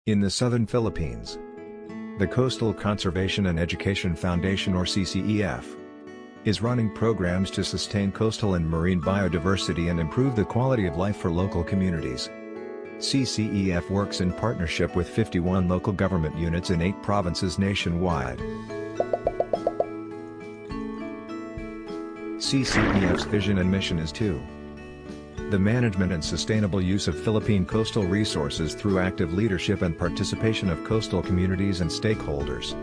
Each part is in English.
In the southern Philippines, the Coastal Conservation and Education Foundation, or CCEF, is running programs to sustain coastal and marine biodiversity and improve the quality of life for local communities. CCEF works in partnership with 51 local government units in 8 provinces nationwide. CCEF's vision and mission is to the management and sustainable use of Philippine coastal resources through active leadership and participation of coastal communities and stakeholders,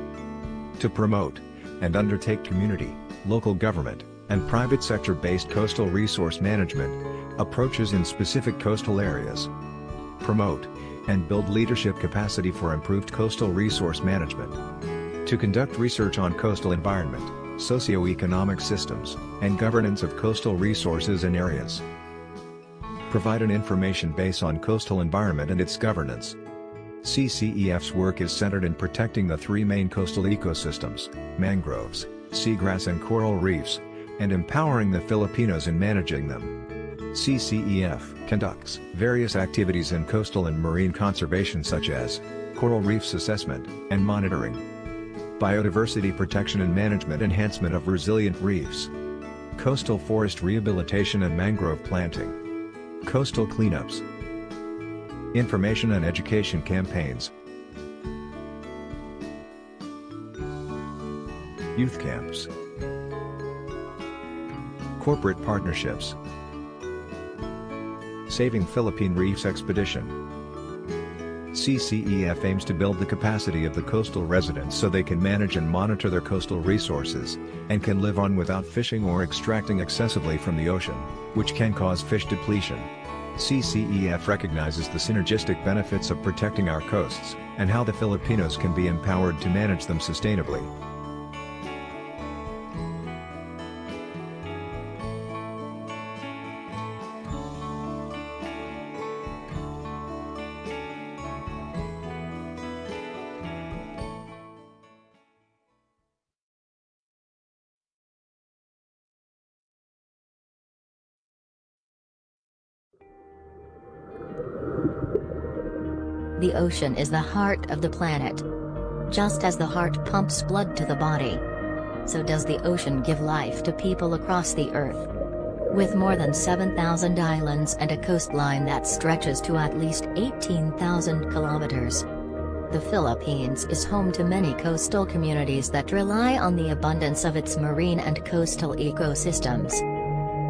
to promote and undertake community, local government, and private sector-based coastal resource management approaches in specific coastal areas, promote and build leadership capacity for improved coastal resource management, to conduct research on coastal environment, socio-economic systems, and governance of coastal resources and areas, provide an information base on coastal environment and its governance. CCEF's work is centered in protecting the 3 main coastal ecosystems, mangroves, seagrass and coral reefs, and empowering the Filipinos in managing them. CCEF conducts various activities in coastal and marine conservation such as coral reefs assessment and monitoring, biodiversity protection and management, enhancement of resilient reefs, coastal forest rehabilitation and mangrove planting, coastal cleanups, information and education campaigns, youth camps, corporate partnerships, Saving Philippine Reefs Expedition. CCEF aims to build the capacity of the coastal residents so they can manage and monitor their coastal resources, and can live on without fishing or extracting excessively from the ocean, which can cause fish depletion. CCEF recognizes the synergistic benefits of protecting our coasts, and how the Filipinos can be empowered to manage them sustainably. The ocean is the heart of the planet. Just as the heart pumps blood to the body, so does the ocean give life to people across the earth. With more than 7,000 islands and a coastline that stretches to at least 18,000 kilometers, the Philippines is home to many coastal communities that rely on the abundance of its marine and coastal ecosystems.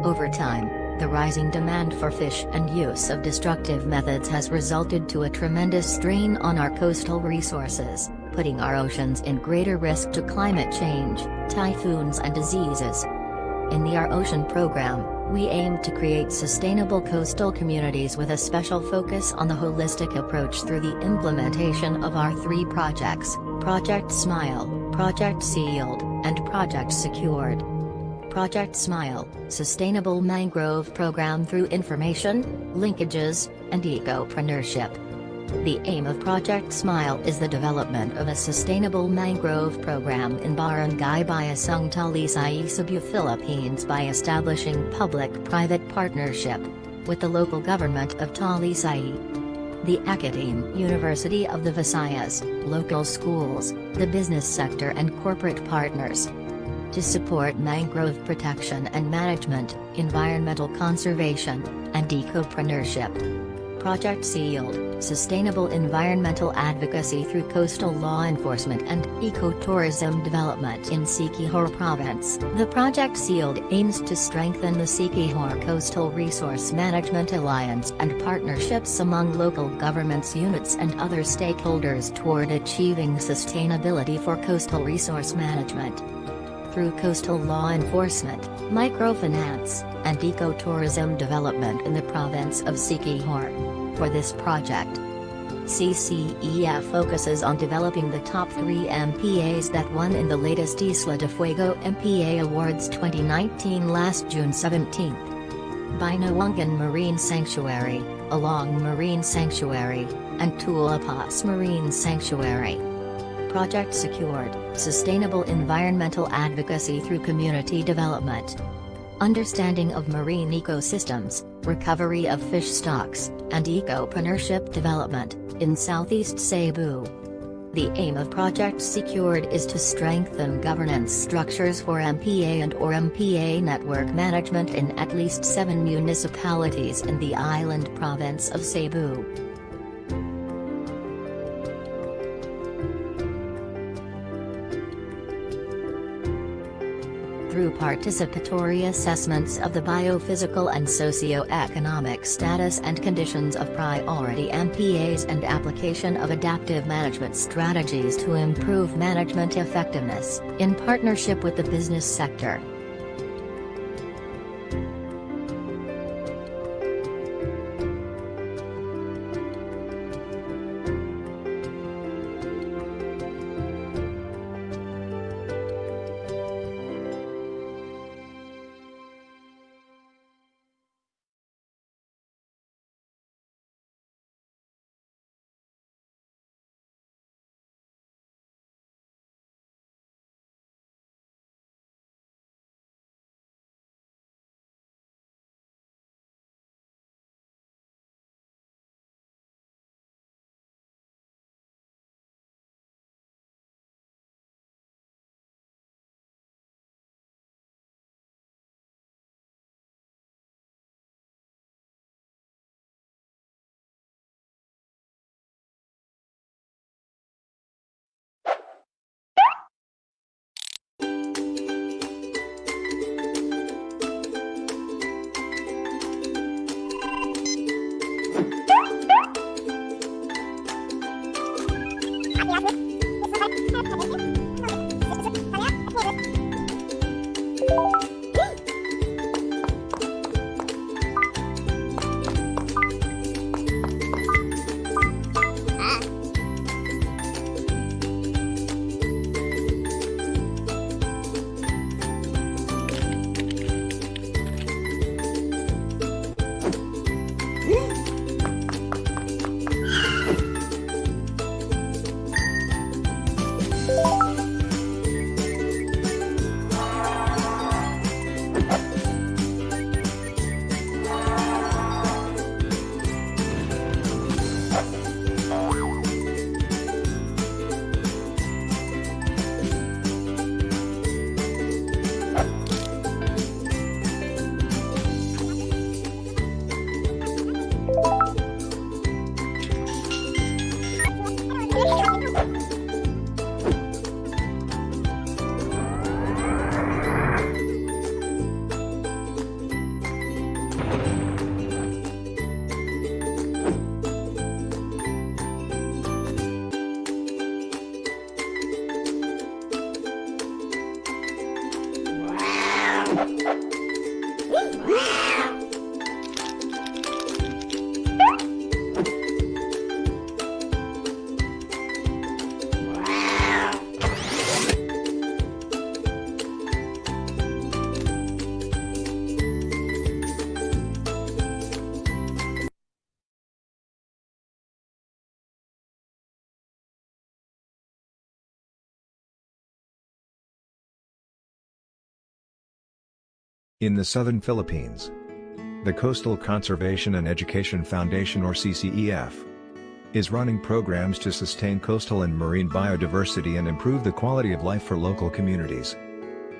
Over time, the rising demand for fish and use of destructive methods has resulted to a tremendous strain on our coastal resources, putting our oceans in greater risk to climate change, typhoons and diseases. In the Our Ocean program, we aim to create sustainable coastal communities with a special focus on the holistic approach through the implementation of our 3 projects, Project SMILE, Project SEALed, and Project SECURED. Project SMILE, Sustainable Mangrove Program through information, linkages, and ecopreneurship. The aim of Project SMILE is the development of a sustainable mangrove program in Barangay Bayasang, Talisay, Cebu, Philippines by establishing public-private partnership with the local government of Talisay, the Academe University of the Visayas, local schools, the business sector and corporate partners, to support mangrove protection and management, environmental conservation, and ecopreneurship. Project SEALed, Sustainable Environmental Advocacy through Coastal Law Enforcement and Ecotourism Development in Siquijor Province. The Project SEALed aims to strengthen the Siquijor Coastal Resource Management Alliance and partnerships among local governments units and other stakeholders toward achieving sustainability for coastal resource management. Through coastal law enforcement, microfinance, and ecotourism development in the province of Siquijor. For this project, CCEF focuses on developing the top 3 MPAs that won in the latest Isla de Fuego MPA Awards 2019 last June 17. Binongan Marine Sanctuary, Along Marine Sanctuary, and Tulapas Marine Sanctuary. Project SECURED, Sustainable Environmental Advocacy through Community Development. Understanding of marine ecosystems, recovery of fish stocks, and ecopreneurship development. in southeast Cebu. The aim of Project Secured is to strengthen governance structures for MPA and/or MPA network management in at least 7 municipalities in the island province of Cebu. Through participatory assessments of the biophysical and socio-economic status and conditions of priority MPAs and application of adaptive management strategies to improve management effectiveness, in partnership with the business sector. In the southern Philippines, the Coastal Conservation and Education Foundation, or CCEF, is running programs to sustain coastal and marine biodiversity and improve the quality of life for local communities.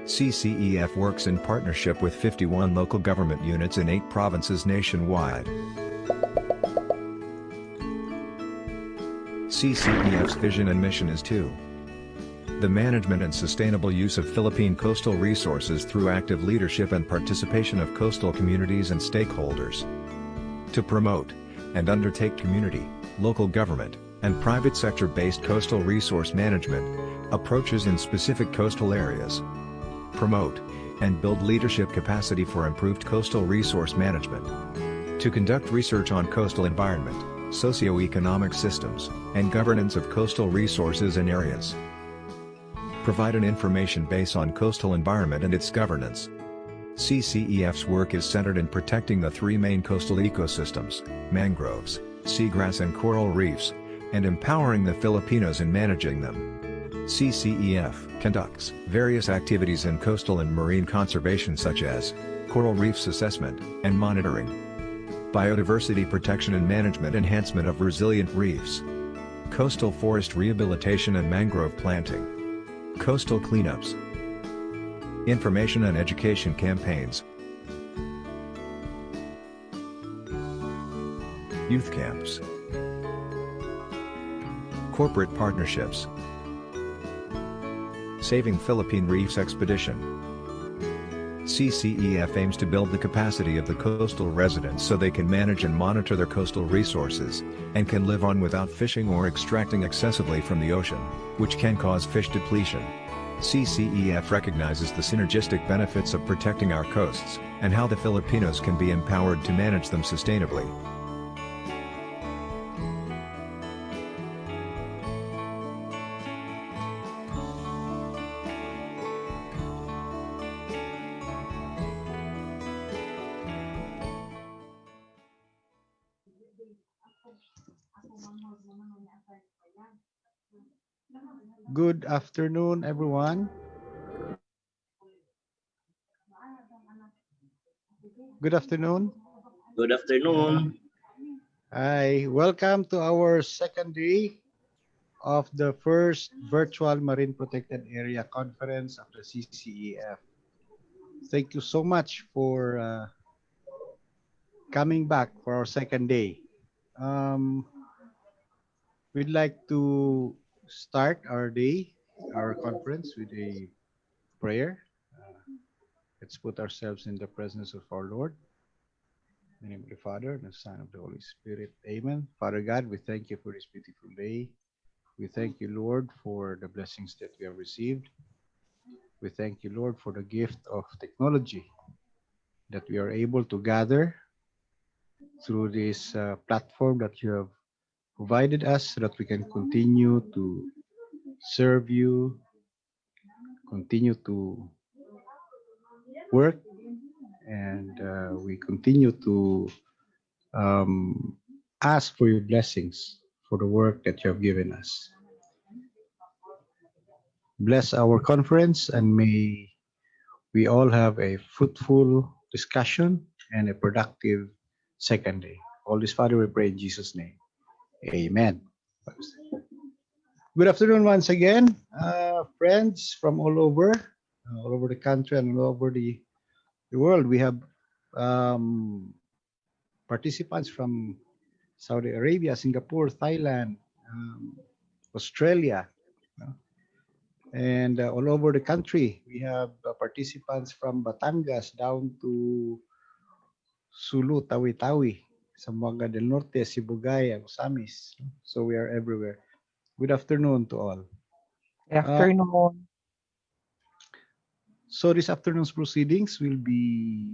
CCEF works in partnership with 51 local government units in 8 provinces nationwide. CCEF's vision and mission is to the management and sustainable use of Philippine coastal resources through active leadership and participation of coastal communities and stakeholders, to promote and undertake community, local government, and private sector-based coastal resource management approaches in specific coastal areas, promote and build leadership capacity for improved coastal resource management, to conduct research on coastal environment, socio-economic systems, and governance of coastal resources and areas, provide an information base on coastal environment and its governance. CCEF's work is centered in protecting the 3 main coastal ecosystems, mangroves, seagrass and coral reefs, and empowering the Filipinos in managing them. CCEF conducts various activities in coastal and marine conservation such as coral reefs assessment and monitoring, biodiversity protection and management, enhancement of resilient reefs, coastal forest rehabilitation and mangrove planting, coastal cleanups, information and education campaigns, youth camps, corporate partnerships, Saving Philippine Reefs Expedition. CCEF aims to build the capacity of the coastal residents so they can manage and monitor their coastal resources, and can live on without fishing or extracting excessively from the ocean, which can cause fish depletion. CCEF recognizes the synergistic benefits of protecting our coasts, and how the Filipinos can be empowered to manage them sustainably. Good afternoon, everyone. Good afternoon. Good afternoon. Hi, welcome to our second day of the first virtual Marine Protected Area Conference of the CCEF. Thank you so much for coming back for our second day. We'd like to start our day, our conference, with a prayer. Let's put ourselves in the presence of our Lord. In the name of the Father, and the Son, of the Holy Spirit. Amen. Father God, we thank you for this beautiful day. We thank you, Lord, for the blessings that we have received. We thank you, Lord, for the gift of technology that we are able to gather through this platform that you have provided us so that we can continue to serve you, continue to work, and we continue to ask for your blessings for the work that you have given us. Bless our conference, and may we all have a fruitful discussion and a productive second day. All this, Father, we pray in Jesus' name. Amen. Good afternoon once again, friends from all over the country and all over the world. We have participants from Saudi Arabia, Singapore, Thailand, Australia, and all over the country. We have participants from Batangas down to Sulu, Tawi-Tawi, Zamboanga del Norte, Sibugay, and Osamis. So we are everywhere. Good afternoon to all. Good afternoon. So this afternoon's proceedings will be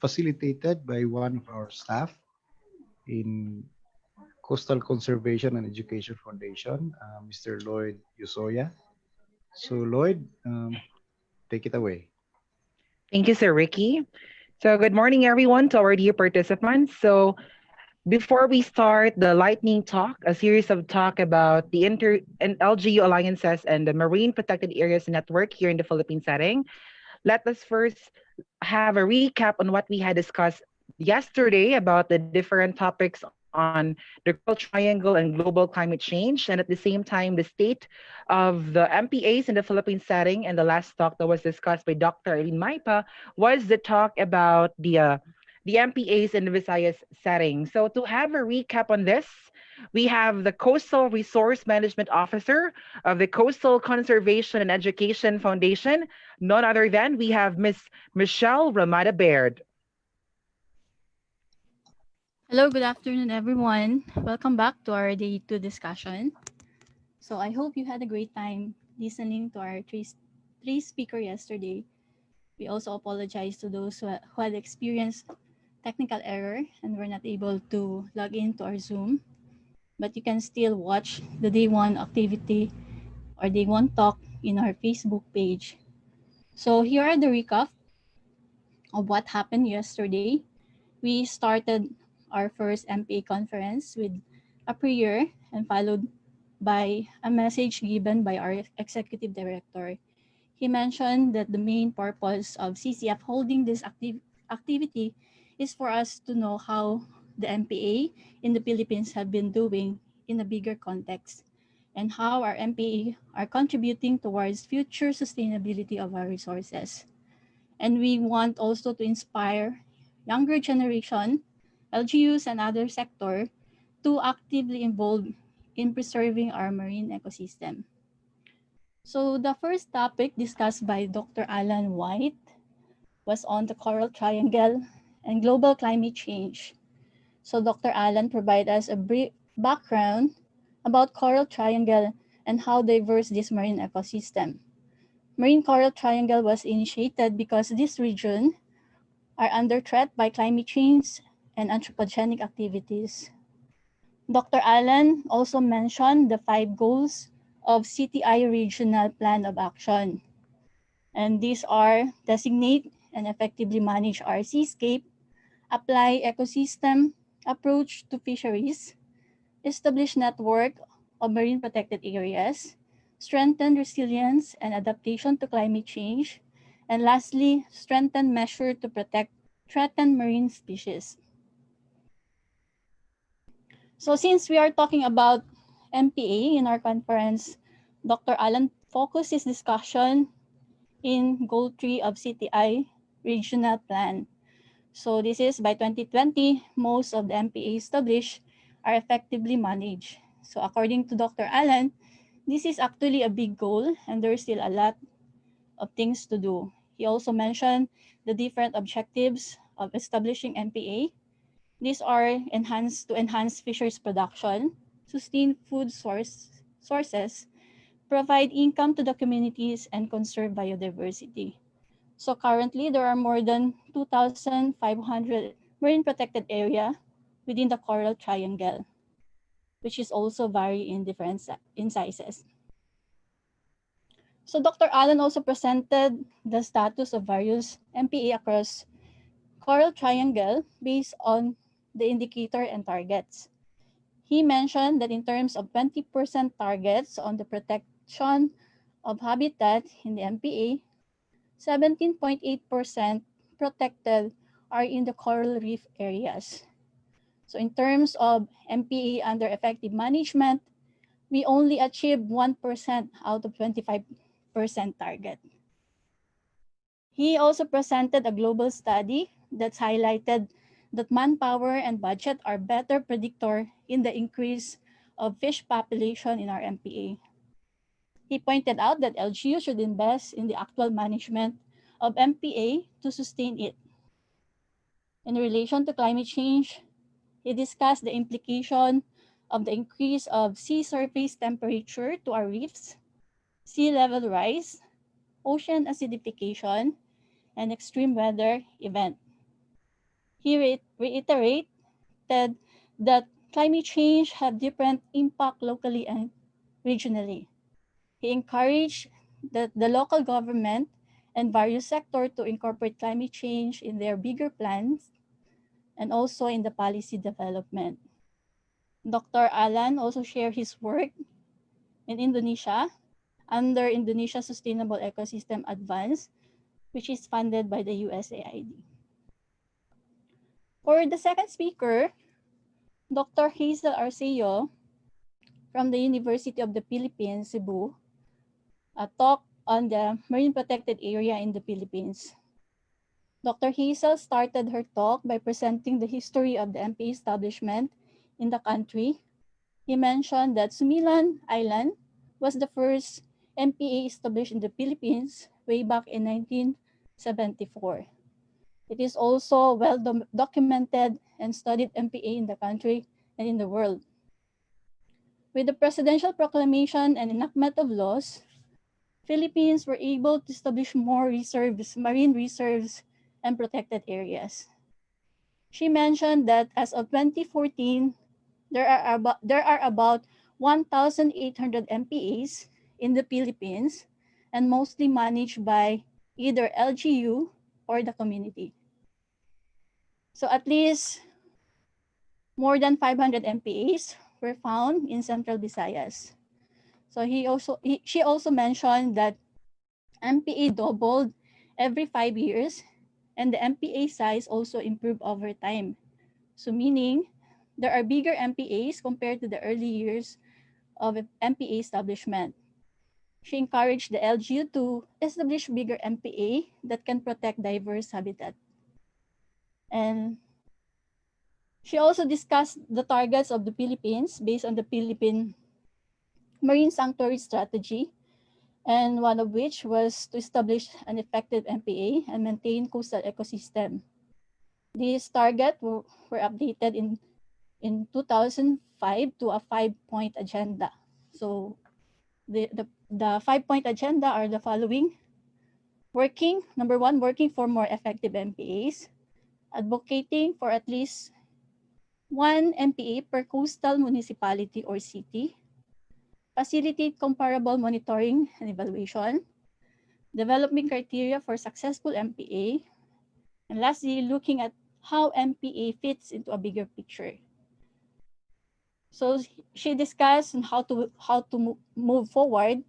facilitated by one of our staff in Coastal Conservation and Education Foundation, Mr. Lloyd Yusoya. So Lloyd, take it away. Thank you, Sir Ricky. So good morning, everyone, to our dear participants. So before we start the lightning talk, a series of talk about the Inter-LGU alliances and the Marine Protected Areas Network here in the Philippine setting, let us first have a recap on what we had discussed yesterday about the different topics on the Global Triangle and global climate change, and at the same time, the state of the MPAs in the Philippine setting. And the last talk that was discussed by Dr. Eileen Maipa was the talk about the MPAs in the Visayas setting. So to have a recap on this, we have the Coastal Resource Management Officer of the Coastal Conservation and Education Foundation, none other than we have Ms. Michelle Ramada Baird. Hello, good afternoon, everyone. Welcome back to our Day 2 discussion. So I hope you had a great time listening to our three speaker yesterday. We also apologize to those who had experienced technical error and were not able to log into our Zoom. But you can still watch the Day 1 activity or Day 1 talk in our Facebook page. So here are the recap of what happened yesterday. We started our first MPA conference with a prayer and followed by a message given by our executive director. He mentioned that the main purpose of CCF holding this activity is for us to know how the MPA in the Philippines have been doing in a bigger context, and how our MPA are contributing towards future sustainability of our resources. And we want also to inspire younger generation, LGUs and other sector to actively involve in preserving our marine ecosystem. So the first topic discussed by Dr. Alan White was on the Coral Triangle and global climate change. So Dr. Alan provided us a brief background about Coral Triangle and how diverse this marine ecosystem. Marine Coral Triangle was initiated because this region are under threat by climate change and anthropogenic activities. Dr. Allen also mentioned the 5 goals of CTI Regional Plan of Action. And these are designate and effectively manage our seascape, apply ecosystem approach to fisheries, establish network of marine protected areas, strengthen resilience and adaptation to climate change, and lastly, strengthen measure to protect threatened marine species. So since we are talking about MPA in our conference, Dr. Allen focused his discussion in Goal 3 of CTI Regional Plan. So this is by 2020, most of the MPA established are effectively managed. So according to Dr. Allen, this is actually a big goal and there's still a lot of things to do. He also mentioned the different objectives of establishing MPA. These are to enhance fisheries production, sustain food sources, provide income to the communities, and conserve biodiversity. So currently, there are more than 2,500 marine protected area within the Coral Triangle, which is also vary in different in sizes. So Dr. Allen also presented the status of various MPA across Coral Triangle based on the indicator and targets. He mentioned that in terms of 20% targets on the protection of habitat in the MPA, 17.8% protected are in the coral reef areas. So in terms of MPA under effective management, we only achieved 1% out of 25% target. He also presented a global study that's highlighted that manpower and budget are better predictor in the increase of fish population in our MPA. He pointed out that LGU should invest in the actual management of MPA to sustain it. In relation to climate change, he discussed the implication of the increase of sea surface temperature to our reefs, sea level rise, ocean acidification, and extreme weather event. He reiterated that climate change have different impact locally and regionally. He encouraged the local government and various sectors to incorporate climate change in their bigger plans and also in the policy development. Dr. Alan also shared his work in Indonesia under Indonesia Sustainable Ecosystem Advance, which is funded by the USAID. For the second speaker, Dr. Hazel Arceo from the University of the Philippines, Cebu, talked on the marine protected area in the Philippines. Dr. Hazel started her talk by presenting the history of the MPA establishment in the country. He mentioned that Sumilan Island was the first MPA established in the Philippines way back in 1974. It is also well documented and studied MPA in the country and in the world. With the presidential proclamation and enactment of laws, Philippines were able to establish more reserves, marine reserves, and protected areas. She mentioned that as of 2014, there are about 1,800 MPAs in the Philippines and mostly managed by either LGU or the community. So at least more than 500 MPAs were found in Central Visayas. So she also mentioned that MPA doubled every 5 years and the MPA size also improved over time, So meaning there are bigger MPAs compared to the early years of MPA establishment. She encouraged the LGU to establish bigger MPA that can protect diverse habitat. And she also discussed the targets of the Philippines based on the Philippine Marine Sanctuary Strategy, and one of which was to establish an effective MPA and maintain coastal ecosystem. These targets were updated in 2005 to a 5-point agenda. So the 5-point agenda are the following. Number one, working for more effective MPAs, advocating for at least one MPA per coastal municipality or city, facilitate comparable monitoring and evaluation, developing criteria for successful MPA, and lastly, looking at how MPA fits into a bigger picture. So she discussed on how to move forward.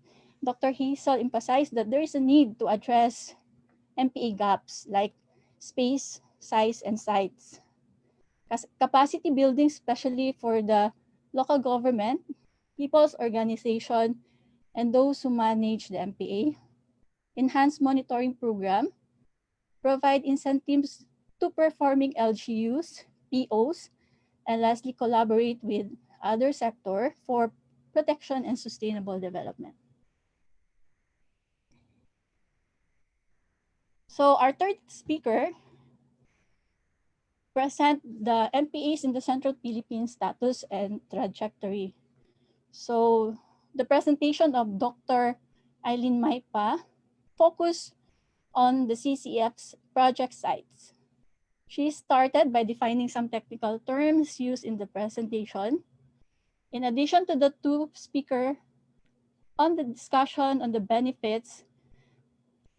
Dr. Hazel emphasized that there is a need to address MPA gaps like space, size, and sites. Capacity building, especially for the local government, people's organization, and those who manage the MPA. Enhanced monitoring program, provide incentives to performing LGUs, POs, and lastly, collaborate with other sector for protection and sustainable development. So our third speaker present the MPAs in the Central Philippines status and trajectory. So the presentation of Dr. Eileen Maipa focused on the CCEF's project sites. She started by defining some technical terms used in the presentation. In addition to the two speakers on the discussion on the benefits,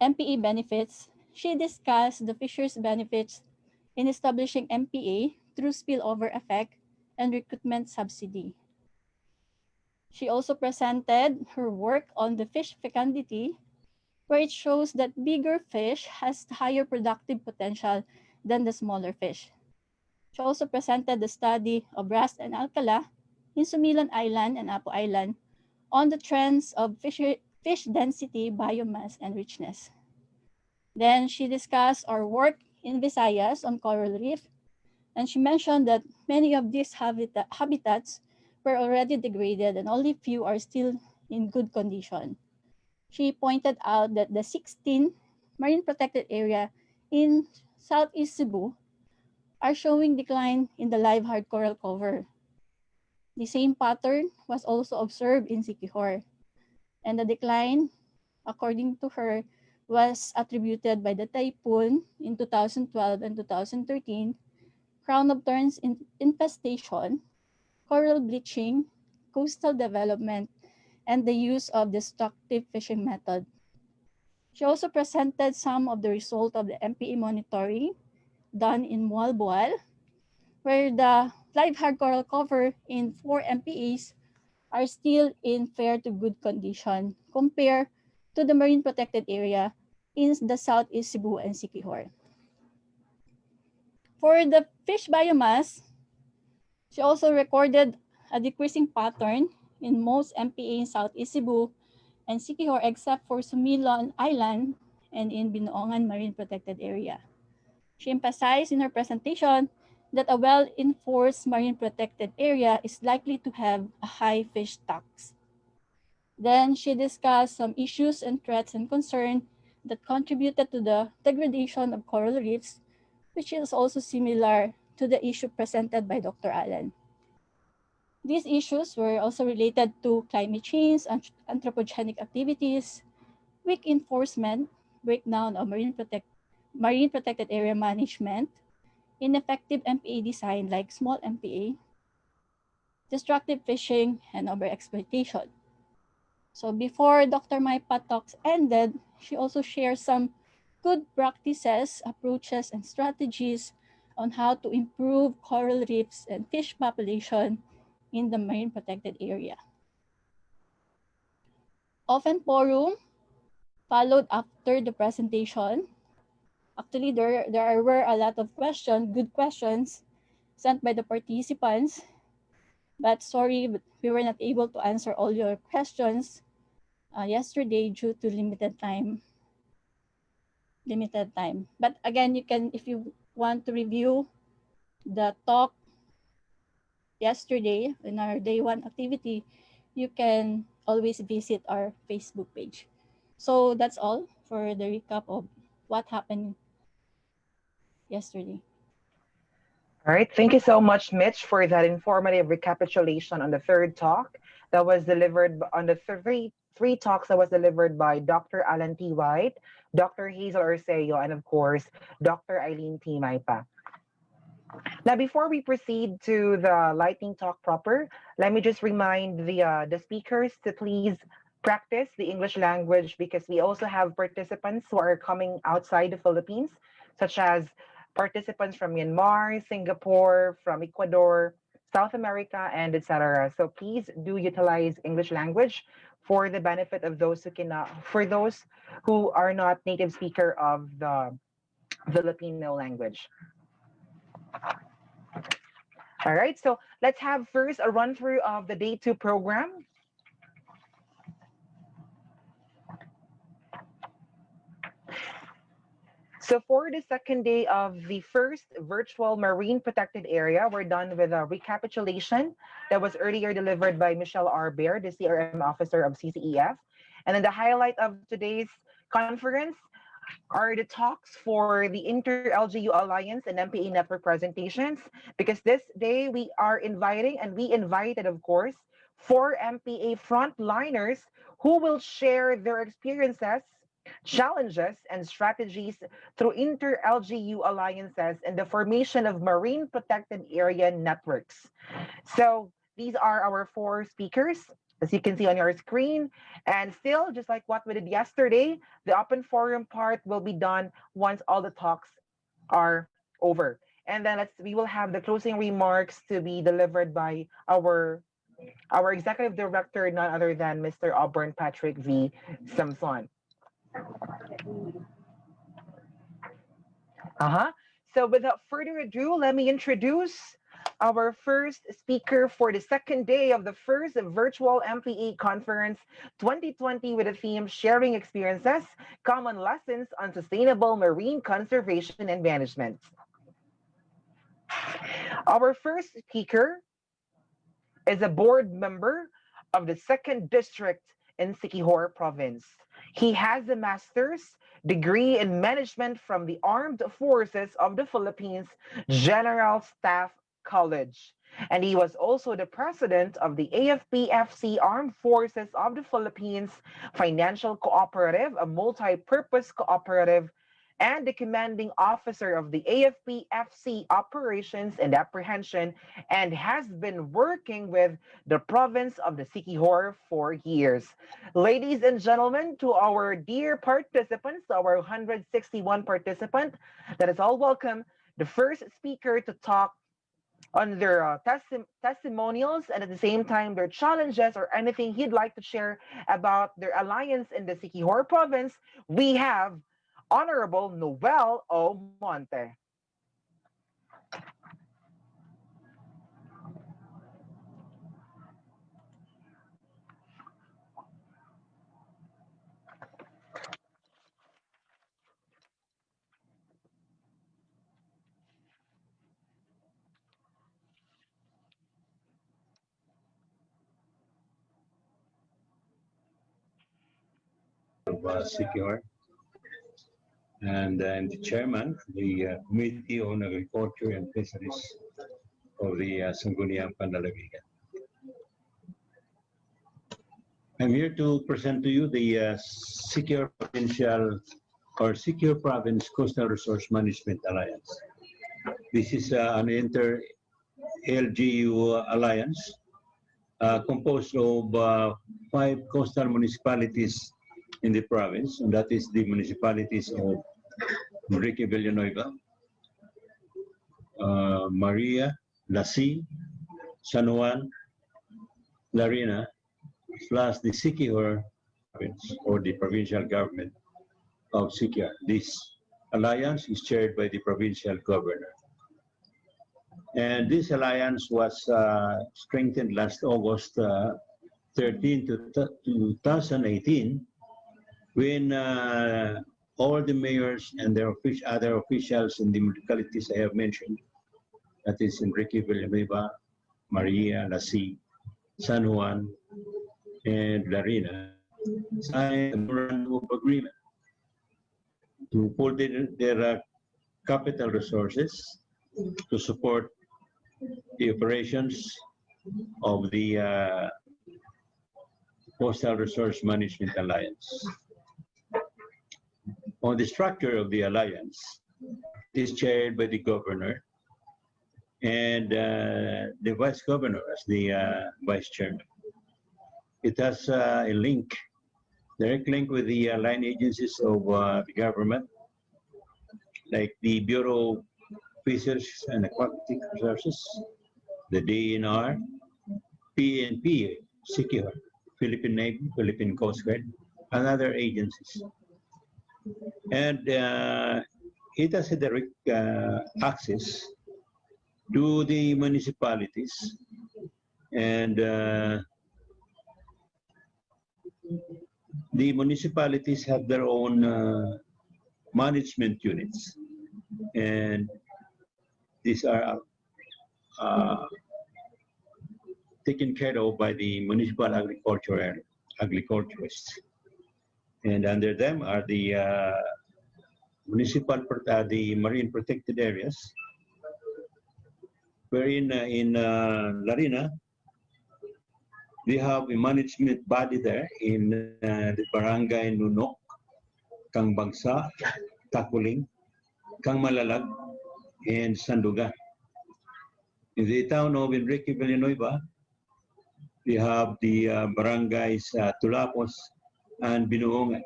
MPA benefits, she discussed the fisheries benefits in establishing MPA through spillover effect and recruitment subsidy. She also presented her work on the fish fecundity, where it shows that bigger fish has higher productive potential than the smaller fish. She also presented the study of Rast and Alcala in Sumilan Island and Apo Island on the trends of fish density, biomass, and richness. Then she discussed our work in Visayas on coral reef, and she mentioned that many of these habitats were already degraded and only few are still in good condition. She pointed out that the 16 marine protected area in Southeast Cebu are showing decline in the live hard coral cover. The same pattern was also observed in Siquijor, and the decline, according to her, was attributed by the typhoon in 2012 and 2013, crown of thorns infestation, coral bleaching, coastal development, and the use of destructive fishing method. She also presented some of the result of the MPA monitoring done in Mualboal, where the live hard coral cover in 4 MPAs are still in fair to good condition compared to the marine protected area in the Southeast Cebu and Siquijor. For the fish biomass, she also recorded a decreasing pattern in most MPA in Southeast Cebu and Siquijor except for Sumilan Island and in Binoangan Marine Protected Area. She emphasized in her presentation that a well-enforced marine protected area is likely to have a high fish stocks. Then she discussed some issues and threats and concerns that contributed to the degradation of coral reefs, which is also similar to the issue presented by Dr. Allen. These issues were also related to climate change, anthropogenic activities, weak enforcement, breakdown of marine protected area management, ineffective MPA design like small MPA, destructive fishing, and overexploitation. So before Dr. Maipa talks ended, she also shared some good practices, approaches, and strategies on how to improve coral reefs and fish population in the marine protected area. Open forum followed after the presentation. Actually, there were a lot of questions, good questions, sent by the participants. But sorry, but we were not able to answer all your questions yesterday due to limited time. But again, you can, if you want to review the talk yesterday in our day one activity, you can always visit our Facebook page. So that's all for the recap of what happened yesterday. All right. Thank you so much, Mitch, for that informative recapitulation on the third talk that was delivered on the three talks that was delivered by Dr. Alan T. White, Dr. Hazel Arceo, and of course, Dr. Eileen T. Maipa. Now, before we proceed to the lightning talk proper, let me just remind the speakers to please practice the English language, because we also have participants who are coming outside the Philippines, such as participants from Myanmar, Singapore, from Ecuador, South America, and etc. So please do utilize English language for the benefit of those who cannot, for those who are not native speaker of the Filipino language. All right, so let's have first a run through of the day 2 program. So for the second day of the first virtual marine protected area, we're done with a recapitulation that was earlier delivered by Michelle R. Baer, the CRM officer of CCEF. And then the highlight of today's conference are the talks for the Inter-LGU Alliance and MPA network presentations, because this day we are inviting, and we invited, of course, 4 MPA frontliners who will share their experiences, challenges, and strategies through Inter-LGU alliances and the formation of marine protected area networks. So these are our 4 speakers, as you can see on your screen. And still, just like what we did yesterday, the open forum part will be done once all the talks are over. And then we will have the closing remarks to be delivered by our executive director, none other than Mr. Auburn Patrick V. Samson. So without further ado, let me introduce our first speaker for the second day of the first virtual MPA Conference 2020, with the theme Sharing Experiences, Common Lessons on Sustainable Marine Conservation and Management. Our first speaker is a board member of the 2nd District in Siquijor Province. He has a master's degree in management from the Armed Forces of the Philippines General Staff College. And he was also the president of the AFP-FC Armed Forces of the Philippines Financial Cooperative, a multi-purpose cooperative, and the commanding officer of the AFP-FC Operations and Apprehension, and has been working with the province of the Siquijor for years. Ladies and gentlemen, to our dear participants, our 161 participants, that is all welcome, the first speaker to talk on their testimonials, and at the same time their challenges or anything he'd like to share about their alliance in the Siquijor province, we have Honorable Noel Monte. Of Siquijor, and I'm the chairman of the Committee on Agriculture and Fisheries of the Sangguniang Panlalawigan. I'm here to present to you the Siquijor Provincial or Siquijor Province Coastal Resource Management Alliance. This is an Inter-LGU alliance composed of 5 coastal municipalities in the province, and that is the municipalities of Enrique Villanueva, Maria, Lasí, San Juan, Larina, plus the Siquijor province, or the provincial government of Siquijor. This alliance is chaired by the provincial governor. And this alliance was strengthened last August 13 to 2018 when all the mayors and their other officials in the municipalities I have mentioned, that is Enrique Villanueva, Maria, Lassie, San Juan, and Larina, signed a memorandum of agreement to put their capital resources to support the operations of the Coastal Resource Management Alliance. On the structure of the alliance, it is chaired by the governor and the vice governor as the vice chairman. It has a link, direct link with the line agencies of the government, like the Bureau of Fisheries and Aquatic Resources, the DNR, PNP, Siquijor, Philippine Navy, Philippine Coast Guard, and other agencies. And it has a direct access to the municipalities, and the municipalities have their own management units, and these are taken care of by the municipal agriculturists. And under them are the the marine protected areas, wherein in Larina, we have a management body there in the barangay Nunok, Kang Bangsa, Takuling, Kang Malalag, and Sandugan. In the town of Enrique Villanueva, we have the barangays Tulapos and Binuongan.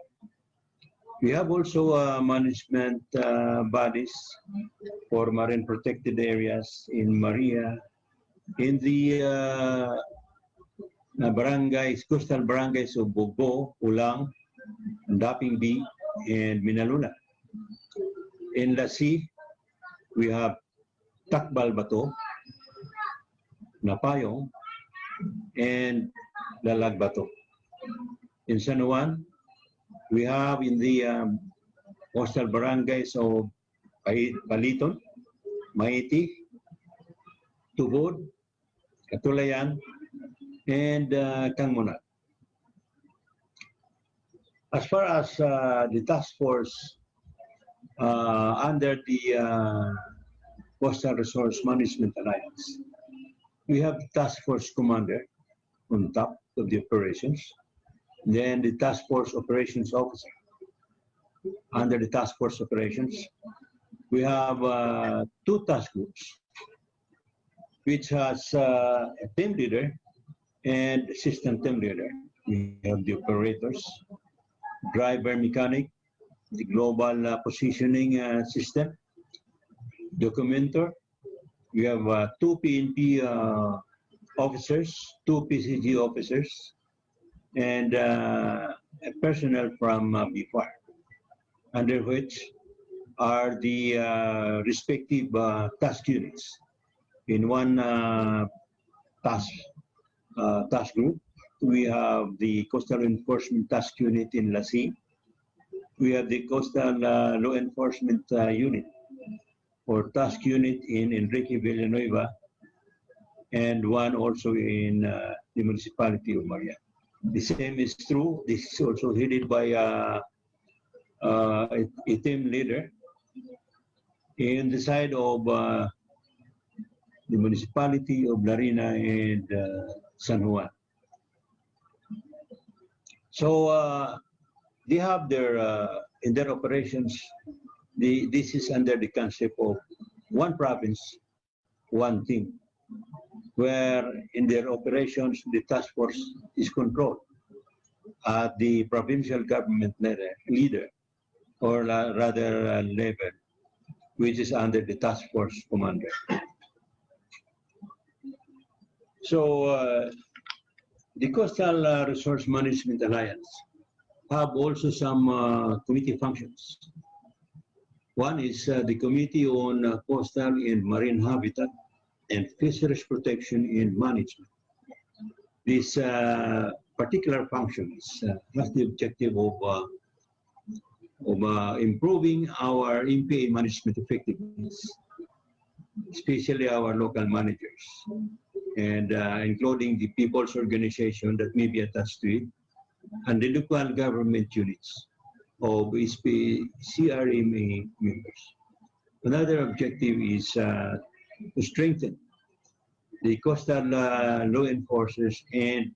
We have also management bodies for marine protected areas in Maria, in the barangays, coastal barangays of Bogo, Ulang, Daping B, and Minaluna. In Lassie, we have Takbal Bato, Napayong, and Lalag Bato. In San Juan, we have in the coastal barangays of Paliton, Maiti, Tubod, Katulayan, and Kangmunat. As far as the task force under the Coastal Resource Management Alliance, we have the task force commander on top of the operations, then the task force operations officer. Under the task force operations, we have 2 task groups, which has a team leader and assistant team leader. We have the operators, driver mechanic, the global positioning system, documenter. We have 2 PNP officers, 2 PCG officers, and a personnel from BFAR, under which are the respective task units. In one task group, we have the Coastal Enforcement Task Unit in Lassie. We have the Coastal Law Enforcement Unit or Task Unit in Enrique Villanueva, and one also in the municipality of Maria. The same is true. This is also headed by a team leader in the side of the municipality of Larina and San Juan. So they have their in their operations. This is under the concept of one province, one team, where in their operations the task force is controlled at the provincial government leader, or rather level, which is under the task force commander. So the Coastal Resource Management Alliance have also some committee functions. One is the Committee on Coastal and Marine Habitat, and fisheries protection and management. This particular function has the objective of improving our MPA management effectiveness, especially our local managers, and including the people's organization that may be attached to it, and the local government units of SPCRMA members. Another objective is to strengthen the coastal law enforcers and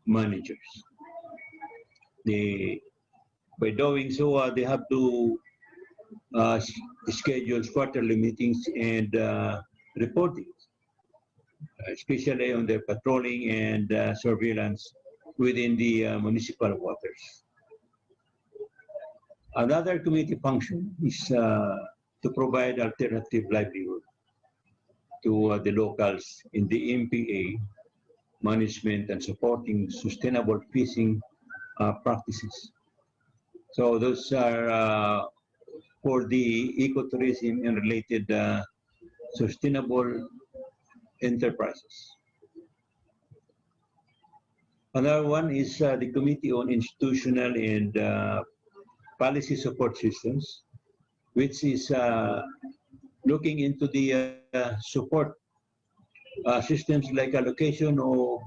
managers. By doing so, they have to schedule quarterly meetings and reporting, especially on the patrolling and surveillance within the municipal waters. Another committee function is to provide alternative livelihood to the locals in the MPA management and supporting sustainable fishing practices. So those are for the ecotourism and related sustainable enterprises. Another one is the Committee on Institutional and Policy Support Systems, which is looking into the support systems like allocation of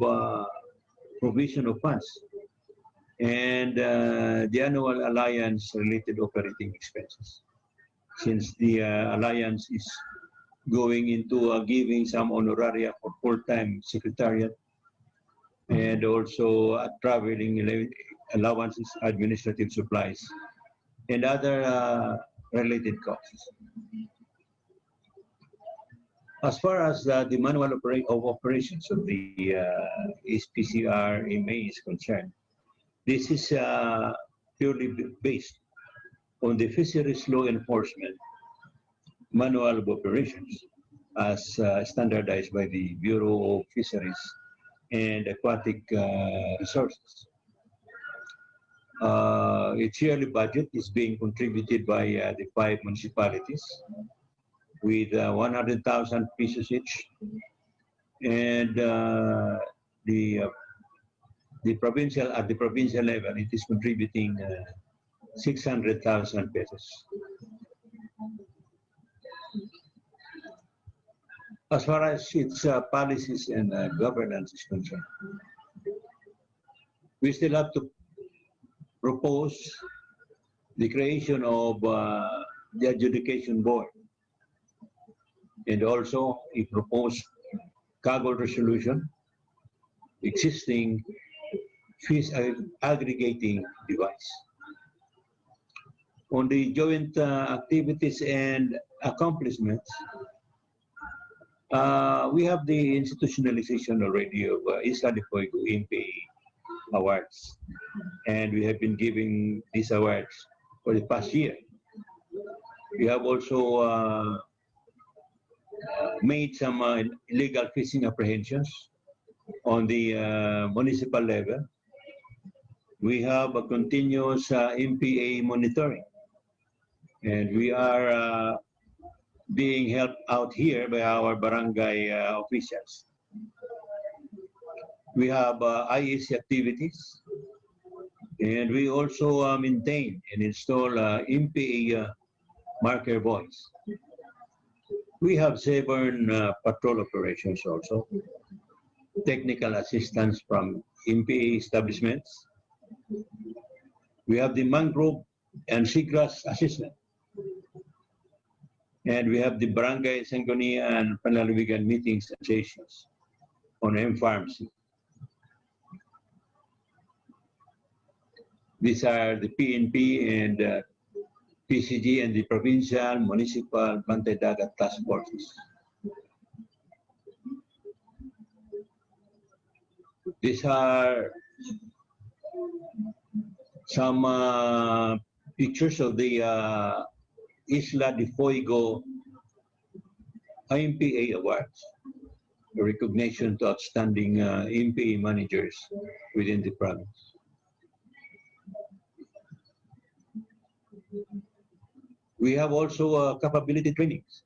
provision of funds and the annual alliance related operating expenses. Since the alliance is going into giving some honoraria for full-time secretariat and also traveling allowances, administrative supplies, and other related costs. As far as the manual of operations of the SPCRMA is concerned, this is purely based on the fisheries law enforcement manual of operations as standardized by the Bureau of Fisheries and Aquatic Resources. Its yearly budget is being contributed by the 5 municipalities with 100,000 pesos each, and the provincial at the provincial level it is contributing 600,000 pesos. As far as its policies and governance is concerned, we still have to propose the creation of the adjudication board, and also a proposed CAGOL resolution, existing fees aggregating device. On the joint activities and accomplishments, we have the institutionalization already of Isla de Fuego MPA awards, and we have been giving these awards for the past year. We have also made some illegal fishing apprehensions on the municipal level. We have a continuous MPA monitoring, and we are being helped out here by our barangay officials. We have IAC activities, and we also maintain and install MPA marker buoys. We have 7 patrol operations also, technical assistance from MPA establishments. We have the mangrove and seagrass assessment. And we have the barangay, Sangonia, and Panlalawigan meetings and sessions on M-Farms. These are the PNP and PCG and the provincial, municipal, Bantay Dagat task forces. These are some pictures of the Isla de Fuego MPA Awards, a recognition to outstanding MPA managers within the province. We have also capability trainings,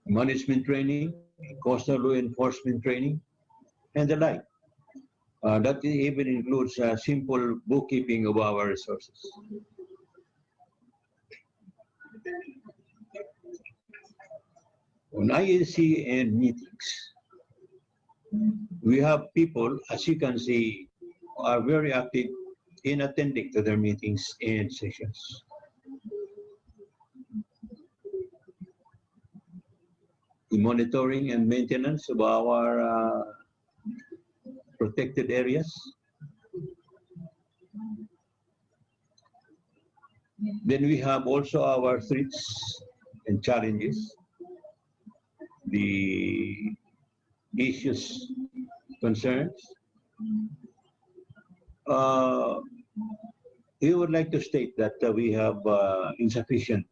management training, coastal law enforcement training, and the like. That even includes simple bookkeeping of our resources. On INC and meetings, we have people, as you can see, are very active in attending to their meetings and sessions. The monitoring and maintenance of our protected areas. Then we have also our threats and challenges, the issues, concerns. We would like to state that we have insufficient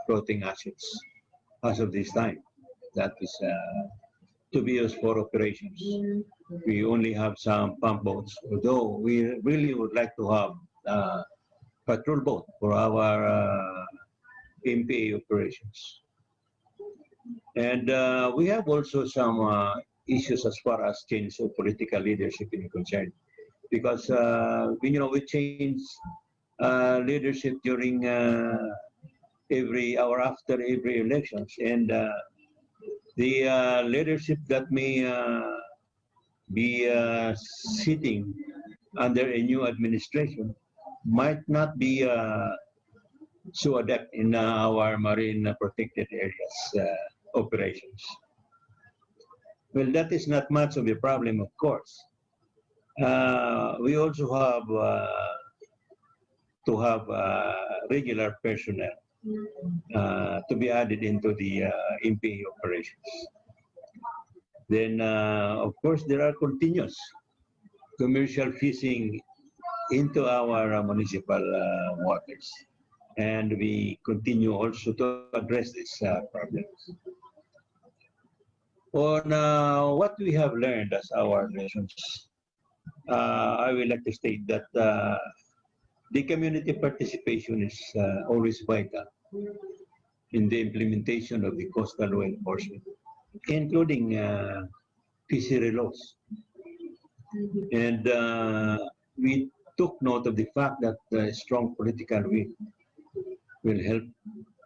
floating assets as of this time. That is to be used for operations. We only have some pump boats, although we really would like to have patrol boat for our MPA operations. And we have also some issues as far as change of political leadership is concerned, because we change leadership during every hour after every elections, and the leadership that may be sitting under a new administration might not be so adept in our marine protected areas operations. Well, that is not much of a problem, of course. We also have to have regular personnel to be added into the MPA operations. Then, of course, there are continuous commercial fishing into our municipal waters. And we continue also to address these problems. On what we have learned as our lessons, I would like to state that the community participation is always vital in the implementation of the coastal law enforcement, including fishery laws. And we took note of the fact that strong political will help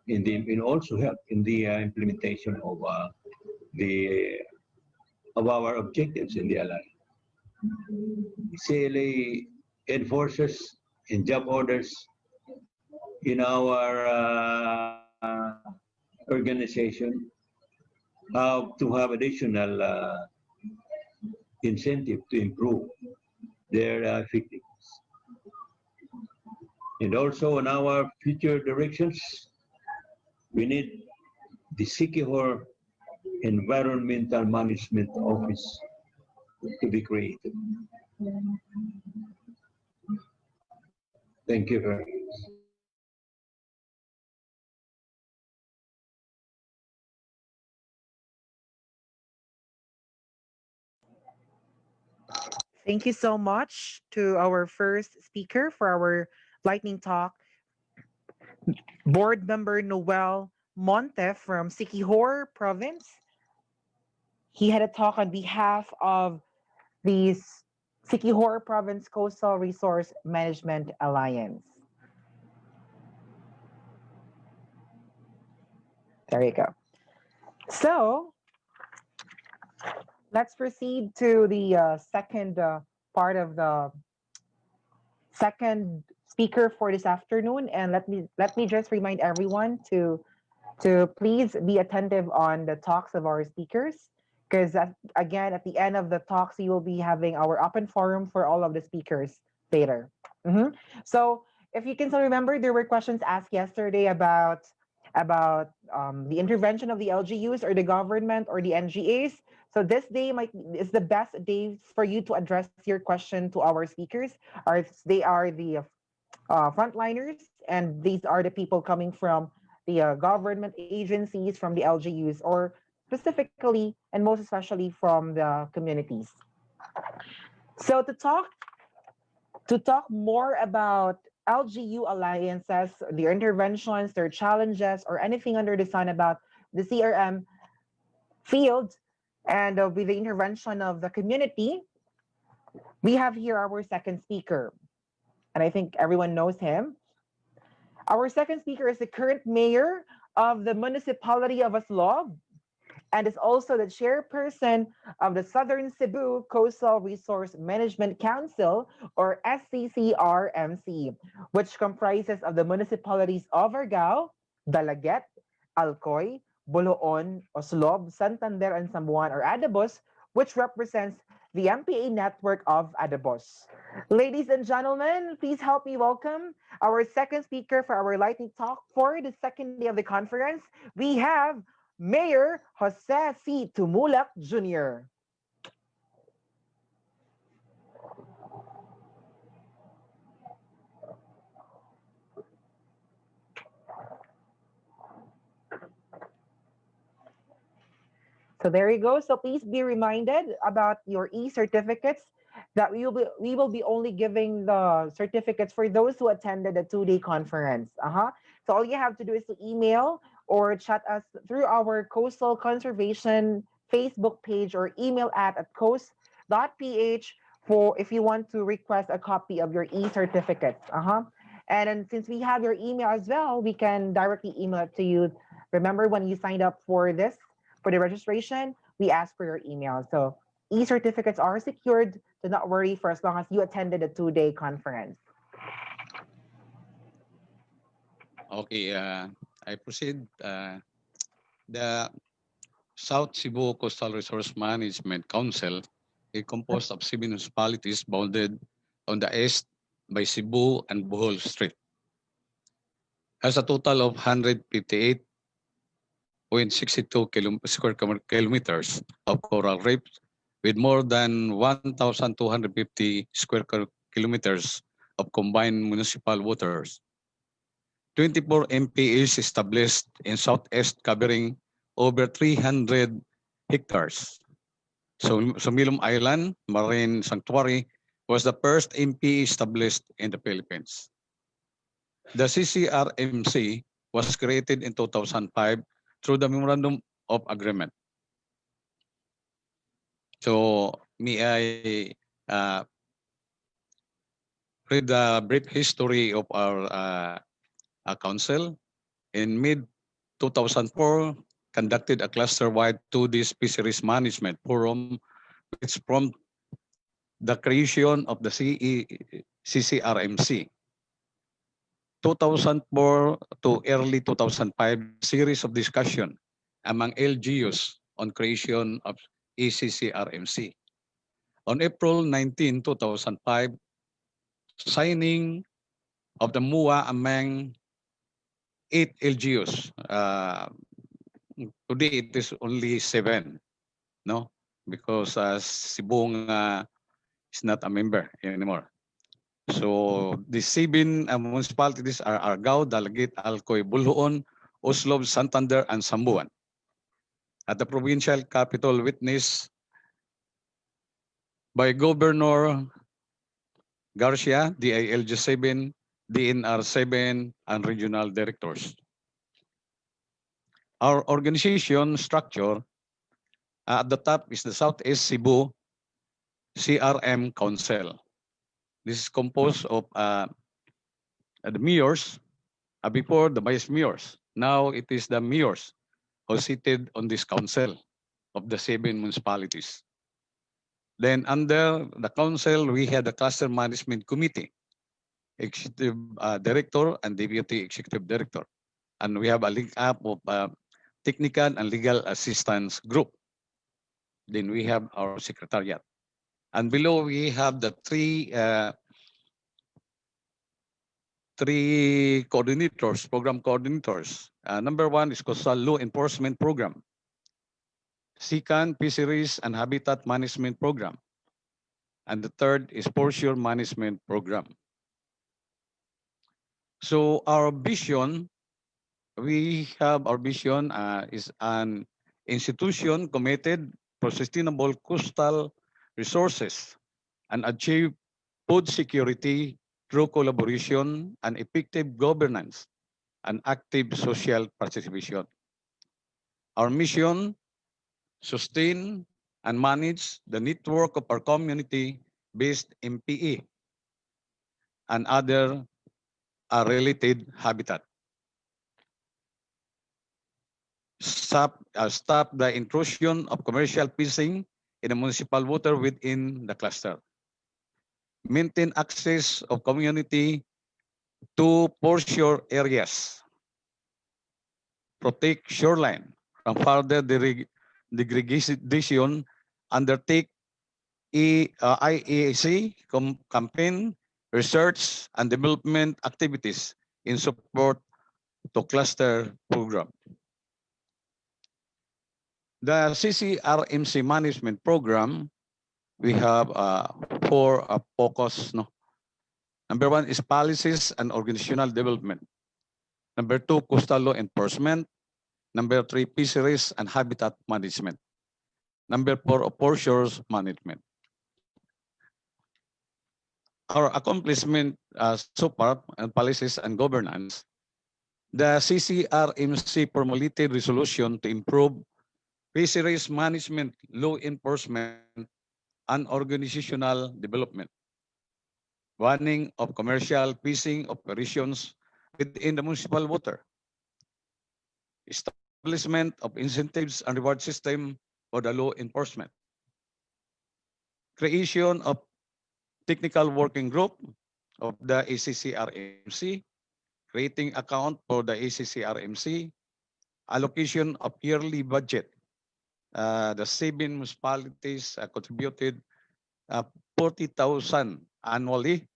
and also help in the implementation of our objectives in the alliance. CLA enforcers and job orders in our organization have to have additional incentive to improve their effectiveness. And also in our future directions, we need the Siquijor Environmental Management Office to be created. Thank you very much. Thank you so much to our first speaker for our lightning talk, Board Member Noel Monte from Siquijor Province. He had a talk on behalf of the Siquijor Province Coastal Resource Management Alliance. There you go. So let's proceed to the second part of the second speaker for this afternoon, and let me just remind everyone to please be attentive on the talks of our speakers, because again, at the end of the talks, we will be having our open forum for all of the speakers later. So if you can still remember, there were questions asked yesterday about the intervention of the LGUs or the government or the NGAs. So this day is the best day for you to address your question to our speakers. They are the frontliners, and these are the people coming from the government agencies, from the LGUs, or specifically and most especially from the communities. So to talk more about LGU alliances, their interventions, their challenges, or anything under the sun about the CRM field, And with the intervention of the community, we have here our second speaker. And I think everyone knows him. Our second speaker is the current mayor of the municipality of Aslob and is also the chairperson of the Southern Cebu Coastal Resource Management Council, or SCCRMC, which comprises of the municipalities of Argao, Dalaget, Alcoy, Boloon, Oslob, Santander, and Zamboan, or Adabos, which represents the MPA network of Adabos. Ladies and gentlemen, please help me welcome our second speaker for our lightning talk for the second day of the conference. We have Mayor Jose C. Tumulak Jr. So there you go. So please be reminded about your e-certificates that we will be only giving the certificates for those who attended the two-day conference. So all you have to do is to email or chat us through our Coastal Conservation Facebook page or email at coast.ph for if you want to request a copy of your e-certificates. And then since we have your email as well, we can directly email it to you. Remember when you signed up for the registration, we ask for your email. So e-certificates are secured. Do not worry for as long as you attended a two-day conference. Okay, I proceed. The South Cebu Coastal Resource Management Council is composed of 7 municipalities bounded on the east by Cebu and Bohol Strait. Has a total of 158.62 square kilometers of coral reefs with more than 1,250 square kilometers of combined municipal waters. 24 MPAs established in Southeast covering over 300 hectares. So Sumilom Island Marine Sanctuary was the first MPA established in the Philippines. The CCRMC was created in 2005 through the Memorandum of Agreement. So may I read the brief history of our council. In mid-2004, conducted a cluster-wide 2D fisheries management forum, which prompted the creation of the CCRMC. 2004 to early 2005, series of discussion among LGUs on creation of ECCRMC. On April 19, 2005, signing of the MUA among 8 LGUs. Today it is only 7, no? Because Cebu is not a member anymore. So the 7 municipalities are Argao, Dalagit, Alcoy, Buluon, Oslob, Santander, and Zamboan. At the provincial capital witnessed by Governor Garcia, DILG7, DNR7, and regional directors. Our organization structure, at the top is the Southeast Cebu CRM Council. This is composed of the mayors, before the vice mayors. Now it is the mayors who seated on this council of the 7 municipalities. Then under the council, we had the cluster management committee, executive director and deputy executive director. And we have a link up of technical and legal assistance group. Then we have our secretariat. And below we have the three coordinators, program coordinators. Number 1 is Coastal Law Enforcement Program. Second, Fisheries and Habitat Management Program. And the third is Portion Management Program. So our vision, is an institution committed for sustainable coastal resources and achieve food security through collaboration and effective governance and active social participation. Our mission, sustain and manage the network of our community-based MPA and other related habitat. Stop the intrusion of commercial fishing in the municipal water within the cluster. Maintain access of community to foreshore areas. Protect shoreline from further degradation. Undertake IAC campaign, research, and development activities in support to cluster program. The CCRMC management program, we have four focus. No? Number one is policies and organizational development. Number two, coastal law enforcement. Number three, fisheries and habitat management. Number four, foreshores management. Our accomplishment so far and policies and governance, the CCRMC formulated resolution to improve fisheries management, law enforcement, and organizational development. Banning of commercial fishing operations within the municipal water. Establishment of incentives and reward system for the law enforcement. Creation of technical working group of the SCCRMC, creating account for the SCCRMC, allocation of yearly budget. The 7 municipalities contributed 40,000 annually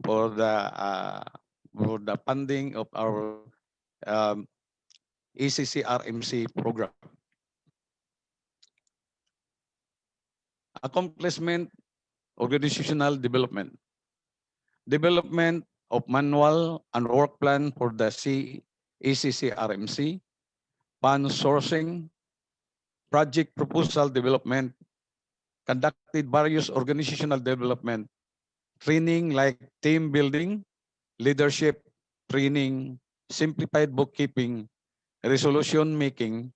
for the funding of our SCCRMC program. Accomplishment, organizational development. Development of manual and work plan for the SCCRMC, fund sourcing, project proposal development, conducted various organizational development, training like team building, leadership training, simplified bookkeeping, resolution making,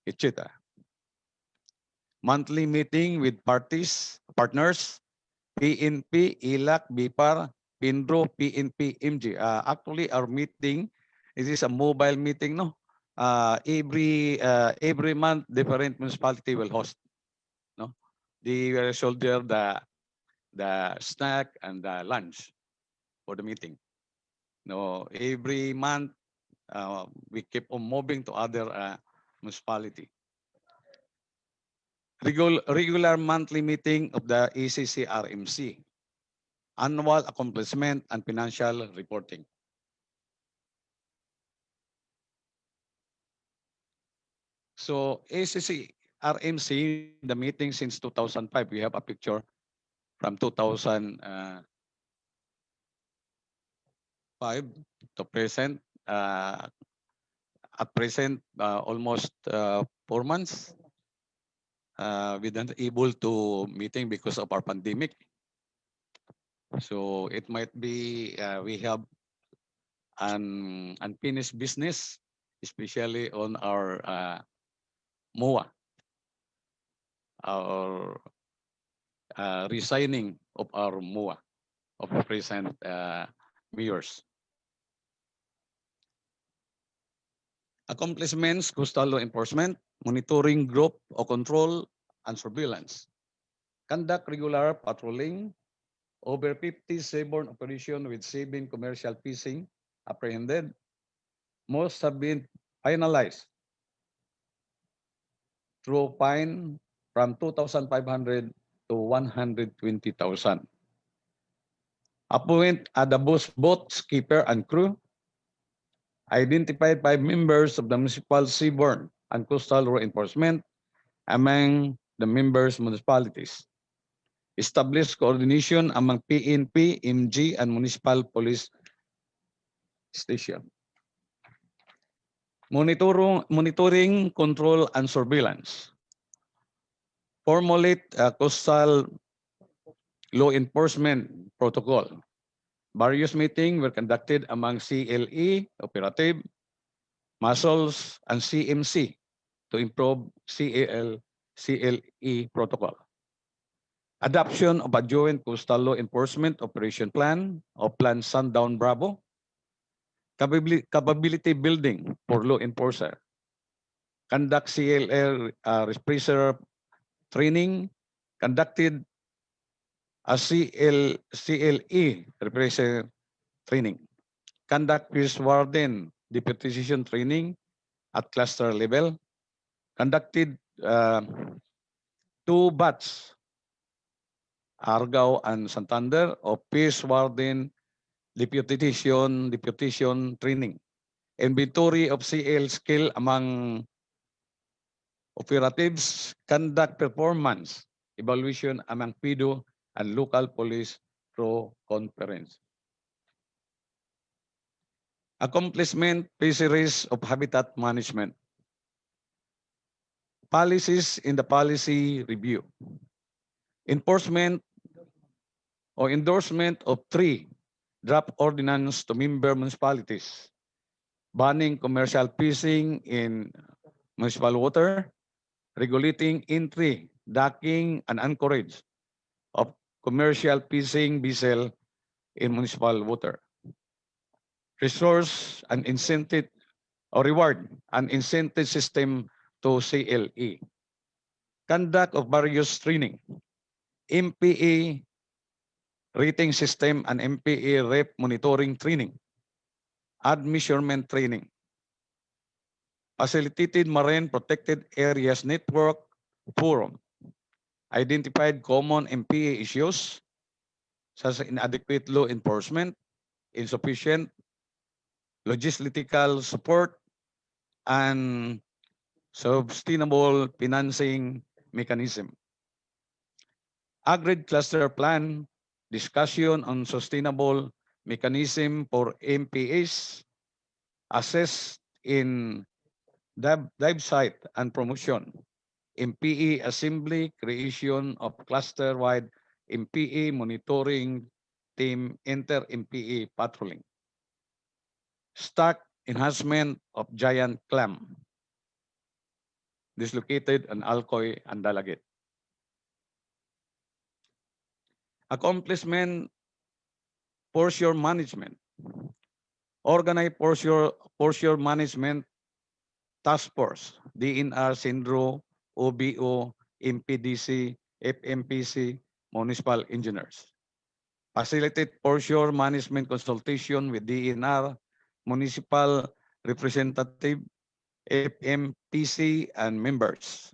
etc. Monthly meeting with partners, PNP, ILAC, BIPAR, PINRO, PNP, MG. Actually, our meeting, it is a mobile meeting, no? Every month, different municipality will host, no? They will shoulder the snack and the lunch for the meeting. No, every month, we keep on moving to other municipality. Regular monthly meeting of the SCCRMC, annual accomplishment and financial reporting. So SCCRMC, the meeting since 2005, we have a picture from 2005 to present. At present, almost 4 months. We weren't able to meeting because of our pandemic. So it might be we have an unfinished business, especially on our MOA, our resigning of our MOA of the present mayors. Accomplishments, coastal law enforcement, monitoring group of control and surveillance. Conduct regular patrolling, over 50 seaborne operation with 7 commercial fishing apprehended. Most have been finalized through fine from 2,500 to 120,000. Appoint the boat skipper and crew. Identified 5 members of the municipal seaborne and coastal law enforcement among the members municipalities. Establish coordination among PNP, MG, and municipal police station. Monitoring, control, and surveillance. Formulate a coastal law enforcement protocol. Various meetings were conducted among CLE, Operative, Muscles, and CMC to improve CLE protocol. Adoption of a joint coastal law enforcement operation plan or Plan Sundown Bravo. Capability building for law enforcer. Conduct CLR refresher training. Conducted a CLE refresher training. Conduct peace warden deputization training at cluster level. Conducted 2 batch, Argao and Santander, of peace warden deputation training. Inventory of CL skill among operatives. Conduct performance evaluation among PIDO and local police through conference. Accomplishment fisheries of habitat management. Policies in the policy review. Enforcement or endorsement of 3 draft ordinance to member municipalities. Banning commercial fishing in municipal water. Regulating entry, docking, and anchorage of commercial fishing vessel in municipal water. Resource and incentive or reward and incentive system to CLE. Conduct of various training. MPA rating system and MPA rep monitoring training. Ad measurement training. Facilitated marine protected areas network forum. Identified common MPA issues such as inadequate law enforcement, insufficient logistical support, and sustainable financing mechanism. Agreed cluster plan, discussion on sustainable mechanism for MPAs, assessed in dive site and promotion. MPA assembly, creation of cluster-wide MPA monitoring team, inter-MPA patrolling. Stock enhancement of giant clam, dislocated and Alcoy and Dalaget. Accomplishment, portion management. Organize portion management task force, DNR, Sindro, OBO, MPDC, FMPC, municipal engineers. Facilitate portion management consultation with DNR, municipal representative, FMPC, and members.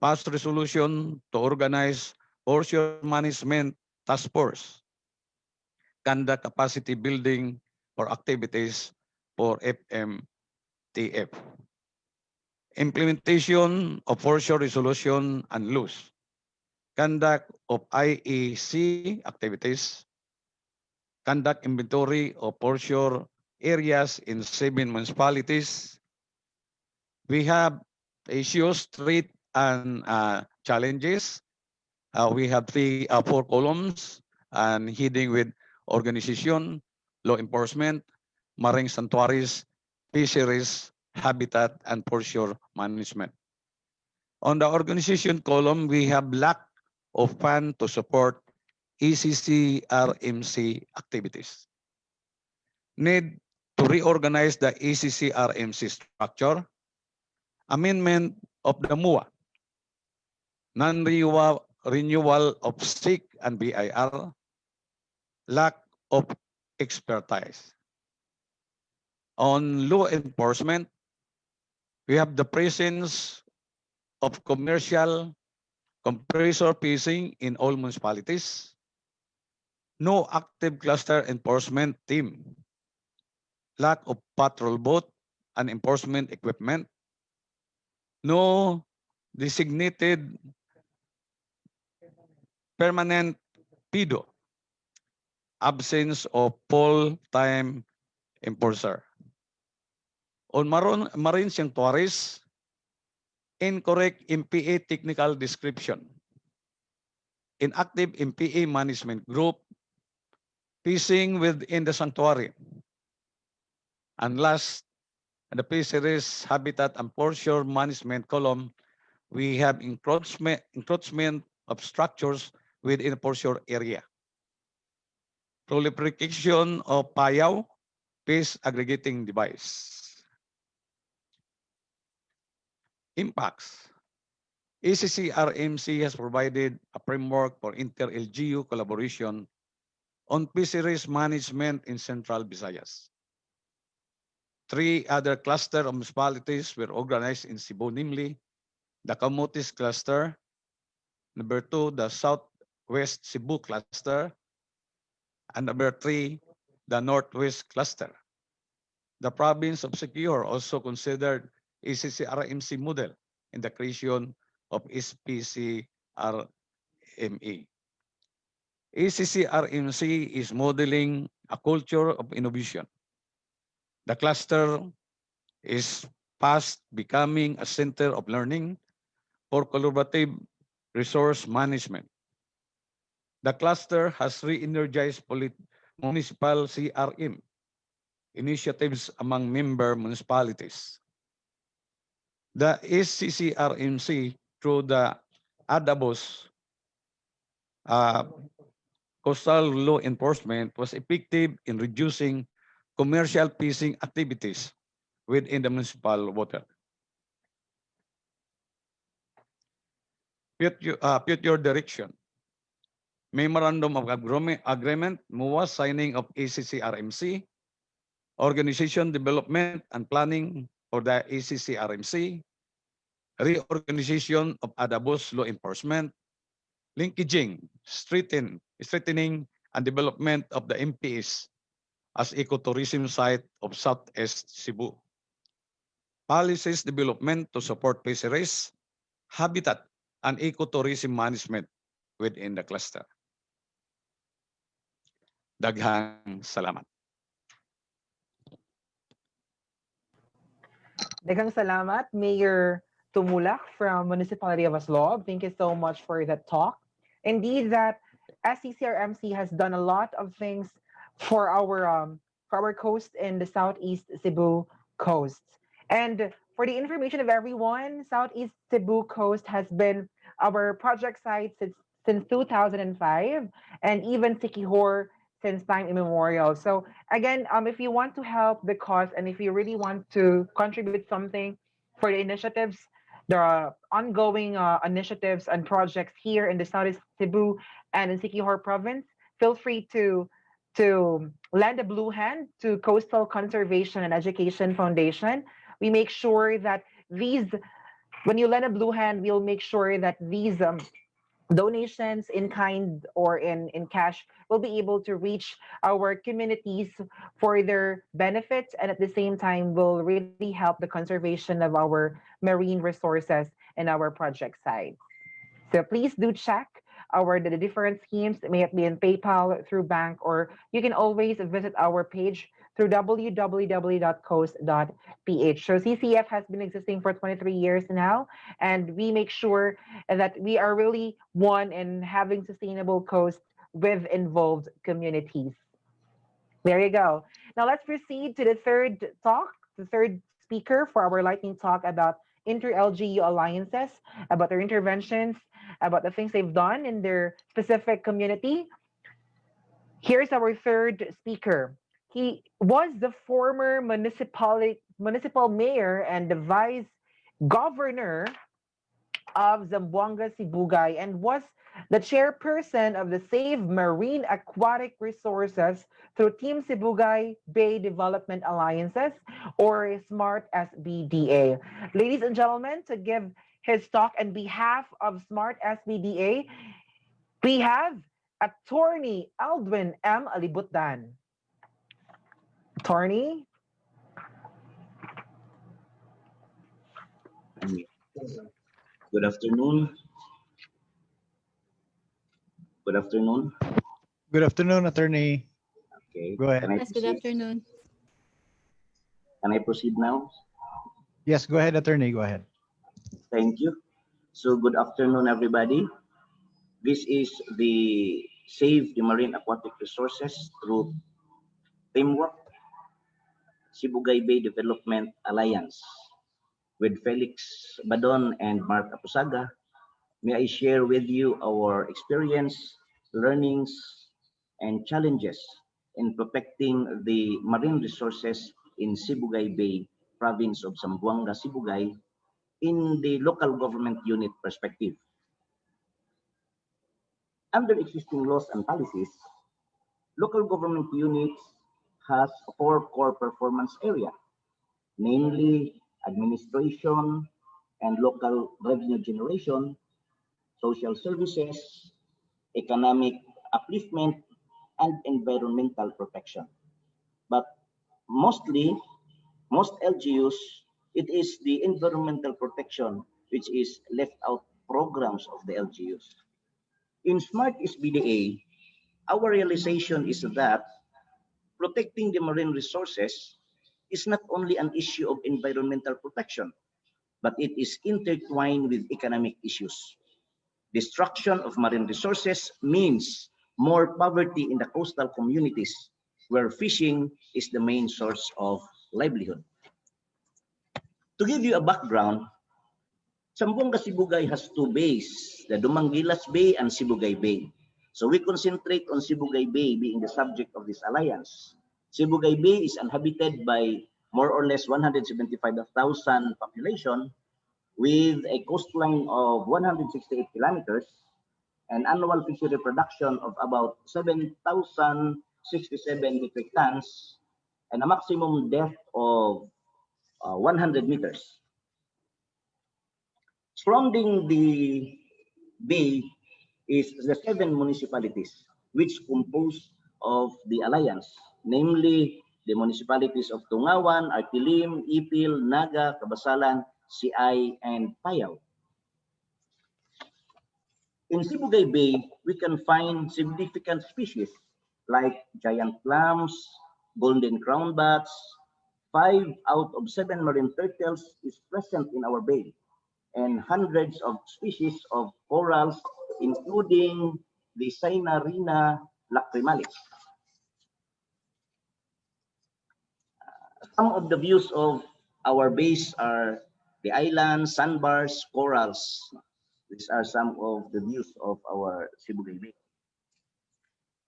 Pass resolution to organize portion management task force. Conduct capacity building for activities for FMTF. Implementation of portion resolution and loose. Conduct of IEC activities. Conduct inventory of portion areas in 7 municipalities. We have issues, threats, and challenges. We have 4 columns and heading with organization, law enforcement, marine sanctuaries, fisheries, habitat, and portion management. On the organization column, we have lack of fund to support SCCRMC activities. Need to reorganize the SCCRMC structure. Amendment of the MUA. Non-renewal of SIC and BIR. Lack of expertise. On law enforcement, we have the presence of commercial compressor fishing in all municipalities. No active cluster enforcement team. Lack of patrol boat and enforcement equipment. No designated permanent PIDO. Absence of full-time enforcer. On marine sanctuaries, incorrect MPA technical description. Inactive MPA management group, fishing within the sanctuary. And last, the fisheries, habitat, and portion management column, we have encroachment of structures within a foreshore area. Proliferation of payaw phase aggregating device. Impacts. SCCRMC has provided a framework for Inter-LGU collaboration on fisheries management in Central Visayas. 3 other clusters of municipalities were organized in Cebu, namely the Camotes Cluster, number 2, the Southwest Cebu Cluster, and number 3, the Northwest Cluster. The province of Siquijor also considered SCCRMC model in the creation of SPCRMA. SCCRMC is modeling a culture of innovation. The cluster is fast becoming a center of learning for collaborative resource management. The cluster has re-energized municipal CRM initiatives among member municipalities. The SCCRMC, through the ADABOS coastal law enforcement, was effective in reducing commercial fishing activities within the municipal water. Future direction. Memorandum of Agreement, MOA, signing of SCCRMC, organization development and planning for the SCCRMC, reorganization of ADABOS law enforcement, linkaging, strengthening and development of the MPAs as ecotourism site of Southeast Cebu. Policies development to support fisheries, habitat, and ecotourism management within the cluster. Daghang salamat. Daghang salamat, Mayor Tumulak from Municipality of Aslob. Thank you so much for that talk. Indeed, that SCCRMC has done a lot of things for our coast in the Southeast Cebu coast. And for the information of everyone, Southeast Cebu coast has been our project site since 2005, and even Siquijor since time immemorial. So again, if you want to help the cause and if you really want to contribute something for the initiatives, the ongoing initiatives and projects here in the Southeast Cebu and in Siquijor province, feel free to lend a blue hand to Coastal Conservation and Education Foundation. We make sure that when you lend a blue hand, we'll make sure that these donations in kind or in cash will be able to reach our communities for their benefits, and at the same time will really help the conservation of our marine resources and our project sites. So please do check the different schemes, may it be in PayPal, through bank, or you can always visit our page through www.coast.ph. So CCEF has been existing for 23 years now, and we make sure that we are really one in having sustainable coast with involved communities. There you go. Now let's proceed to the third speaker for our lightning talk about Inter-LGU alliances, about their interventions, about the things they've done in their specific community. Here's our third speaker. He was the former municipal mayor and the vice governor of Zamboanga, Sibugay, and was the chairperson of the Save Marine Aquatic Resources through Team Sibugay Bay Development Alliances, or SMARTT-SBD. Ladies and gentlemen, to give his talk on behalf of SMARTT-SBD, we have Attorney Eldwin Alibutdan. Attorney? Good afternoon. Good afternoon. Good afternoon, Attorney. Okay. Go ahead. Yes, good afternoon. Can I proceed now? Yes, go ahead, Attorney. Go ahead. Thank you. So good afternoon, everybody. This is the Save the Marine Aquatic Resources through Teamwork Sibugay Bay Development Alliance. with Felix Badon and Mark Apusaga, may I share with you our experience, learnings, and challenges in protecting the marine resources in Sibugay Bay, province of Zamboanga, Sibugay, in the local government unit perspective. Under existing laws and policies, local government units has 4 core performance areas, namely administration and local revenue generation, social services, economic upliftment, and environmental protection. But mostly, most LGUs, it is the environmental protection which is left out programs of the LGUs. In SMARTT-SBD, our realization is that protecting the marine resources is not only an issue of environmental protection, but it is intertwined with economic issues. Destruction of marine resources means more poverty in the coastal communities where fishing is the main source of livelihood. To give you a background, Zamboanga Sibugay has 2 bays, the Dumangilas Bay and Sibugay Bay. So we concentrate on Sibugay Bay being the subject of this alliance. Sibugay Bay is inhabited by more or less 175,000 population with a coastline of 168 kilometers, an annual fishery production of about 7,067 metric tons, and a maximum depth of 100 meters. Surrounding the bay is the 7 municipalities which compose of the alliance, namely the municipalities of Tungawan, Artilim, Ipil, Naga, Cabasalan, CI, and Payao. In Sibugay Bay, we can find significant species like giant clams, golden crown bats. 5 out of 7 marine turtles is present in our bay, and hundreds of species of corals, including the Cynarina lacrymalis. Some of the views of our bays are the islands, sandbars, corals. These are some of the views of our Sibugay Bay.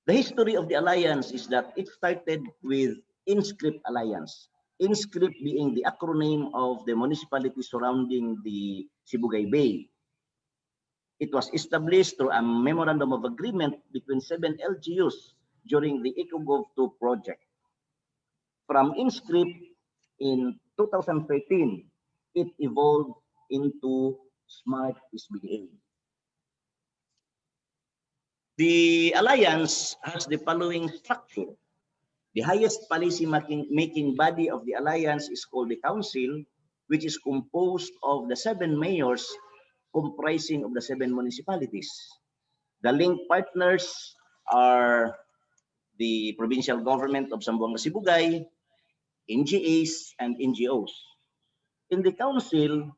The history of the alliance is that it started with INSCRIP Alliance. INSCRIP being the acronym of the municipality surrounding the Sibugay Bay. It was established through a memorandum of agreement between 7 LGUs during the EcoGov2 project. From INSCRIP in 2013, it evolved into SMARTT-SBD. The alliance has the following structure. The highest policy making body of the alliance is called the council, which is composed of the 7 mayors comprising of the 7 municipalities. The link partners are the provincial government of Zamboanga Sibugay, NGAs, and NGOs. In the council,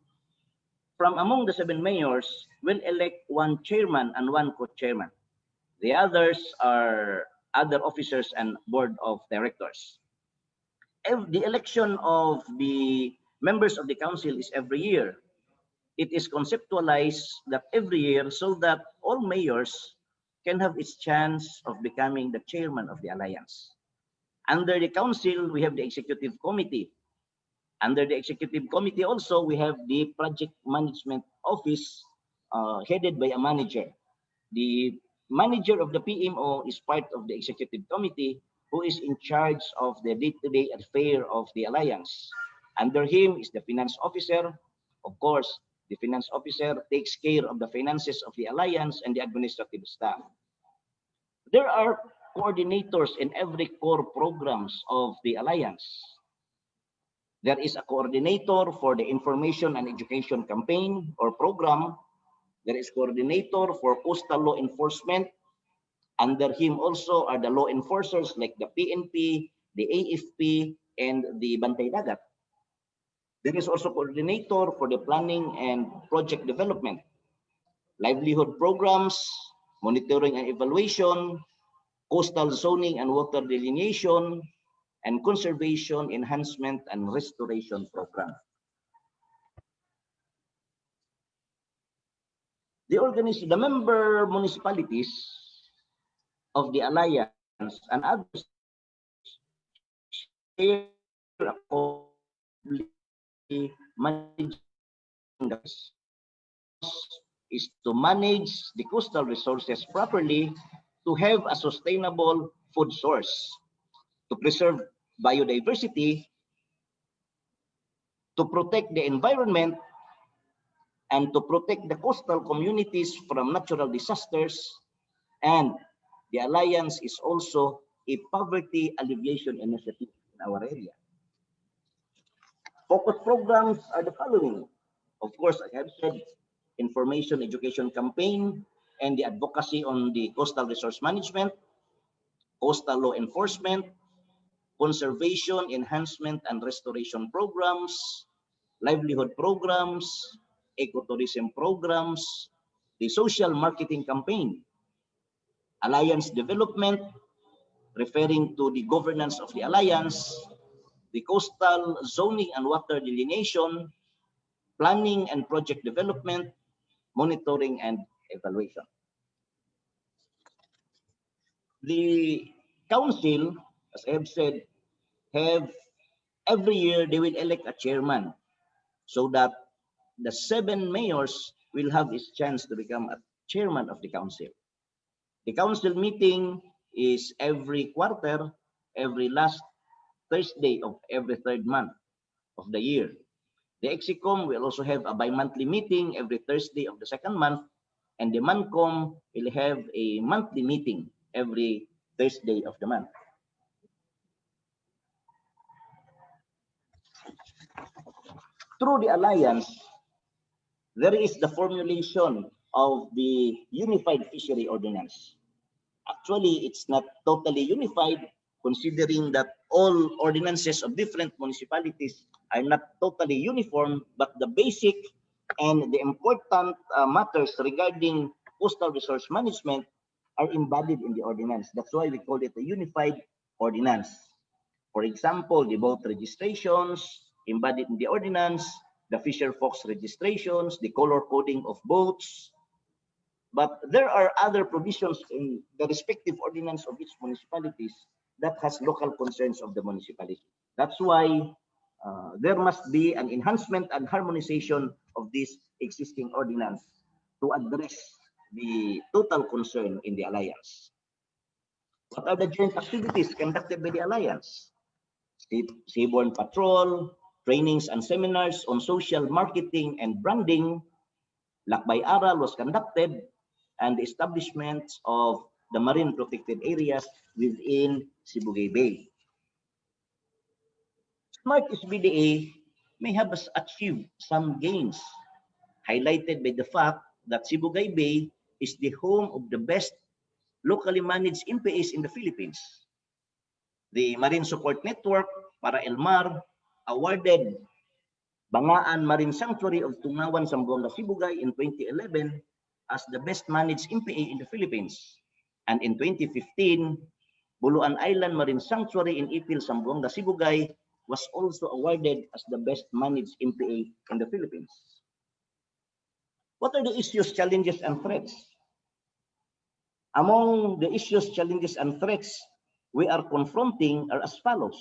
from among the 7 mayors, will elect 1 chairman and 1 co-chairman. The others are other officers and board of directors. The election of the members of the council is every year. It is conceptualized that every year so that all mayors can have its chance of becoming the chairman of the alliance. Under the council, we have the executive committee. Under the executive committee also, we have the project management office headed by a manager. The manager of the PMO is part of the executive committee who is in charge of the day-to-day affair of the alliance. Under him is the finance officer. Of course, the finance officer takes care of the finances of the alliance and the administrative staff. There are coordinators in every core programs of the alliance. There is a coordinator for the information and education campaign or program. There is coordinator for coastal law enforcement. Under him also are the law enforcers like the PNP, the AFP, and the Bantay Dagat. There is also coordinator for the planning and project development, livelihood programs, monitoring and evaluation, coastal zoning and water delineation, and conservation, enhancement, and restoration program. The member municipalities of the alliance and others share managing is to manage the coastal resources properly, to have a sustainable food source, to preserve biodiversity, to protect the environment, and to protect the coastal communities from natural disasters. And the Alliance is also a poverty alleviation initiative in our area. Focus programs are the following. Of course, I have said information education campaign and the advocacy on the coastal resource management, coastal law enforcement, conservation, enhancement, and restoration programs, livelihood programs, ecotourism programs, the social marketing campaign, alliance development, referring to the governance of the alliance, the coastal zoning and water delineation, planning and project development, monitoring and evaluation. The council, as I have said, every year they will elect a chairman so that the 7 mayors will have his chance to become a chairman of the council. The council meeting is every quarter, every last Thursday of every 3rd month of the year. The EXICOM will also have a bi-monthly meeting every Thursday of the 2nd month, and the MANCOM will have a monthly meeting every Thursday of the month. Through the alliance, there is the formulation of the Unified Fishery Ordinance. Actually, it's not totally unified, considering that all ordinances of different municipalities are not totally uniform, but the basic and the important matters regarding coastal resource management are embodied in the ordinance. That's why we call it a unified ordinance. For example, the boat registrations embodied in the ordinance, the fisher folks registrations, the color coding of boats. But there are other provisions in the respective ordinance of each municipalities that has local concerns of the municipality. That's why there must be an enhancement and harmonization of this existing ordinance to address the total concern in the alliance. What are the joint activities conducted by the alliance? Seaborne patrol, trainings and seminars on social marketing and branding. Lakbay Aral was conducted, and the establishment of the marine protected areas within Sibugay Bay. SMARTT-SBD may have achieved some gains, highlighted by the fact that Sibugay Bay is the home of the best locally managed MPAs in the Philippines. The Marine Support Network, para Elmar, awarded Bangaan Marine Sanctuary of Tungawan, Zamboanga, Sibugay in 2011 as the best managed MPA in the Philippines. And in 2015, Buluan Island Marine Sanctuary in Ipil, Zamboanga, Sibugay was also awarded as the best managed MPA in the Philippines. What are the issues, challenges, and threats? Among the issues, challenges, and threats we are confronting are as follows.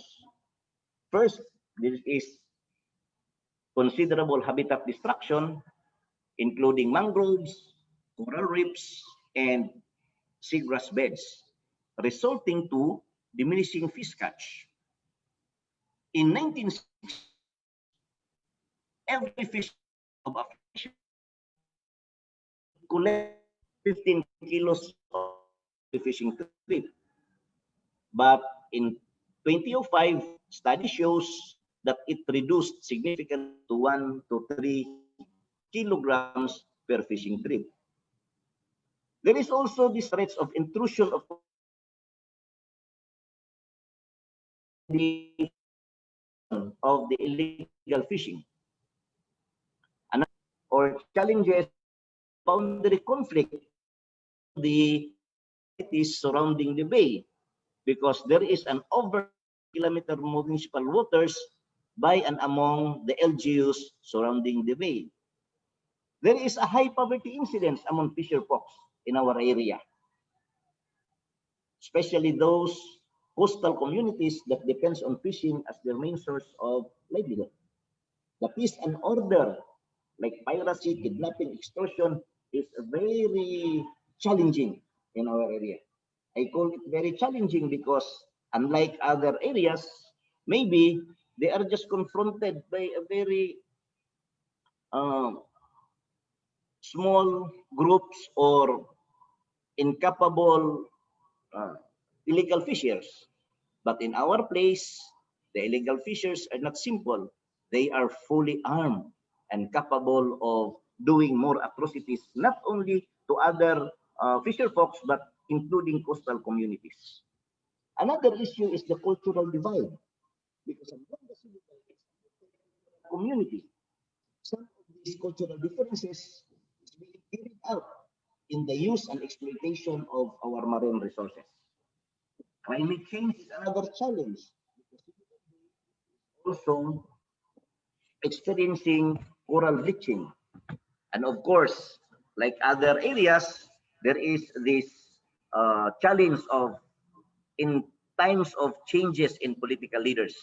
First, there is considerable habitat destruction, including mangroves, coral reefs, and seagrass beds, resulting to diminishing fish catch. In 1960, every fish of a fish collect 15 kilos of the fishing trip. But in 2005, study shows that it reduced significantly to 1 to 3 kilograms per fishing trip. There is also this threat of intrusion of the illegal fishing. Or challenges, boundary conflict, the cities surrounding the bay, because there is an over kilometer municipal waters by and among the LGUs surrounding the bay. There is a high poverty incidence among fisher folks in our area, especially those coastal communities that depends on fishing as their main source of livelihood. The peace and order, like piracy, kidnapping, extortion, is very challenging in our area. I call it very challenging because unlike other areas, maybe they are just confronted by a very small groups or incapable illegal fishers. But in our place, the illegal fishers are not simple. They are fully armed and capable of doing more atrocities, not only to other fisher folks, but including coastal communities. Another issue is the cultural divide, because among the community, some of these cultural differences is being carried out in the use and exploitation of our marine resources. Climate change is another challenge, also experiencing coral bleaching. And of course, like other areas, there is this challenge of in times of changes in political leaders.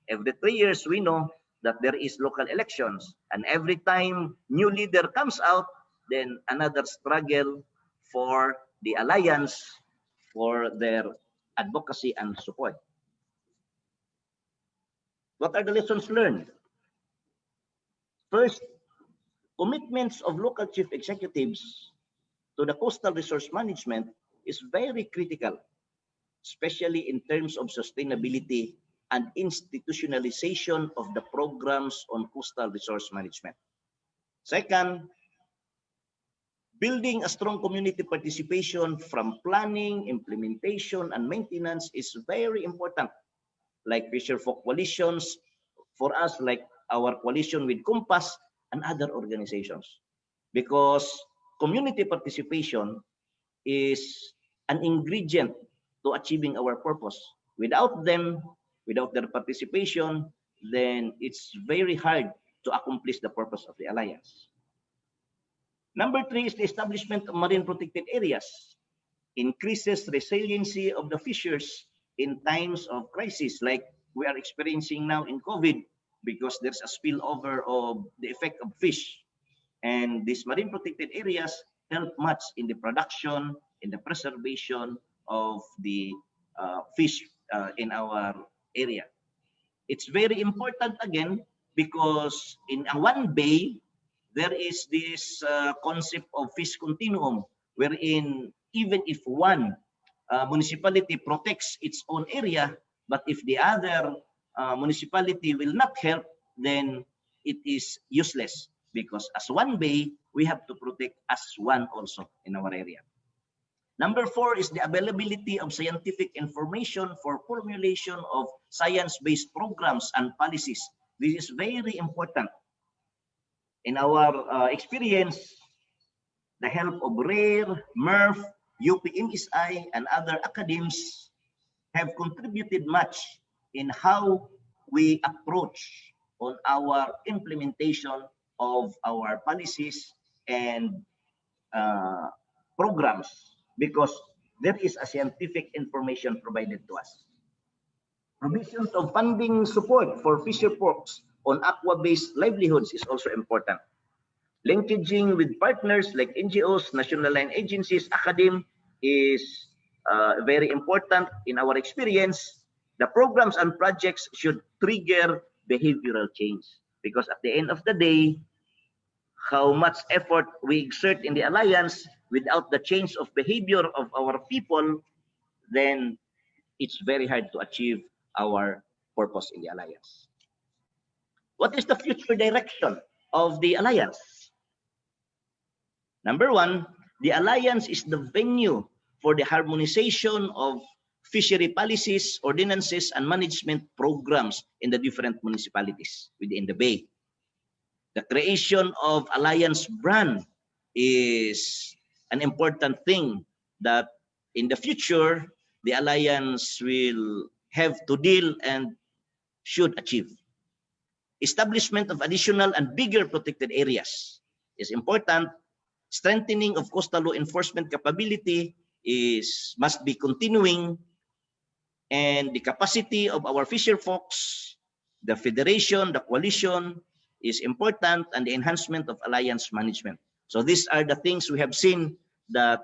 Every 3 years, we know that there is local elections. And every time new leader comes out, then another struggle for the alliance for their advocacy and support. What are the lessons learned? First, commitments of local chief executives to the coastal resource management is very critical, especially in terms of sustainability and institutionalization of the programs on coastal resource management. Second, building a strong community participation from planning, implementation, and maintenance is very important. Like fisher folk coalitions, for us, like our coalition with Compass and other organizations. Because community participation is an ingredient to achieving our purpose. Without them, without their participation, then it's very hard to accomplish the purpose of the alliance. Number 3 is the establishment of marine protected areas. Increases resiliency of the fishers in times of crisis like we are experiencing now in COVID, because there's a spillover of the effect of fish. And these marine protected areas help much in the production, in the preservation of the fish in our area. It's very important again because in one bay, there is this concept of fish continuum, wherein even if one municipality protects its own area, but if the other municipality will not help, then it is useless, because as one bay, we have to protect as one also in our area. Number 4 is the availability of scientific information for formulation of science-based programs and policies. This is very important. In our experience, the help of RARE, MERF, UPMSI, and other academies have contributed much in how we approach on our implementation of our policies and programs, because there is a scientific information provided to us. Provisions of funding support for fisher folks on aqua-based livelihoods is also important. Linkaging with partners like NGOs, national line agencies, academe is very important in our experience. The programs and projects should trigger behavioral change, because at the end of the day, how much effort we exert in the alliance without the change of behavior of our people, then it's very hard to achieve our purpose in the alliance. What is the future direction of the alliance? Number 1, the alliance is the venue for the harmonization of fishery policies, ordinances, and management programs in the different municipalities within the bay. The creation of alliance brand is an important thing that in the future, the alliance will have to deal and should achieve. Establishment of additional and bigger protected areas. is important. Strengthening of coastal law enforcement capability must be continuing, and the capacity of our fisher folks, the federation, the coalition is important, and the enhancement of alliance management. So these are the things we have seen that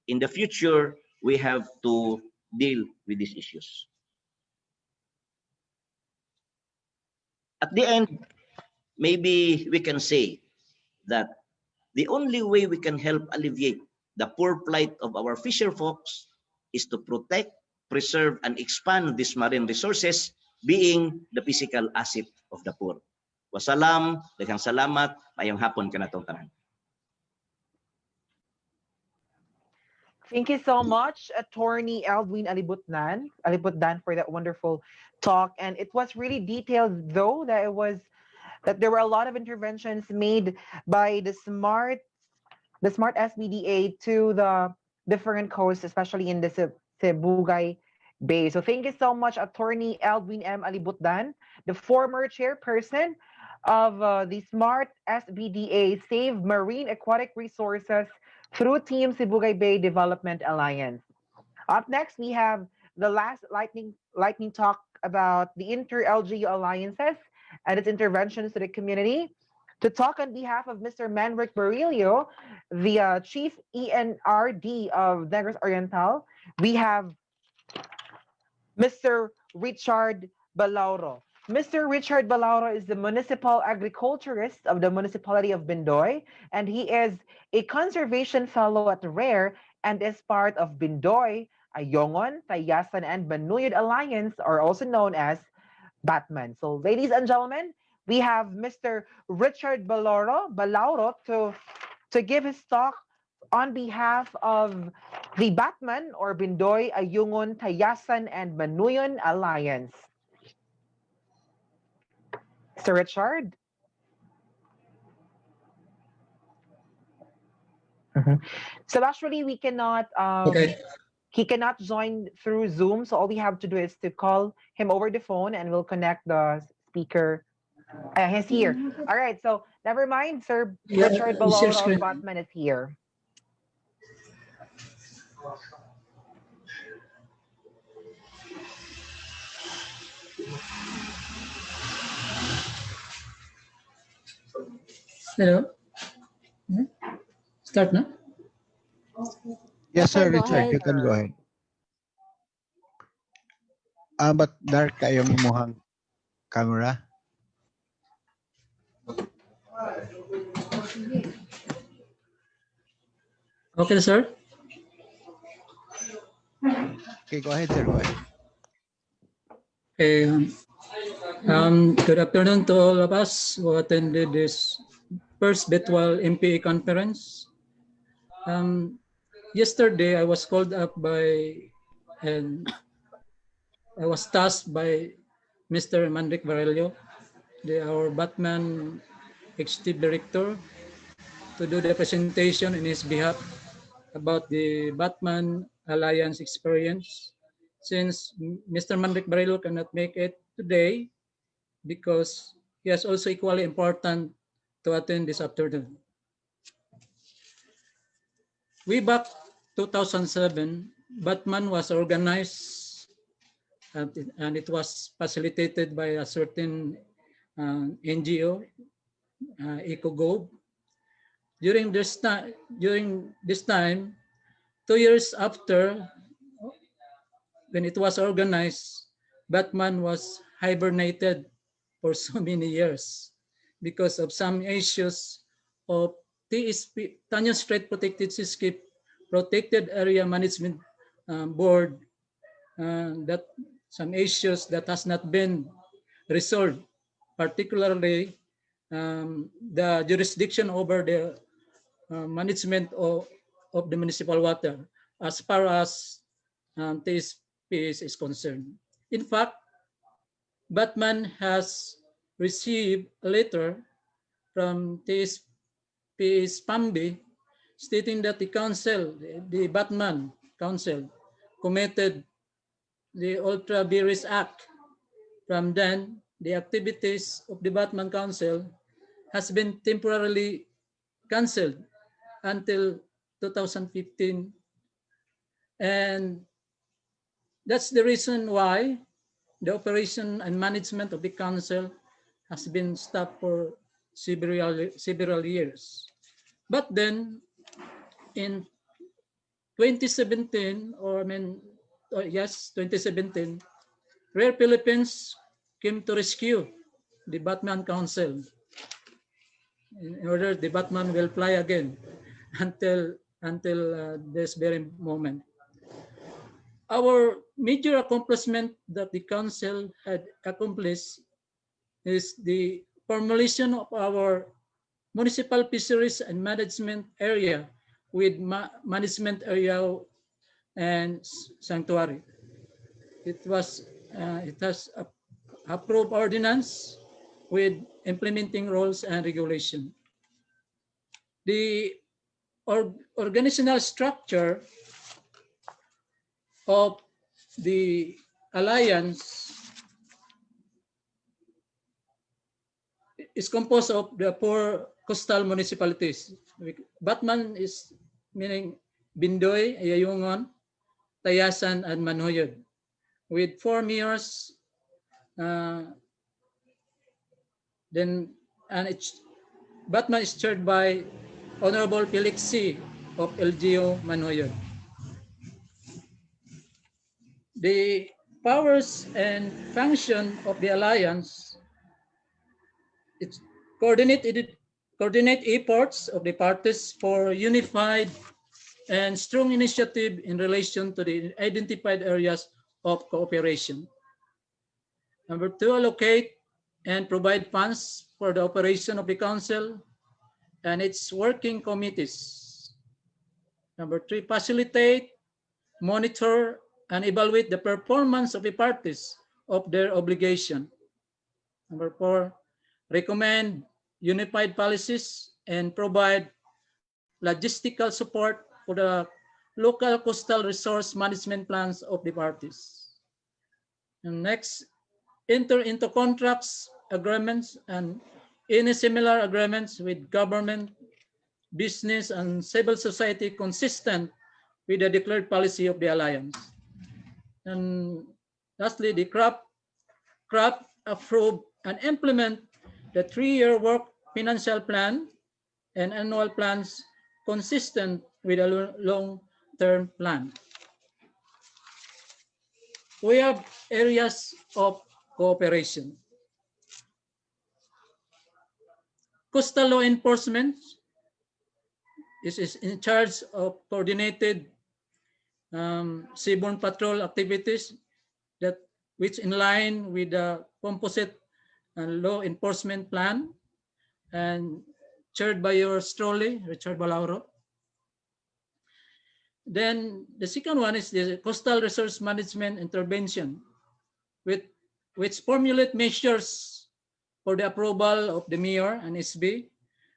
in the future we have to deal with these issues. At the end, maybe we can say that the only way we can help alleviate the poor plight of our fisher folks is to protect, preserve, and expand these marine resources, being the physical asset of the poor. Wasalam, daghang salamat, mayong hapon ka na tong tanan. Thank you so much, Attorney Eldwin Alibutdan, for that wonderful talk. And it was really detailed, though, that there were a lot of interventions made by the SMARTT-SBD to the different coasts, especially in the Cebu Bay. So thank you so much, Attorney Eldwin M. Alibutdan, the former chairperson of the SMARTT-SBD Save Marine Aquatic Resources through Team Cebu Bay Development Alliance. Up next, we have the last lightning talk about the Inter-LGU alliances and its interventions to the community. To talk on behalf of Mr. Manric Barilio, the Chief ENRD of Negros Oriental, we have Mr. Richard Balauro. Mr. Richard Balauro is the municipal agriculturist of the municipality of Binlod, and he is a conservation fellow at RARE and is part of Binlod, Ayungon, Tayasan, and Manuyod Alliance, or also known as Batman. So, ladies and gentlemen, we have Mr. Richard Balauro to give his talk on behalf of the Batman, or Binlod, Ayungon, Tayasan, and Manuyod Alliance. Mr. Richard? So actually, we cannot, he cannot join through Zoom. So all we have to do is to call him over the phone and we'll connect the speaker. He's here. All right. So never mind, Sir Richard Balauro of Batman is here. Hello. Start na? Yes, sir, Go Richard, ahead. you can go ahead. But dark kayong imuhang camera. Okay, sir. Okay, go ahead, sir. Go ahead. Okay. Good afternoon to all of us who attended this first virtual MPA conference. Yesterday, I was called up and I was tasked by Mr. Manric Barilio, our Batman Executive Director, to do the presentation in his behalf about the Batman Alliance experience. Since Mr. Manric Barilio cannot make it today because he is also equally important to attend this afternoon. Way back 2007, Batman was organized and it was facilitated by a certain NGO, EcoGov. During this time, 2 years after, when it was organized, Batman was hibernated for so many years because of some issues of TSP, Tanyan Strait Protected Seascape Protected Area Management Board, that some issues that has not been resolved, particularly the jurisdiction over the management of the municipal water as far as TSP is concerned. In fact, Batman has received a letter from TSP's PAMBI stating that the council, the Batman Council, committed the Ultra Virus Act. From then, the activities of the Batman Council has been temporarily canceled until 2015. And that's the reason why the operation and management of the council has been stopped for several years. But then in 2017, 2017, Rare Philippines came to rescue the Batman Council in order the Batman will fly again until this very moment. Our major accomplishment that the council had accomplished is the formulation of our municipal fisheries and management area with management area and sanctuary. It has approved ordinance with implementing rules and regulation. The organizational structure of the alliance is composed of the 4 coastal municipalities. Batman is meaning Bindoy, Ayungon, Tayasan, and Manuyod, with 4 mayors. Batman is chaired by Honorable Felix C. of LGU Manuyod. The powers and function of the alliance, it's coordinate efforts of the parties for unified and strong initiative in relation to the identified areas of cooperation. Number 2, allocate and provide funds for the operation of the council and its working committees. Number 3, facilitate, monitor, and evaluate the performance of the parties of their obligation. Number 4, recommend unified policies and provide logistical support for the local coastal resource management plans of the parties. And next, enter into contracts, agreements, and any similar agreements with government, business, and civil society consistent with the declared policy of the alliance. And lastly, the craft, approve, and implement the 3-year work financial plan and annual plans consistent with a long-term plan. We have areas of cooperation. Coastal law enforcement is in charge of coordinated seaborne patrol activities which in line with the composite law enforcement plan and chaired by yours truly, Richard Balauro. Then the second one is the coastal resource management intervention, which formulate measures for the approval of the mayor and SB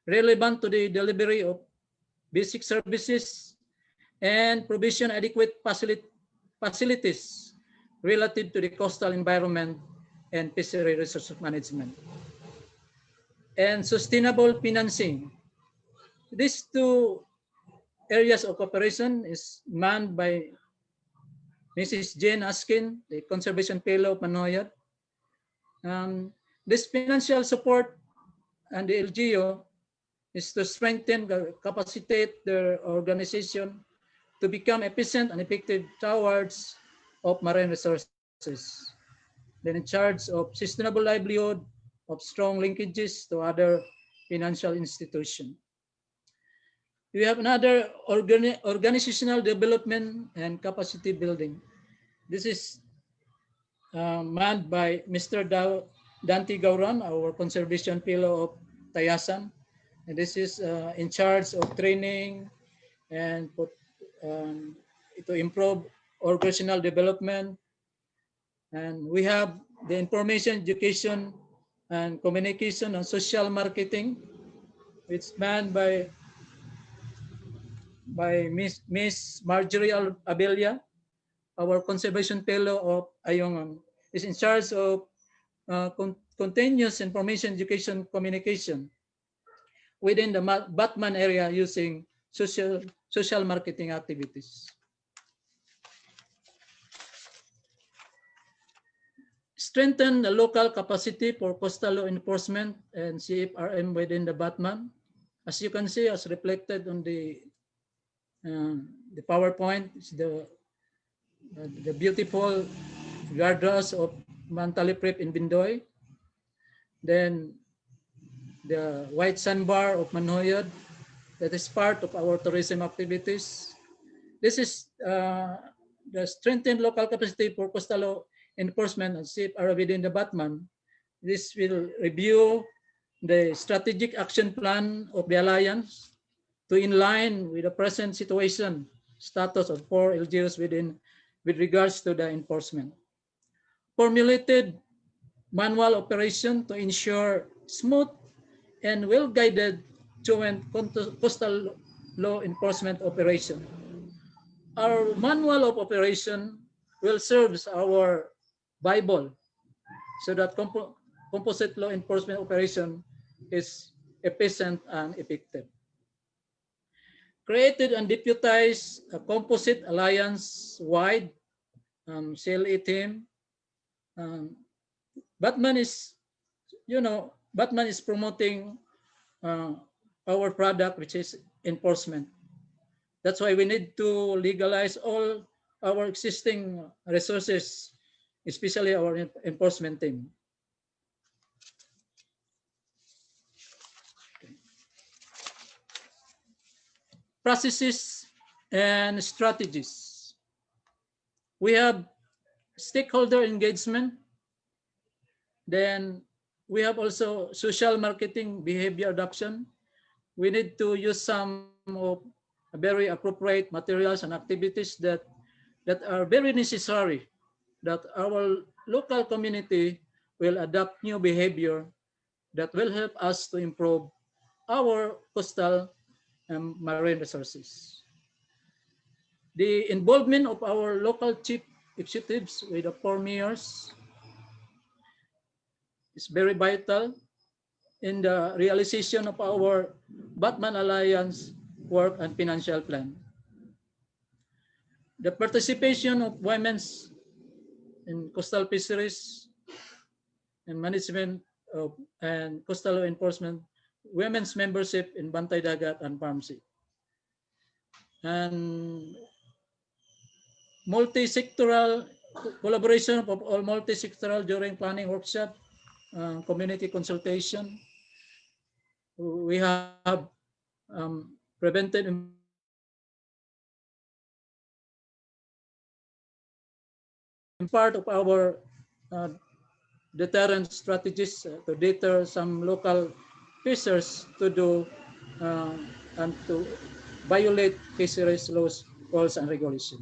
relevant to the delivery of basic services and provision adequate facilities relative to the coastal environment and fishery resource management. And sustainable financing. These 2 areas of cooperation is manned by Mrs. Jane Askin, the Conservation Fellow of Manuyod. This financial support and the LGU is to strengthen, capacitate their organization to become efficient and effective towards of marine resources. Then in charge of sustainable livelihood, of strong linkages to other financial institutions. We have another organizational development and capacity building. This is manned by Mr. Dante Gauran, our Conservation Fellow of Tayasan. And this is in charge of training and to improve organizational development. And we have the information, education, and communication and social marketing, which is manned by Miss Marjorie Abelia, our Conservation Fellow of Ayungon, is in charge of continuous information, education, communication. within the Batman area using social marketing activities. Strengthen the local capacity for coastal law enforcement and CFRM within the Batman. As you can see, as reflected on the PowerPoint, is the beautiful guardrails of Mantaliprip in Bindoy. Then the white sandbar of Manuyod, that is part of our tourism activities. This is the strengthened local capacity for coastal law enforcement and CFR within the Batman. This will review the strategic action plan of the Alliance to in line with the present situation, status of 4 LGUs with regards to the enforcement. Formulated manual operation to ensure smooth and well-guided joint coastal law enforcement operation. Our manual of operation will serve as our Bible so that composite law enforcement operation is efficient and effective. Created and deputized a composite alliance-wide CLE team. Batman is promoting our product, which is enforcement. That's why we need to legalize all our existing resources, especially our enforcement team. Processes and strategies. We have stakeholder engagement. Then we have also social marketing behavior adoption. We need to use some of very appropriate materials and activities that are very necessary, that our local community will adopt new behavior that will help us to improve our coastal and marine resources. The involvement of our local chief executives with the 4 mayors is very vital in the realization of our Batman Alliance work and financial plan. The participation of women's in coastal fisheries and management of and coastal law enforcement, women's membership in Bantay Dagat and Pharmacy. And multi-sectoral collaboration of all multi-sectoral during planning workshop, community consultation. We have prevented part of our deterrent strategies to deter some local fishers to do and to violate fisheries laws, rules, and regulations.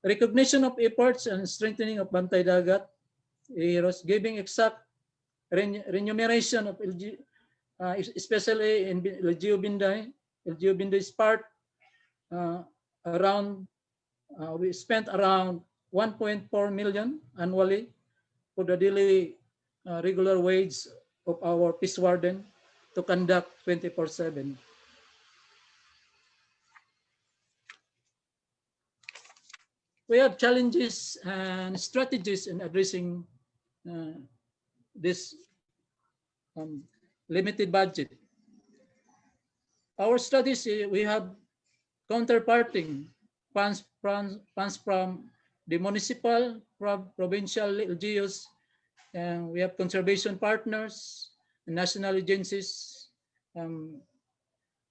Recognition of efforts and strengthening of Bantay Dagat heroes, giving exact remuneration of LG, especially in LGU Binday. LGU Binday is part around, we spent around 1.4 million annually for the daily regular wage of our peace warden to conduct 24/7. We have challenges and strategies in addressing this limited budget. Our strategy, we have counterparting funds from the municipal, provincial LGUs, and we have conservation partners, national agencies.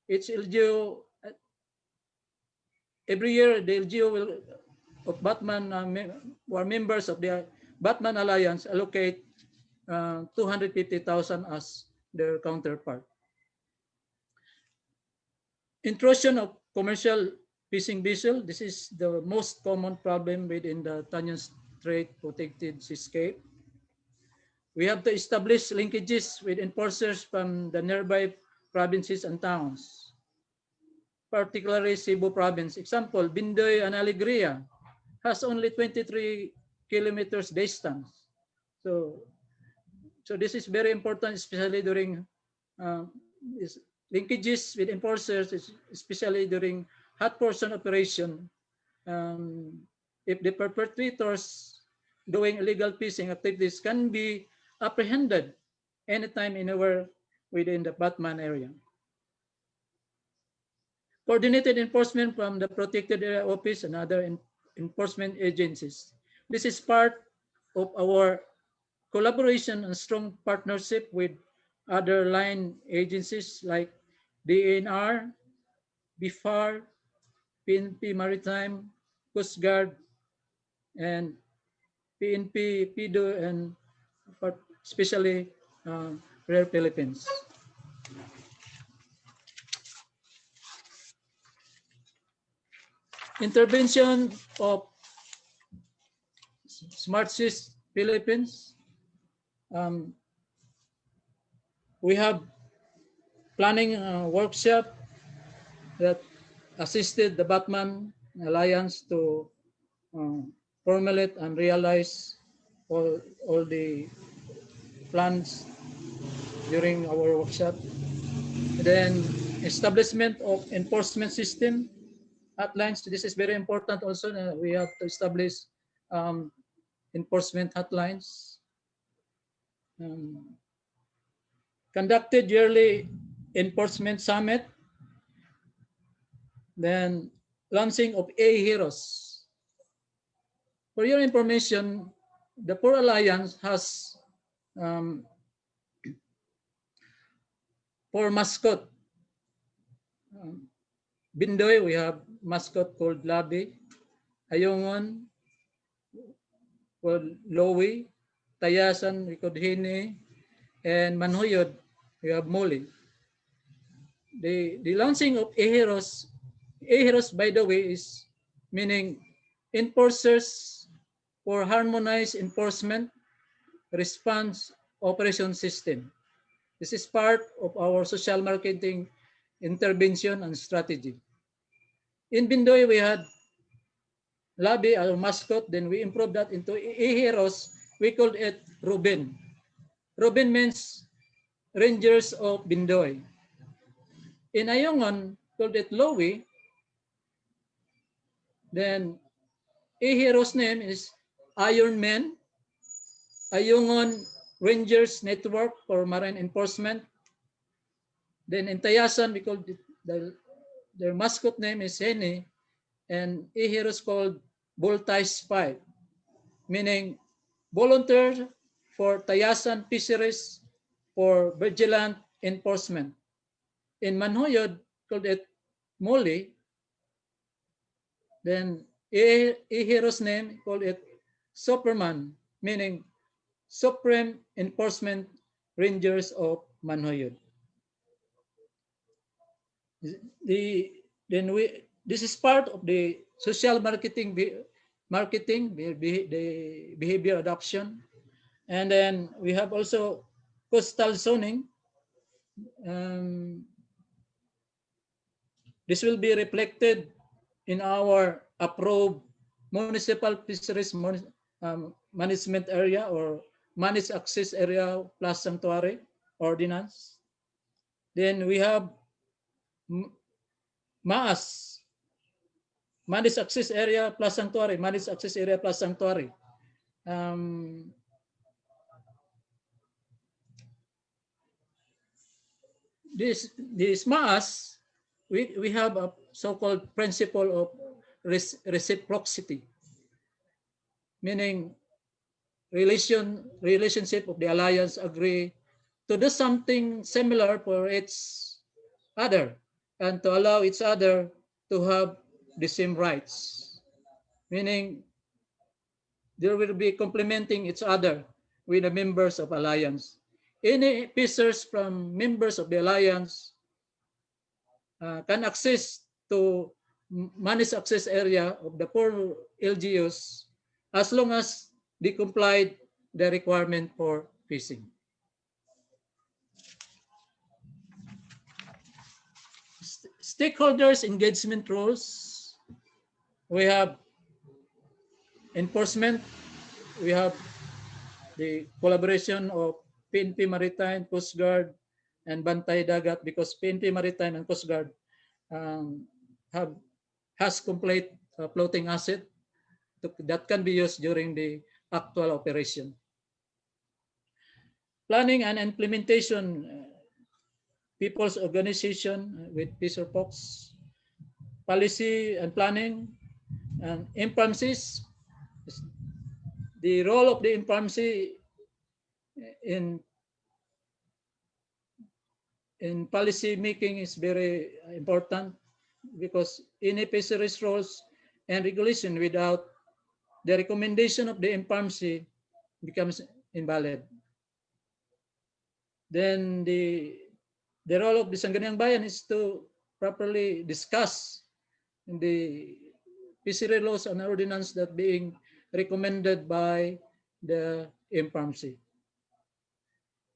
Each LGU, every year the LGU of Batman, who are members of the Batman Alliance, allocate 250,000 as their counterpart. Intrusion of commercial fishing vessel. This is the most common problem within the Tanyan Strait protected seascape. We have to establish linkages with enforcers from the nearby provinces and towns, particularly Cebu province. Example, Bindoy and Alegria has only 23 kilometers distance. So this is very important, especially during linkages with enforcers, especially during hot portion operation. If the perpetrators doing illegal fishing activities can be apprehended anytime, anywhere within the Batman area. Coordinated enforcement from the Protected Area Office and other enforcement agencies. This is part of our collaboration and strong partnership with other line agencies like DNR, BFAR, PNP Maritime, Coast Guard, and PNP, PIDO, and especially Rare Philippines. Intervention of SMARTT-SBD Philippines. We have planning workshop that assisted the Batman Alliance to formulate and realize all the plans during our workshop. And then establishment of enforcement system hotlines. This is very important also. We have to establish enforcement hotlines. Conducted yearly enforcement summit. Then launching of A-Heroes. For your information, the Poor Alliance has 4 mascot. Bindoy, we have mascot called Labi. Ayungon, called Lowy. Tayasan, we called Hini. And Manuyod, we have Moli. The launching of A-Heroes, by the way, is meaning enforcers for harmonized enforcement response operation system. This is part of our social marketing intervention and strategy. In Bindoy, we had Labi, our mascot, then we improved that into A-Heroes. We called it Ruben. Ruben means Rangers of Bindoy. In Ayungon, called it Lowy. Then A-Hero's name is Iron Man. Ayungon Rangers Network for Marine Enforcement. Then in Tayasan, we called it, their mascot name is Heni, and A-Heroes called Voltage 5, meaning volunteer for Tayasan fisheries for vigilant enforcement. In Manuyod, called it Moli. Then A-Hero's name, called it Superman, meaning Supreme Enforcement Rangers of Manuyod. This is part of the social marketing, the behavior adoption. And then we have also coastal zoning. This will be reflected in our approved municipal fisheries management area or managed access area plus sanctuary ordinance. Then we have MAAS, managed access area plus sanctuary, managed access area plus sanctuary. This MAAS, we have a so-called principle of reciprocity, meaning relationship of the alliance agree to do something similar for its other and to allow each other to have the same rights, meaning they will be complementing each other with the members of alliance. Any fishers from members of the alliance can access to managed access area of the 4 LGUs as long as they complied the requirement for fishing. Stakeholders engagement rules. We have enforcement. We have the collaboration of PNP Maritime, Coast Guard, and Bantay Dagat, because PNP Maritime and Coast Guard has complete floating asset that can be used during the actual operation. Planning and implementation, people's organization with peace or folks, policy and planning, and MPAs. The role of the MPAs in policy making is very important, because any fisheries rules and regulation without the recommendation of the MPAs becomes invalid. Then the role of the Sangguniang Bayan is to properly discuss the fishery laws and ordinance that being recommended by the MPAs.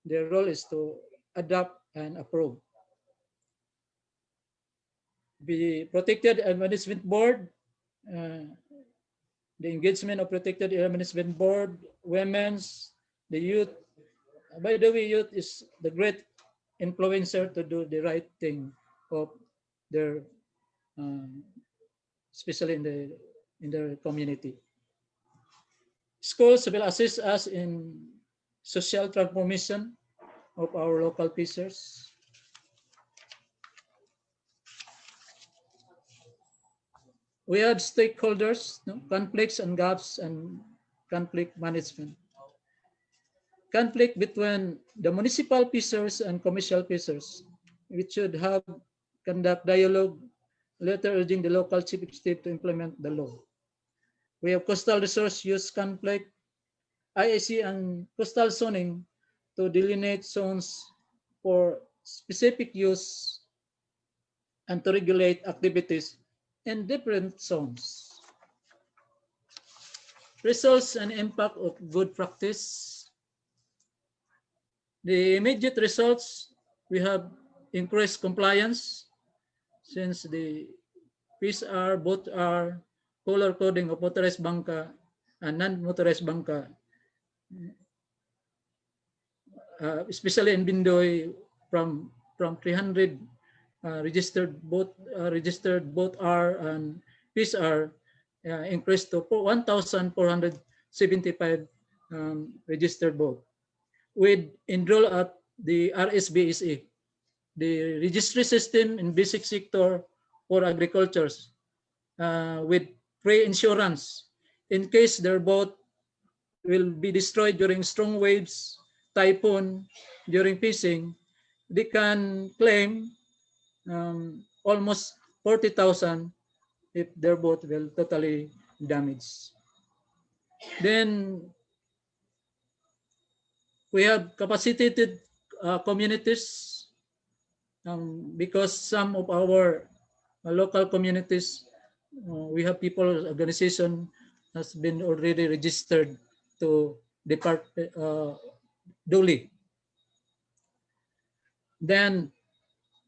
Their role is to adopt and approve. The Protected Area Management Board, the engagement of Protected Area Management Board, women's, the youth. By the way, youth is the great influencer to do the right thing of their, especially in their community. Schools will assist us in social transformation of our local fishers. We have stakeholders, conflicts and gaps, and conflict management. Conflict between the municipal fishers and commercial fishers, which should have conduct dialogue, later urging the local chief executive to implement the law. We have coastal resource use conflict, IAC and coastal zoning to delineate zones for specific use and to regulate activities in different zones. Results and impact of good practice. The immediate results, we have increased compliance, since the PCR both are color coding of motorized bangka and non-motorized bangka, especially in Bindoy, from 300 registered both R and PCR, increased to 1,475 registered boat. With enroll at the RSBSE, the registry system in basic sector for agricultures, with free insurance in case their boat will be destroyed during strong waves, typhoon, during fishing. They can claim almost 40,000 if their boat will totally damaged. Then we have capacitated communities, because some of our local communities, we have people organization has been already registered to depart duly. Then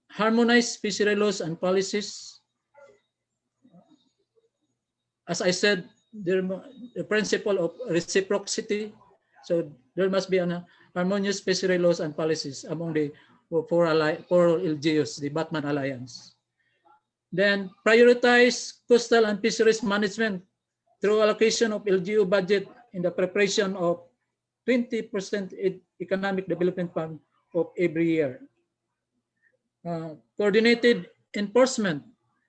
harmonize fishery laws and policies. As I said, the principle of reciprocity. So there must be an harmonious fishery laws and policies among the four LGUs, the Batman Alliance. Then prioritize coastal and fisheries management through allocation of LGU budget in the preparation of 20% economic development fund of every year. Coordinated enforcement,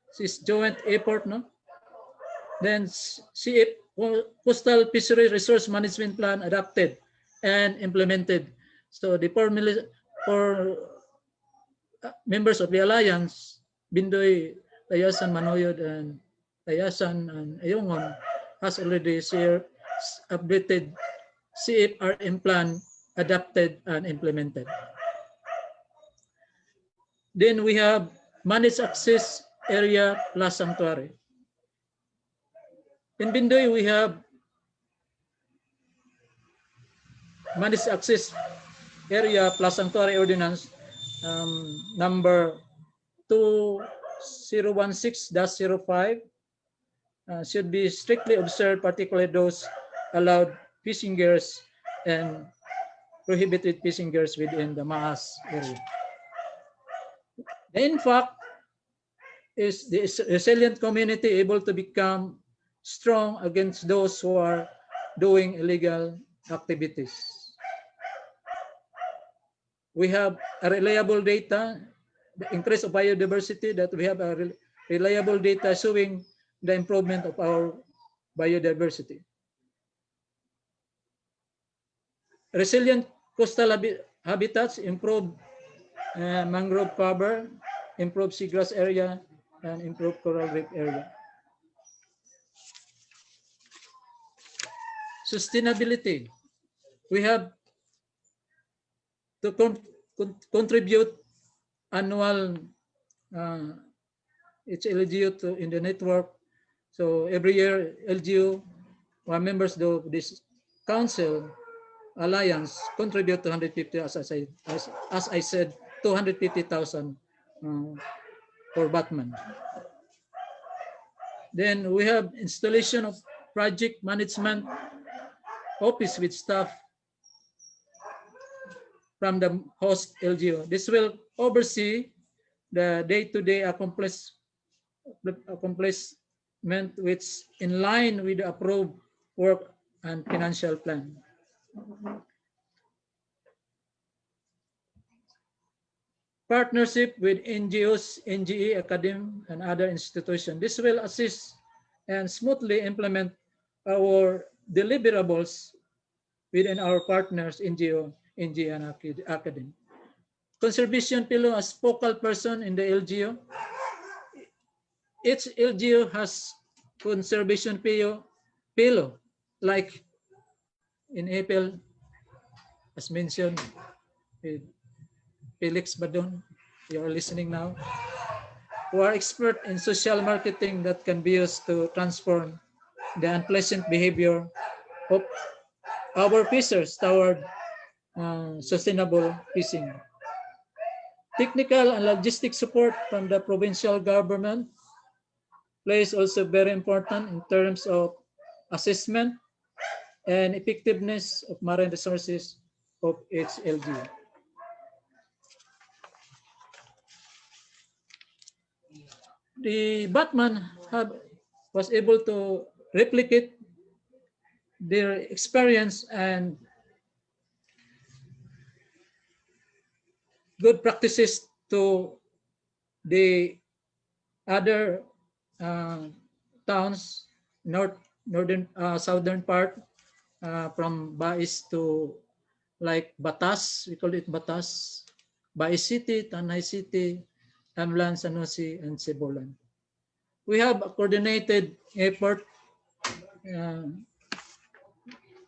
this is joint effort, no? Then CF, Coastal Fishery Resource Management Plan adopted and implemented. So the four members of the Alliance, Bindoy, Tayasan, Manuyod, and Tayasan, and Ayungon, has already updated CFRM plan adopted and implemented. Then we have managed access area plus sanctuary. In Bindoy, we have managed access area plus sanctuary ordinance number 2016-05 should be strictly observed, particularly those allowed fishing gears and prohibited fishing gears within the MAAS area. In fact, is the resilient community able to become strong against those who are doing illegal activities. We have a reliable data, the increase of biodiversity, that we have a reliable data showing the improvement of our biodiversity. Resilient coastal habitats improve mangrove cover, improve seagrass area, and improve coral reef area. Sustainability. We have to contribute annual it's LGU in the network. So every year LGU, our members of this council alliance contribute 250, as I said, 250,000 for Batman. Then we have installation of project management office with staff from the host LGU. This will oversee the day-to-day accomplishment which in line with the approved work and financial plan. Partnership with NGOs, NGE, academy, and other institutions. This will assist and smoothly implement our deliverables within our partners, NGO, NGE, and academy. Conservation pillow as focal person in the LGU. Each LGU has conservation pillow like in April, as mentioned, with Felix Badon, you are listening now, who are expert in social marketing that can be used to transform the unpleasant behavior of our fishers toward sustainable fishing. Technical and logistic support from the provincial government plays also very important in terms of assessment and effectiveness of marine resources of its LGU. The Batman was able to replicate their experience and good practices to the other towns, southern part, from Bais to like Batas, we call it Batas, Bais City, Tanay City, Amlan, San Jose, and Cebulan. We have a coordinated effort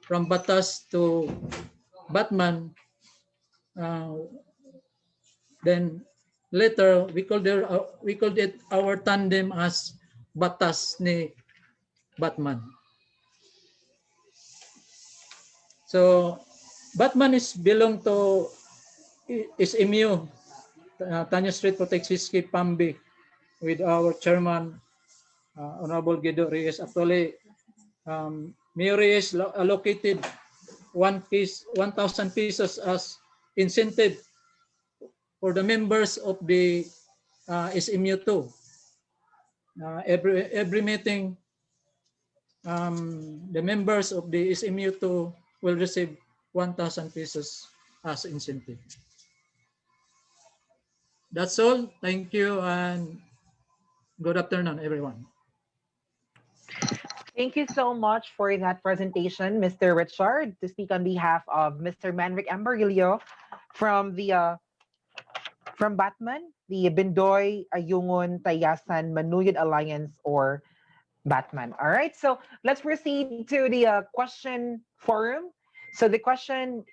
from Batas to Batman. Then later we called it our tandem as Batas ni Batman. So Batman is belong to SMU, Tanyo Street Protection Scheme Pambi, with our chairman, Honorable Guido Reyes. Actually, Mayor Reyes allocated 1,000 pesos as incentive for the members of the SMU2. Every meeting, the members of the SMU2 will receive 1,000 pesos as incentive. That's all. Thank you and good afternoon, everyone. Thank you so much for that presentation, Mr. Richard, to speak on behalf of Mr. Manric Ambarillo from the from Batman, the Bindoy, Ayungon, Tayasan, Manuyod Alliance, or Batman. All right, so let's proceed to the question forum. So the question,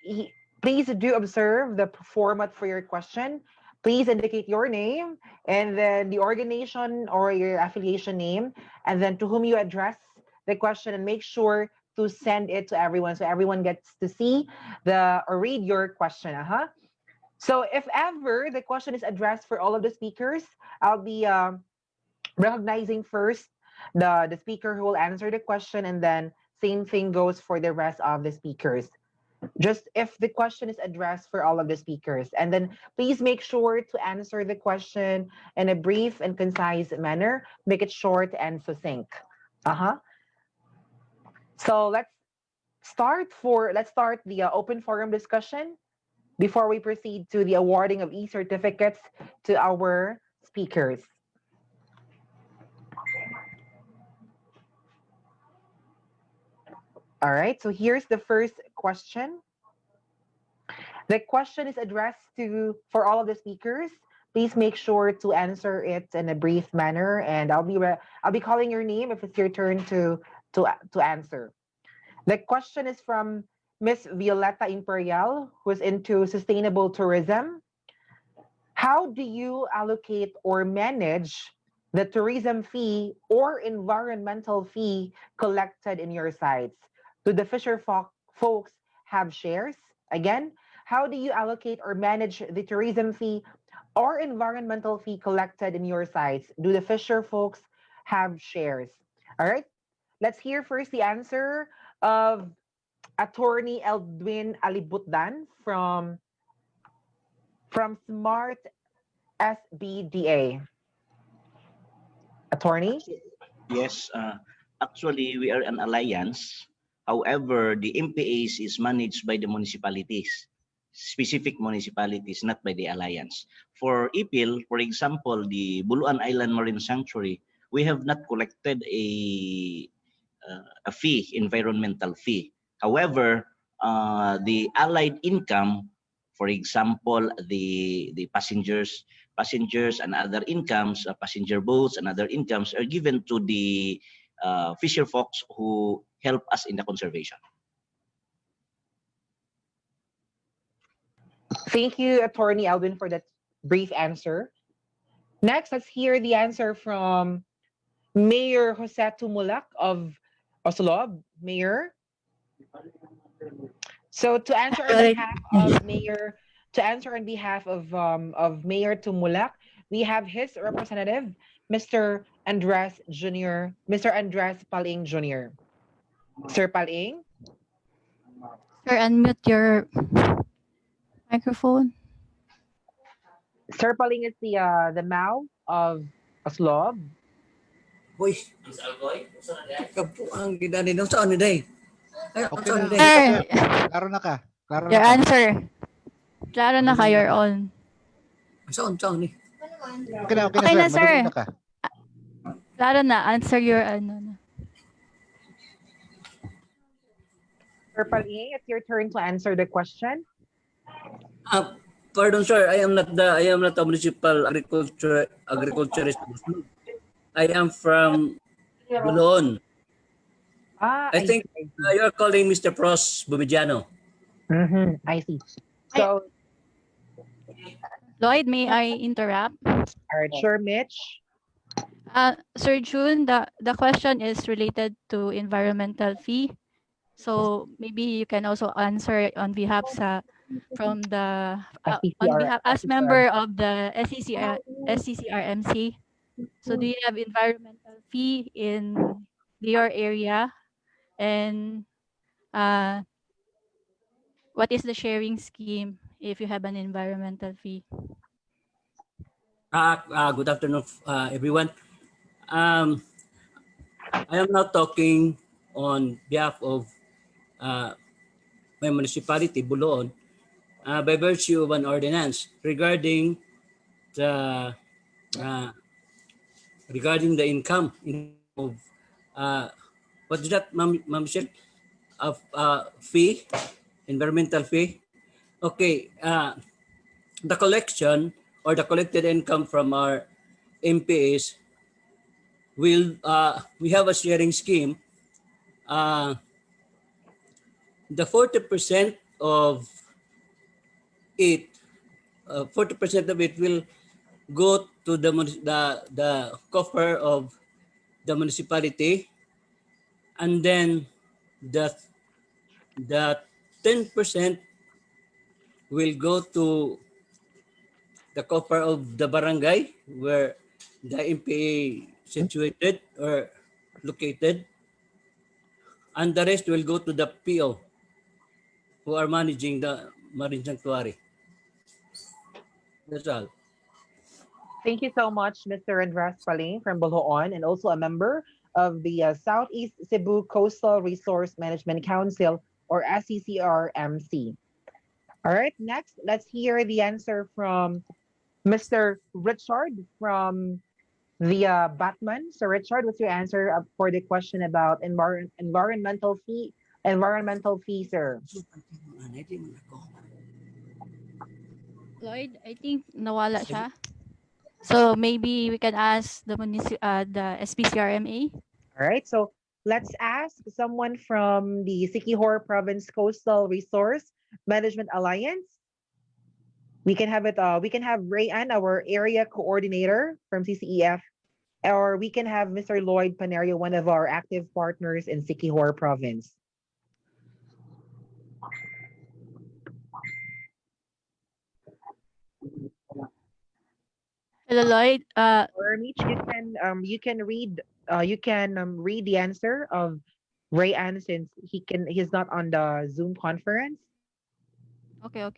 please do observe the format for your question. Please indicate your name and then the organization or your affiliation name, and then to whom you address the question, and make sure to send it to everyone so everyone gets to see or read your question. So if ever the question is addressed for all of the speakers, I'll be recognizing first the speaker who will answer the question, and then same thing goes for the rest of the speakers. Just if the question is addressed for all of the speakers. And then please make sure to answer the question in a brief and concise manner. Make it short and succinct. So let's start the open forum discussion before we proceed to the awarding of e-certificates to our speakers. All right, so here's the first question. The question is addressed for all of the speakers. Please make sure to answer it in a brief manner, and I'll be calling your name if it's your turn to answer. The question is from Miss Violeta Imperial, who's into sustainable tourism. How do you allocate or manage the tourism fee or environmental fee collected in your sites? Do the fisher folks have shares? Again, how do you allocate or manage the tourism fee or environmental fee collected in your sites? Do the fisher folks have shares? All right, let's hear first the answer of Attorney Eldwin Alibutdan from SMARTT-SBD. Attorney? Yes, actually we are an alliance. However, the MPAs is managed by the municipalities, specific municipalities, not by the alliance. For IPIL, for example, the Buluan Island Marine Sanctuary, we have not collected a fee, environmental fee. However, the allied income, for example, the passengers and other incomes, passenger boats and other incomes are given to the fisher folks who help us in the conservation. Thank you, Attorney Alvin, for that brief answer. Next, let's hear the answer from Mayor Jose Tumulak of Oslob. Mayor. So to answer on behalf of Mayor Tumulak, we have his representative, Mr. Andres Paling Jr. Sir Paling. Sir, unmute your microphone. Sir Paling is the mouth of Oslob. Boy, ang gidani nung saan ni day? Okay na. Sir, Klaro na ka. Klaro your na ka. answer. Klaro na ka, you're on. Saan ni? Okay na, Okay na, sir. sir. Madali na ka. Klaro na, answer your ano. Sir Paling, it's your turn to answer the question. Pardon, sir. I am not a municipal agriculturist. I am from Bulon. I think you're calling Mr. Pros Bumidiano. I see. So, Lloyd, may I interrupt? all right, sure, Mitch. Sir June, the question is related to environmental fee. So maybe you can also answer on behalf from the on behalf as member of the SCCRMC. So do you have environmental fee in your area, and what is the sharing scheme if you have an environmental fee? Good afternoon, everyone. I am now talking on behalf of my municipality, Buloon, by virtue of an ordinance regarding the income of what is that, Ma'am Michelle? Of fee, environmental fee. Okay, the collection or the collected income from our MPAs we have a sharing scheme. The 40% of it, 40% of it will go to the coffer of the municipality, and then the 10% will go to the coffer of the barangay where the MPA situated or located, and the rest will go to the PO. who are managing the marine sanctuary. That's all. Thank you so much, Mr. Andres Paling from Bulacan, and also a member of the Southeast Cebu Coastal Resource Management Council, or SCCRMC. All right, next, let's hear the answer from Mr. Richard from the Batman. So, Richard, what's your answer for the question about environmental fee? Environmental fee, sir. Lloyd, I think nawala siya. So maybe we can ask the SPCRMA. All right, so let's ask someone from the Siquijor Province Coastal Resource Management Alliance. We can have it. We can have Rayan, our area coordinator from CCEF, or we can have Mr. Lloyd Panerio, one of our active partners in Siquijor Province. Hello, Lloyd. Or Mitch, you can read the answer of Rayan, since he's not on the Zoom conference. Okay.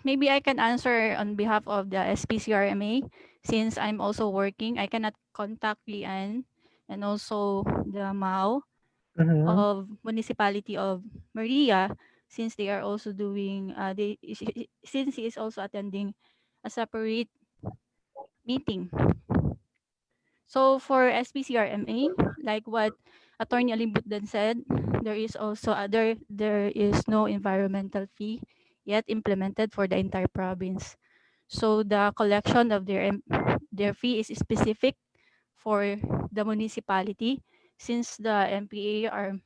Maybe I can answer on behalf of the SPCRMA, since I'm also working. I cannot contact Lian and also the MAO of municipality of Maria, since they are also doing since he is also attending a separate meeting. So for SPCRMA, like what Atty. Alibutdan said, there is also there is no environmental fee yet implemented for the entire province. So the collection of their fee is specific for the municipality, since the MPA are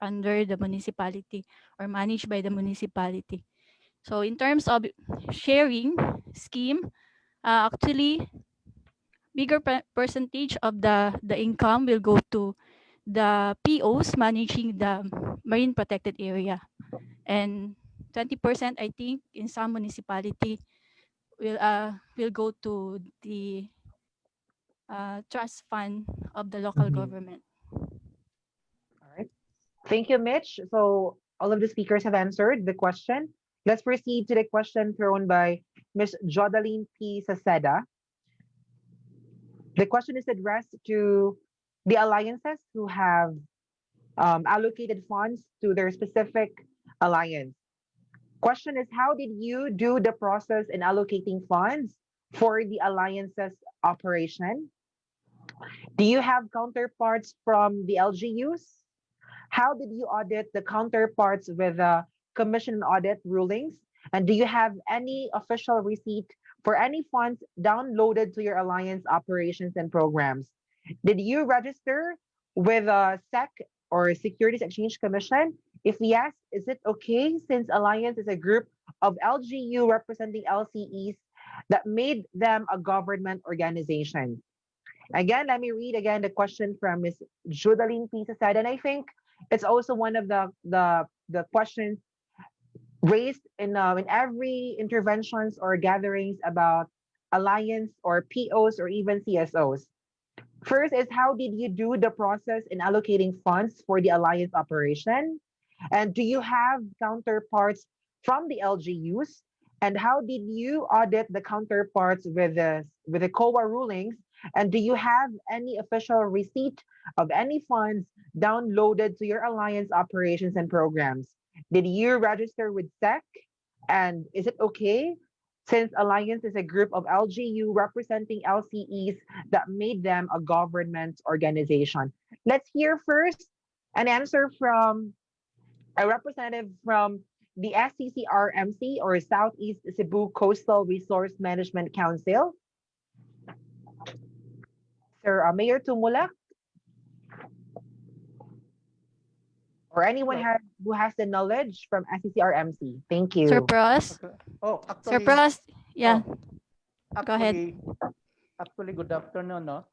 under the municipality or managed by the municipality. So in terms of sharing scheme, actually bigger percentage of the income will go to the POs managing the marine protected area, and 20% I think in some municipality will go to the trust fund of the local government. All right. Thank you, Mitch. So all of the speakers have answered the question. Let's proceed to the question thrown by Ms. Jodaline P. Saceda. The question is addressed to the alliances who have allocated funds to their specific alliance. Question is, how did you do the process in allocating funds for the alliance's operation? Do you have counterparts from the LGUs? How did you audit the counterparts with the commission audit rulings? And do you have any official receipt for any funds downloaded to your alliance operations and programs? Did you register with a SEC or Securities Exchange Commission? If yes, is it okay, since alliance is a group of LGU representing LCEs that made them a government organization? Again, let me read again the question from Ms. Judaline P. Saceda, and I think it's also one of the questions raised in every interventions or gatherings about alliance or POs or even CSOs. First is, how did you do the process in allocating funds for the alliance operation? And do you have counterparts from the LGUs? And how did you audit the counterparts with the COA rulings? And do you have any official receipt of any funds downloaded to your alliance operations and programs? Did you register with SEC? And is it okay, since alliance is a group of LGU representing LCEs that made them a government organization? Let's hear first an answer from a representative from the SCCRMC, or Southeast Cebu Coastal Resource Management Council. Sir Mayor Tumulak, or anyone who has the knowledge from SCCRMC. Thank you. Sir Prost. Oh, actually, Sir Prost, yeah. Go ahead. Actually, good afternoon. No?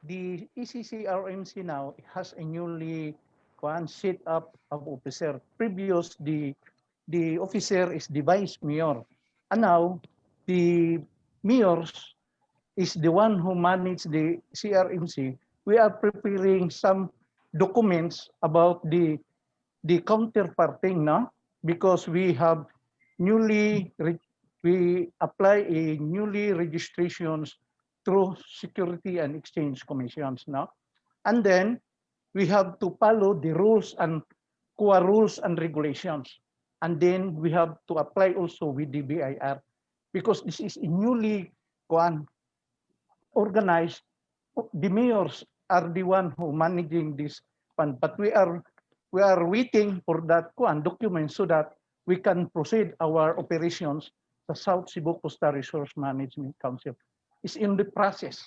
The ECCRMC now has a newly set up of officer. Previous, the officer is the vice mayor. And now, the mayors is the one who manages the CRMC. We are preparing some documents about the counterparting, no? Because we have we apply a newly registrations through Security and Exchange Commissions, no? And then we have to follow the rules and COA rules and regulations. And then we have to apply also with the BIR because this is a newly organized. The mayors are the one who managing this fund, but we are waiting for that document so that we can proceed our operations. The South Cebu Coastal Resource Management Council is in the process.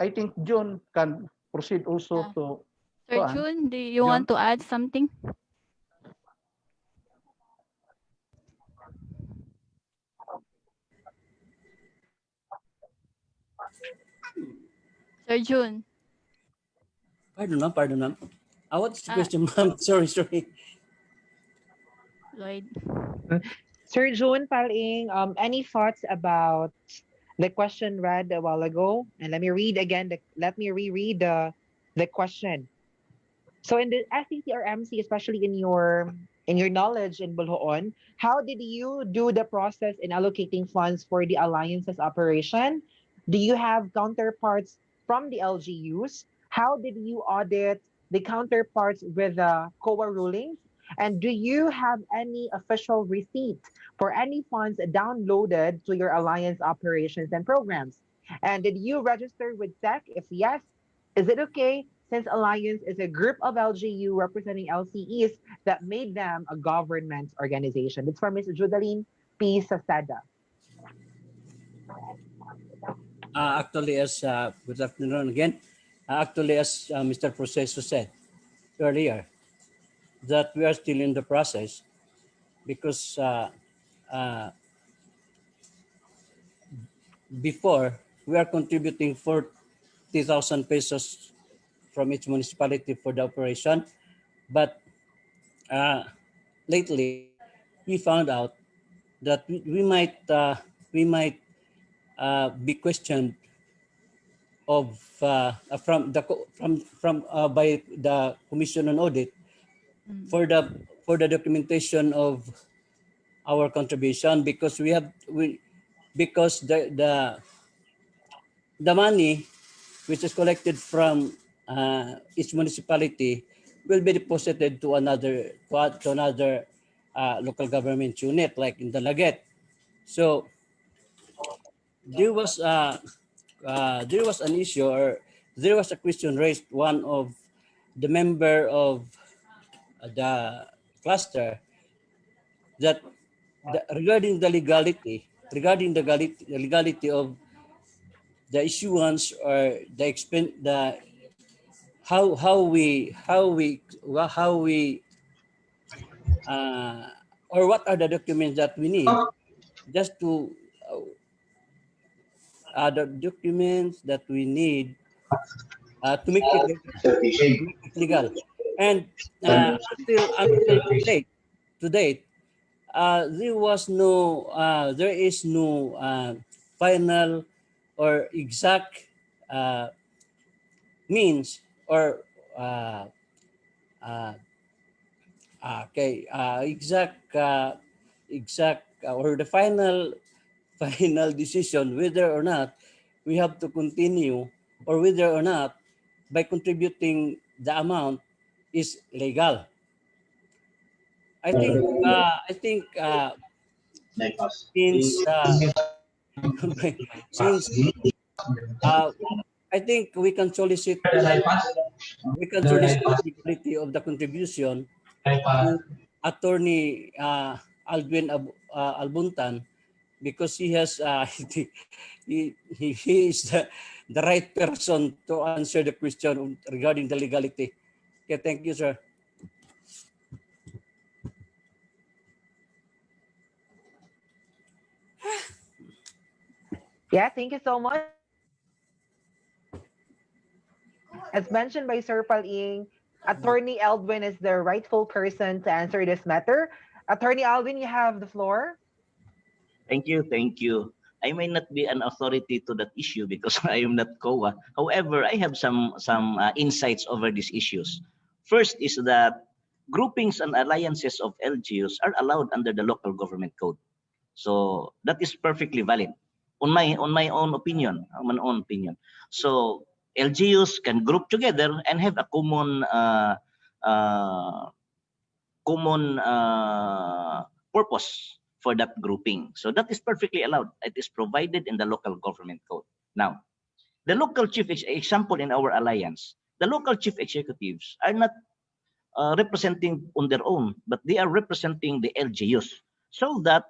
I think John can proceed also to. Sir June, do you want to add something? Sir June. Pardon, ma'am. What's the question, ma'am? Sorry. Lloyd. Sir June Paling, any thoughts about the question read a while ago? And let me read again. Let me reread the question. So in the SCCRMC, especially in your knowledge in Bulhoon, how did you do the process in allocating funds for the alliance's operation? Do you have counterparts from the LGUs? How did you audit the counterparts with the COA rulings? And do you have any official receipt for any funds downloaded to your alliance operations and programs? And did you register with SEC? If yes, is it okay since Alliance is a group of LGU representing LCEs that made them a government organization? It's from Ms. Judaline P. Saseda. Actually, as good afternoon again. Actually, as Mr. Proceso said earlier, that we are still in the process because before we are contributing 40,000 pesos from each municipality for the operation, but lately we found out that we might be questioned of from by the Commission on Audit for the documentation of our contribution because because the money which is collected from each municipality will be deposited to another local government unit like in the Laget. So there was an issue or there was a question raised one of the member of the cluster that regarding the legality of the issuance or the how we or what are the documents that we need just to the documents that we need to make it legal. And until to date, there is no final or exact means or exact or the final decision whether or not we have to continue or whether or not by contributing the amount is legal. I think since since I think we can solicit the legality of the contribution to Attorney Eldwin Alibutdan because he has he is the right person to answer the question regarding the legality. Okay, thank you, sir. Yeah, thank you so much. As mentioned by Sir Paling, Attorney Eldwin is the rightful person to answer this matter. Attorney Eldwin, you have the floor. Thank you. I may not be an authority to that issue because I am not COA. However, I have some insights over these issues. First is that groupings and alliances of LGUs are allowed under the local government code. So that is perfectly valid on my own opinion. So LGUs can group together and have a common purpose for that grouping. So that is perfectly allowed. It is provided in the local government code. Now, the local chief example in our alliance, the local chief executives are not representing on their own, but they are representing the LGUs, so that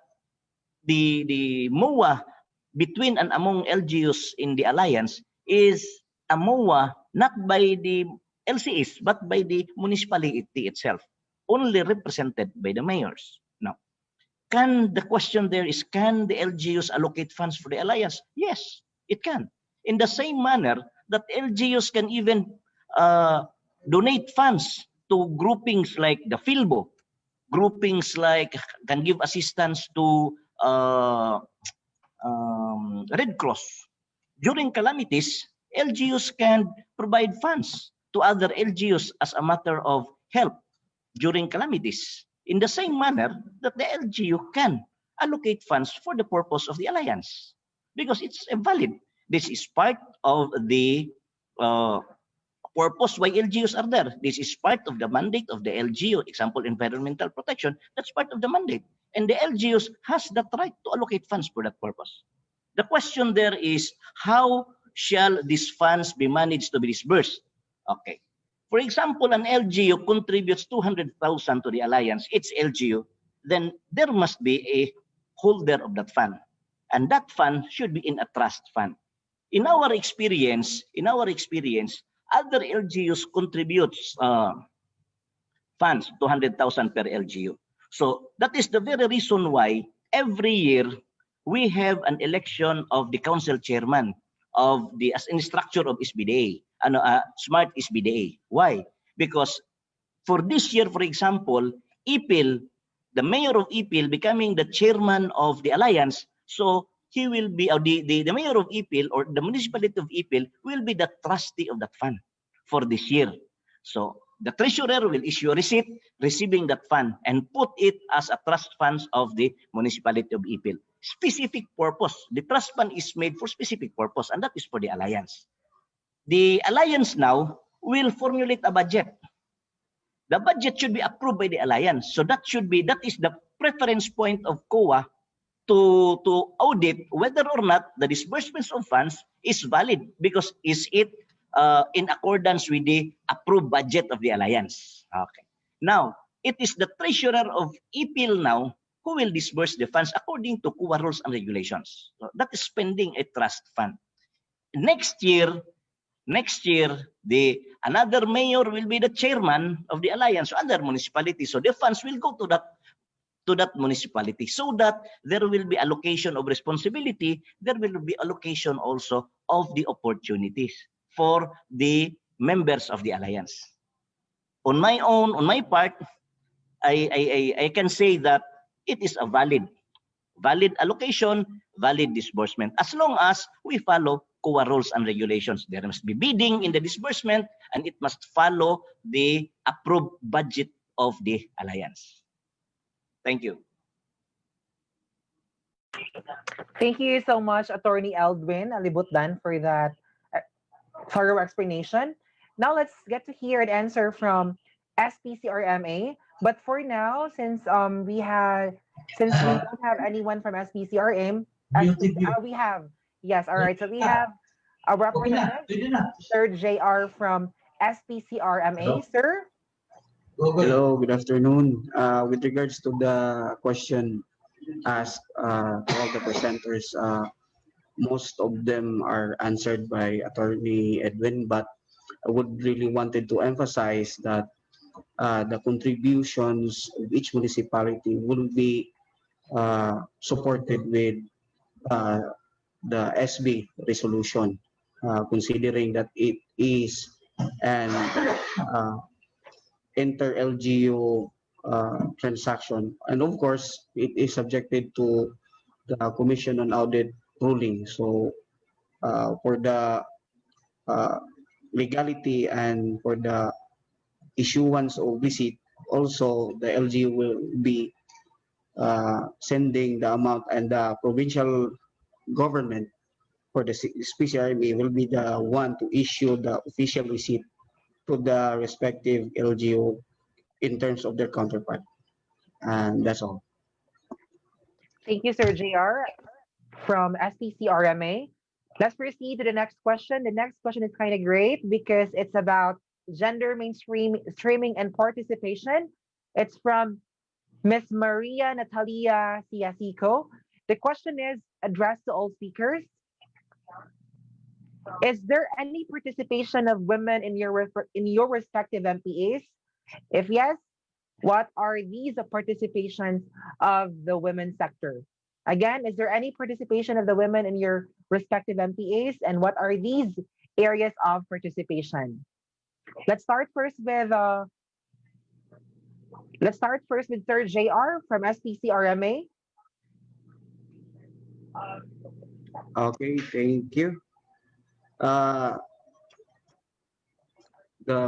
the MOA between and among LGUs in the alliance is a MOA not by the LCS but by the municipality itself, only represented by the mayors. Now, the question there is, can the LGUs allocate funds for the alliance? Yes, it can. In the same manner that LGUs can even donate funds to groupings like the Filbo, groupings like can give assistance to Red Cross. During calamities, LGUs can provide funds to other LGUs as a matter of help during calamities. In the same manner that the LGU can allocate funds for the purpose of the alliance, because it's valid. This is part of the purpose why LGUs are there. This is part of the mandate of the LGU. Example, environmental protection, that's part of the mandate. And the LGUs has that right to allocate funds for that purpose. The question there is, how shall these funds be managed to be disbursed? Okay. For example, an LGU contributes 200,000 to the alliance, it's LGU, then there must be a holder of that fund. And that fund should be in a trust fund. In our experience, other LGUs contributes funds, 200,000 per LGU. So that is the very reason why every year we have an election of the council chairman of the as in structure of SBDA, SMARTT-SBD. Why? Because for this year, for example, IPIL, the mayor of IPIL becoming the chairman of the alliance, so he will be the mayor of IPIL or the municipality of IPIL will be the trustee of that fund for this year. So the treasurer will issue a receipt receiving that fund and put it as a trust funds of the municipality of IPIL. Specific purpose. The trust fund is made for specific purpose, and that is for the alliance. The alliance now will formulate a budget. The budget should be approved by the alliance. So that is the preference point of COA to audit whether or not the disbursements of funds is valid, because is it in accordance with the approved budget of the alliance. Okay. Now, it is the treasurer of IPIL now who will disburse the funds according to COA rules and regulations. So that is spending a trust fund. Next year, another mayor will be the chairman of the alliance, so other municipality. So the funds will go to that municipality, so that there will be allocation of responsibility. There will be allocation also of the opportunities for the members of the alliance. On my part, I can say that it is a valid allocation, valid disbursement, as long as we follow COA rules and regulations. There must be bidding in the disbursement, and it must follow the approved budget of the alliance. Thank you. Thank you so much, Attorney Eldwin Alibutdan, for that thorough explanation. Now let's get to hear an answer from SPCRMA. But for now, since we don't have anyone from SPCRM, we have, yes, all right. So we have a representative, Sir JR from SPCRMA. Sir? Hello, good afternoon. With regards to the question asked to all the presenters, most of them are answered by Attorney Edwin, but I would really wanted to emphasize that the contributions of each municipality will be supported with the SB resolution, considering that it is an Inter-LGU transaction, and of course it is subjected to the Commission on Audit ruling. So for the legality and for the issuance of visit, also the LGU will be sending the amount, and the provincial government for the SPCRMA will be the one to issue the official receipt to the respective LGU in terms of their counterpart. And that's all. Thank you, Sir JR from SPCRMA. Let's proceed to the next question. The next question is kind of great because it's about gender streaming and participation. It's from Miss Maria Natalia Ciasico. The question is addressed to all speakers. Is there any participation of women in your respective MPAs? If yes, what are these participations of the women's sector? Again, is there any participation of the women in your respective MPAs, and what are these areas of participation? Let's start first with Sir JR from SPCRMA. Okay, thank you. The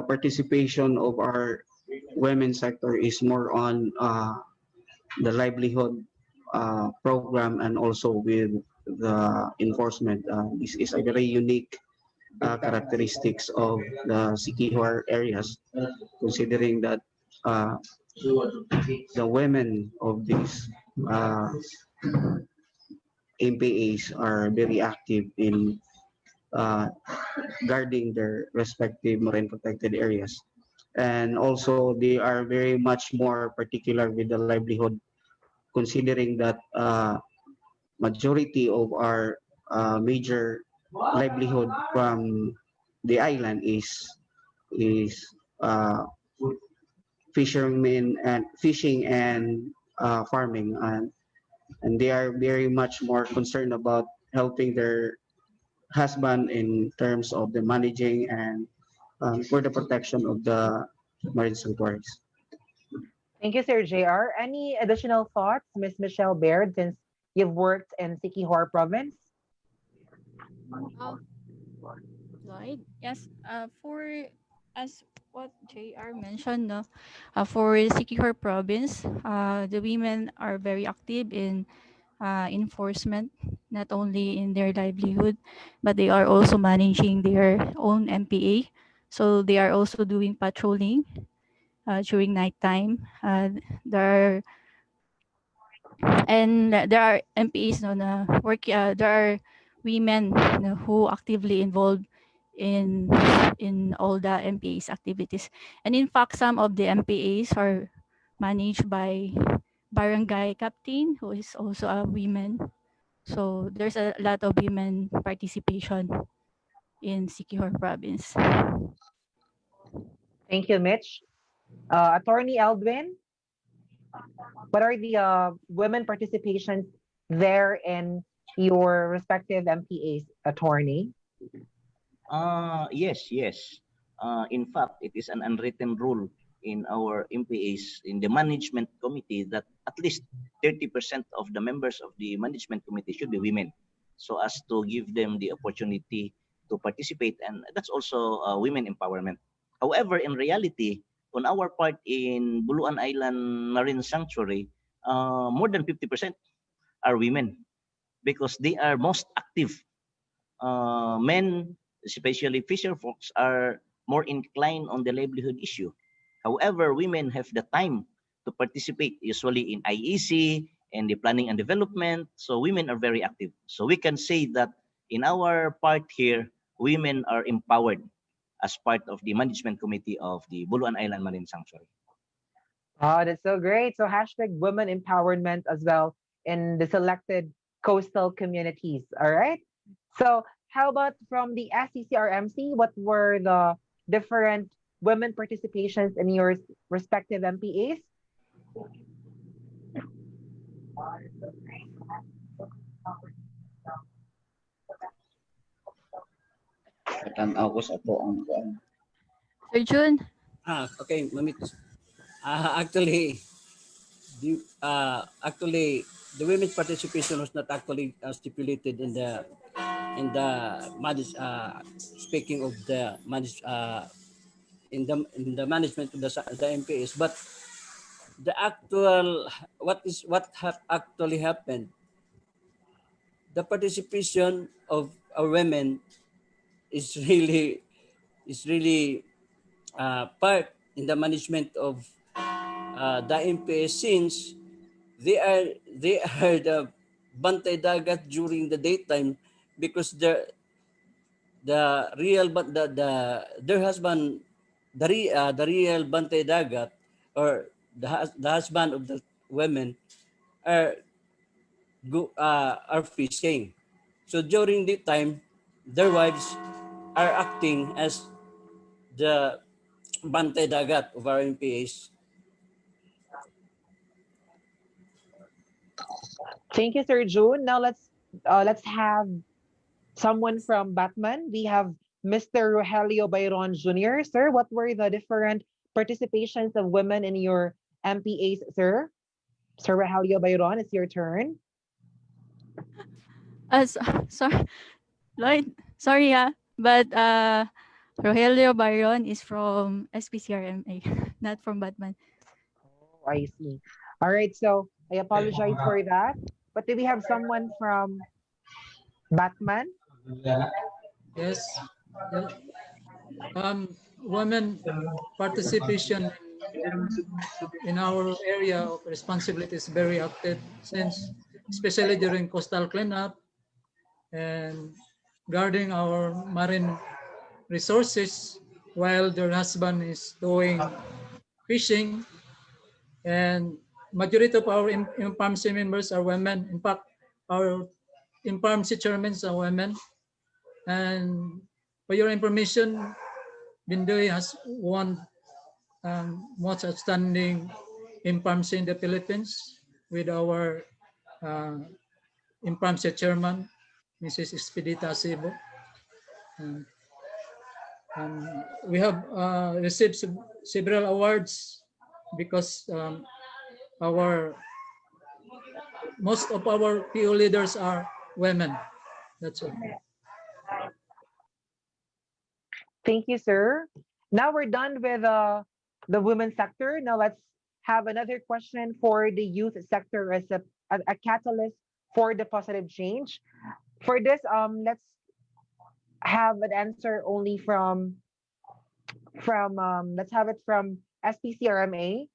participation of our women's sector is more on the livelihood program and also with the enforcement. This is a very unique characteristics of the Siquijor areas, considering that the women of these MPAs are very active in guarding their respective marine protected areas. And also they are very much more particular with the livelihood, considering that majority of our major livelihood from the island is fishermen and fishing and farming, and they are very much more concerned about helping their husband in terms of the managing and for the protection of the marine sanctuaries. Thank you, Sir JR. Any additional thoughts, Ms. Michelle Baird, since you've worked in Siquijor province? Lloyd, yes. For as what JR mentioned, no, for Siquijor province, the women are very active in enforcement, not only in their livelihood, but they are also managing their own MPA. So they are also doing patrolling during nighttime. There are MPAs no, na work. There are women no, who actively involved in all the MPAs activities. And in fact, some of the MPAs are managed by barangay captain, who is also a woman. So there's a lot of women participation in Siquijor province. Thank you, Mitch. Attorney Eldwin, what are the women participations there in your respective MPAs, attorney? Yes. In fact, it is an unwritten rule in our MPAs in the management committee that at least 30% of the members of the management committee should be women, so as to give them the opportunity to participate, and that's also women empowerment. However, in reality, on our part in Buluan Island Marine Sanctuary, more than 50% are women because they are most active. Men, especially fisher folks, are more inclined on the livelihood issue. However, women have the time to participate, usually in IEC and the planning and development. So women are very active. So we can say that in our part here, women are empowered as part of the management committee of the Buluan Island Marine Sanctuary. Oh, that's so great. So hashtag women empowerment as well in the selected coastal communities. All right. So how about from the SCCRMC? What were the different women participations in your respective MPAs? Sir June? Okay, Mamit. Actually, the women's participation was not actually stipulated in the speaking of the in the management of the MPAs, but the actual what have actually happened, the participation of our women is really part in the management of the MPA, since they are the bantay dagat during the daytime, because the real but their husband, the real bantay dagat, or the husband of the women are are fishing. So during the time, their wives are acting as the bantay dagat of our MPAs. Thank you, Sir June. Now let's have someone from Batman. We have Mr. Rogelio Bayron Jr. Sir, what were the different participations of women in your MPAs, sir? Sir Rogelio Bayron, it's your turn. Sorry, Lloyd. Sorry, but Rogelio Byron is from SPCRMA, not from Batman. Oh, I see. All right, so I apologize for that. But do we have someone from Batman? Yes. Women participation in our area of responsibility is very active, since especially during coastal cleanup and guarding our marine resources while their husband is doing fishing. And majority of our MPAMC members are women. In fact, our MPAMC chairmen are women. And for your information, Bindoy has won most outstanding MPAMC in the Philippines with our MPAMC chairman, Mrs. Expedita Cebu. We have received several awards because most of our PO leaders are women. That's all. Thank you, sir. Now we're done with the women's sector. Now let's have another question for the youth sector as a catalyst for the positive change. For this, let's have an answer only from let's have it from SPCRMA.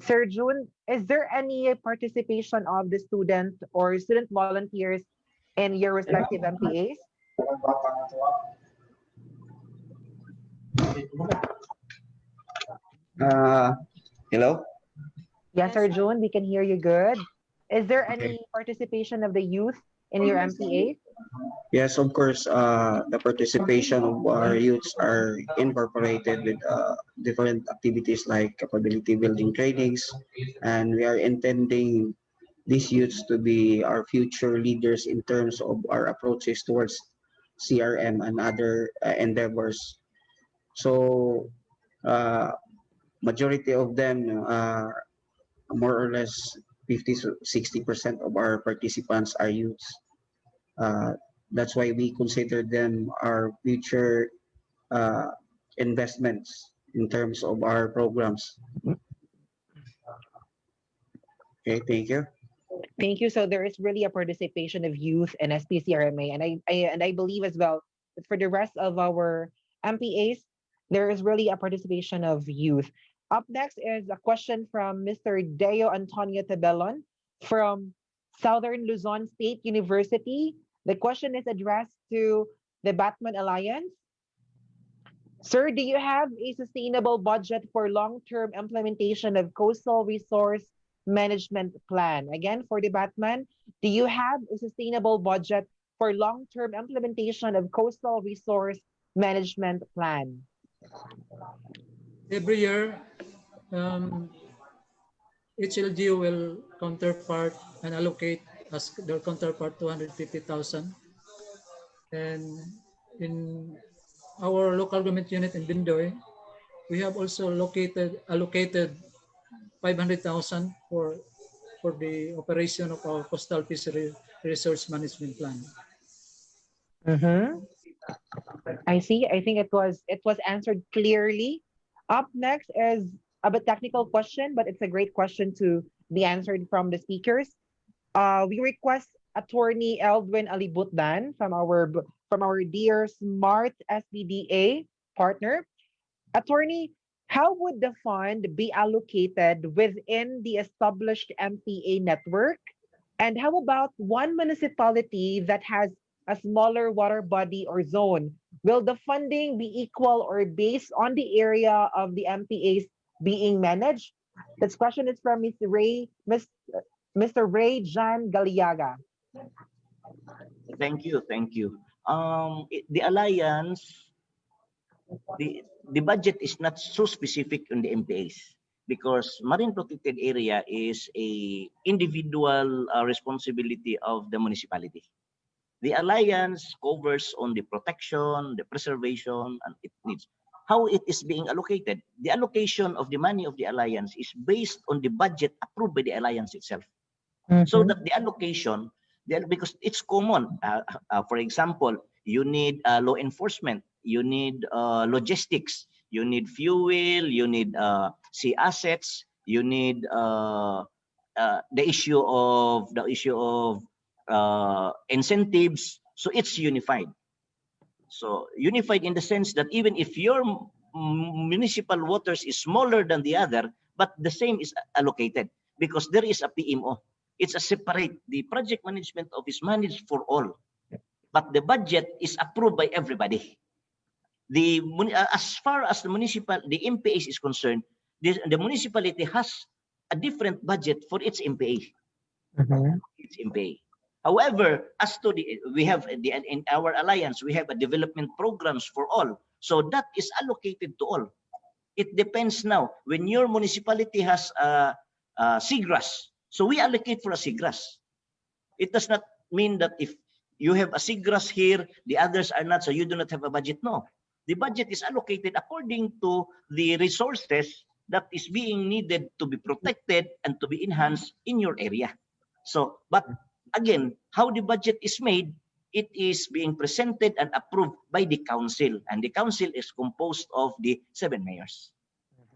Sir June, is there any participation of the student or student volunteers in your respective MPAs? Hello? Yes, Sir June, we can hear you good. Is there Okay. any participation of the youth in your MPAs? Yes, of course, the participation of our youths are incorporated with different activities like capability building trainings, and we are intending these youths to be our future leaders in terms of our approaches towards CRM and other endeavors. So, majority of them, more or less 50 to 60% of our participants are youths. That's why we consider them our future investments in terms of our programs. Okay, thank you. Thank you. So there is really a participation of youth and SPCRMA, and I believe as well that for the rest of our MPAs, there is really a participation of youth. Up next is a question from Mr. Deo Antonio Tabelon from Southern Luzon State University. The question is addressed to the Batman Alliance. Sir, do you have a sustainable budget for long-term implementation of coastal resource management plan? Again, for the Batman, do you have a sustainable budget for long-term implementation of coastal resource management plan? Every year, each LGU will counterpart and allocate as their counterpart 250,000. And in our local government unit in Bindoy, we have also allocated 500,000 for for the operation of our coastal fishery resource management plan. Mm-hmm. I see. I think it was answered clearly. Up next is a bit technical question, but it's a great question to be answered from the speakers. We request Attorney Eldwin Alibutdan from our dear SMARTT-SBD partner. Attorney, how would the fund be allocated within the established MPA network? And how about one municipality that has a smaller water body or zone? Will the funding be equal or based on the area of the MPAs being managed? This question is from Mr. Ray John Galiaga. Thank you, thank you. The alliance, the budget is not so specific on the MPAs because marine protected area is a individual responsibility of the municipality. The alliance covers on the protection, the preservation, and it needs. How it is being allocated, the allocation of the money of the alliance is based on the budget approved by the alliance itself. So that the allocation, because it's common. For example, you need law enforcement, you need logistics, you need fuel, you need sea assets, you need the issue of incentives. So it's unified. So unified in the sense that even if your municipal waters is smaller than the other, but the same is allocated because there is a PMO. It's a separate. The project management office managed for all, but the budget is approved by everybody. As far as the MPAs is concerned, the municipality has a different budget for its MPA. Its MPA. However, as to in our alliance, we have a development programs for all. So that is allocated to all. It depends now. When your municipality has seagrass, so we allocate for a seagrass. It does not mean that if you have a seagrass here, the others are not, so you do not have a budget. No. The budget is allocated according to the resources that is being needed to be protected and to be enhanced in your area. So, but again, how the budget is made, it is being presented and approved by the council, and the council is composed of the 7 mayors.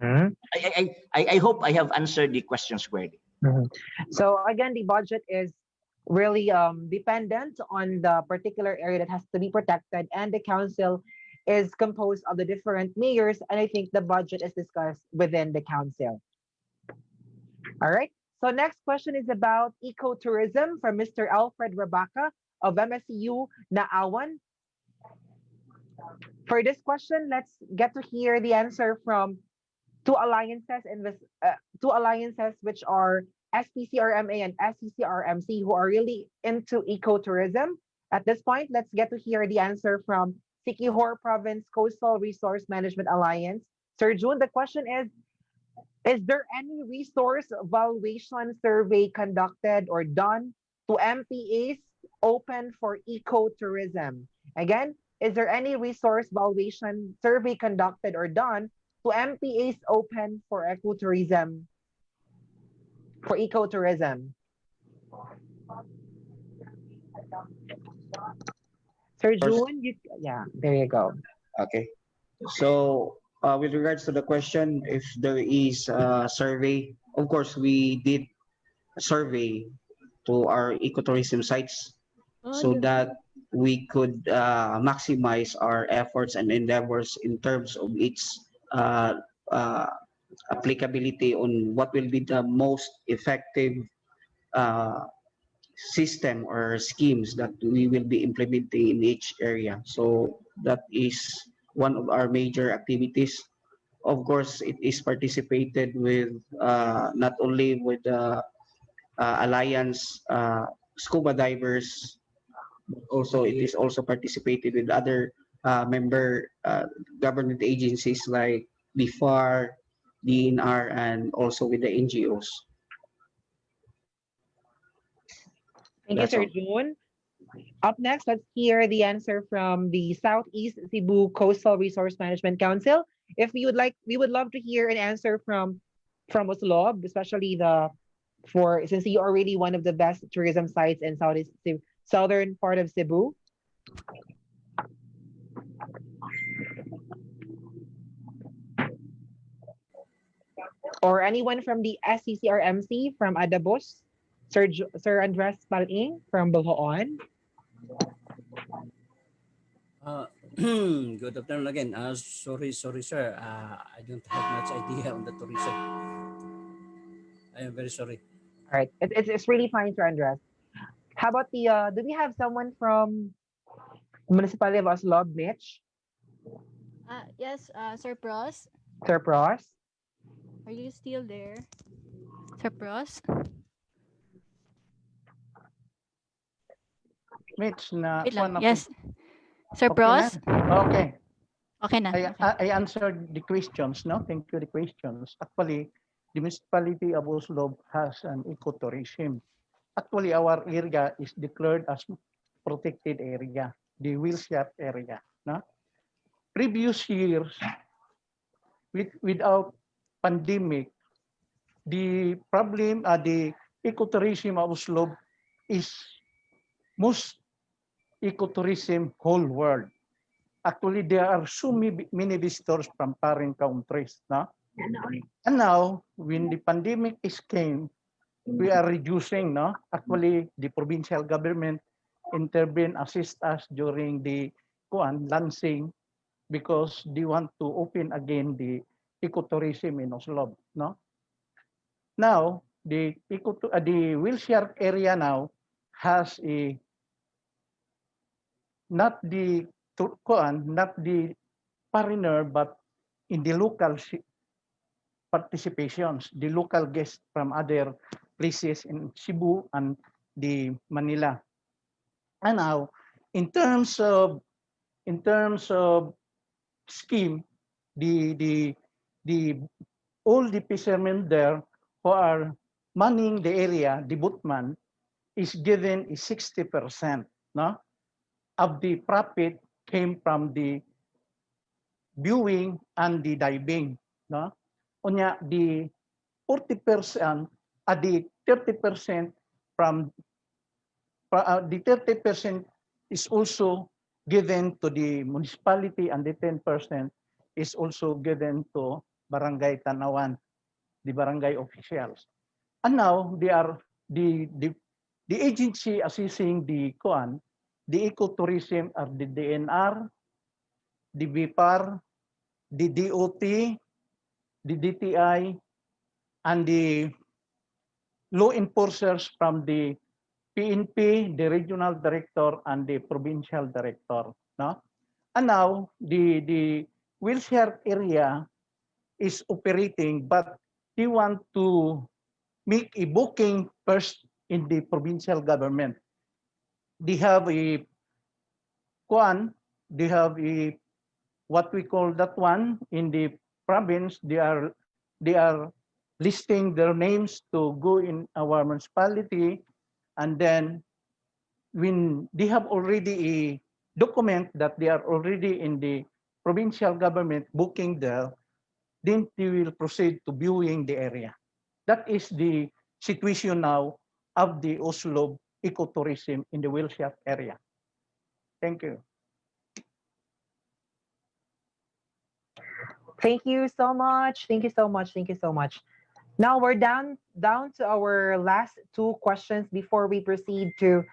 I hope I have answered the question squarely. So again, the budget is really dependent on the particular area that has to be protected, and the council is composed of the different mayors, and I think the budget is discussed within the council. All right. So next question is about ecotourism from Mr. Alfred Rabaca of MSCU Naawan. For this question, let's get to hear the answer from two alliances which are SPCRMA and SCCRMC, who are really into ecotourism. At this point, let's get to hear the answer from Siquijor Province Coastal Resource Management Alliance. Sir June, the question is there any resource valuation survey conducted or done to MPAs open for ecotourism? Again, is there any resource valuation survey conducted or done to MPAs open for ecotourism? Sir June, yeah, there you go. Okay. So with regards to the question, if there is a survey, of course, we did a survey to our ecotourism sites so that we could maximize our efforts and endeavors in terms of its applicability on what will be the most effective system or schemes that we will be implementing in each area. So that is one of our major activities. Of course, it is participated with not only with the Alliance scuba divers, but also it is also participated with other member government agencies like the FAR, DNR, and also with the NGOs. Thank you, Sir June. Up next, let's hear the answer from the Southeast Cebu Coastal Resource Management Council. If we would love to hear an answer from Oslob, especially the for, since you are really one of the best tourism sites in southern part of Cebu? Or anyone from the SCCRMC from Adabos? Sir Andres Paling from Balauro? Good afternoon again. Sorry, sir. I don't have much idea on the tourism. I am very sorry. All right, it's really fine, Sir Andres. How about the, do we have someone from Municipality of Oslob, Mitch? Yes, Sir Pros, Sir Pros? are you still there? Sir Pros? Mitch, na Wait lang. one of Yes. Sir Okay na? Pros? Okay. Okay na. I answered the questions, no? Thank you, the questions. Actually, the municipality of Oslob has an ecotourism. Actually, our area is declared as protected area, the wheelchair area, no? Previous years, without pandemic, the problem, the ecotourism of Oslob is most ecotourism whole world. Actually, there are so many visitors from foreign countries. No? And now, when the pandemic is came, we are reducing. No? Actually, the provincial government intervene, assist us during the launching because they want to open again the ecotourism in Oslo. No? Now, the wheelchair area now has a not the not the foreigner, but in the local participations, the local guests from other places in Cebu and the Manila. And now, in terms of scheme, the all the fishermen there who are manning the area, the boatman, is given is 60%, no? Of the profit came from the viewing and the diving, no? Unya, the 40%, the 30% from the 30% is also given to the municipality, and the 10% is also given to barangay Tanawan, the barangay officials. And now they are the agency assessing the ecotourism are the DNR, the BIPAR, the DOT, the DTI, and the law enforcers from the PNP, the regional director, and the provincial director. No? And now the wheelchair area is operating, but they want to make a booking first in the provincial government. They have a what we call that one in the province. They are listing their names to go in our municipality, and then when they have already a document that they are already in the provincial government booking there, then they will proceed to viewing the area. That is the situation now of the Oslo ecotourism in the wheelchair area. Thank you. Thank you so much. Thank you so much. Thank you so much. Now we're down to our last two questions before we proceed to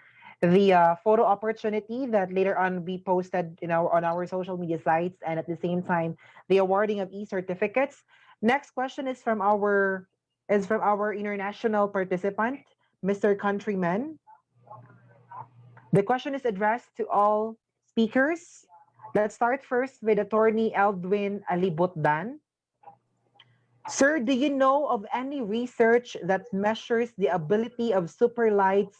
the photo opportunity that later on we posted on our social media sites, and at the same time the awarding of e-certificates. Next question is from our international participant, Mr. Countryman. The question is addressed to all speakers. Let's start first with Attorney Eldwin Alibutdan. Sir, do you know of any research that measures the ability of superlights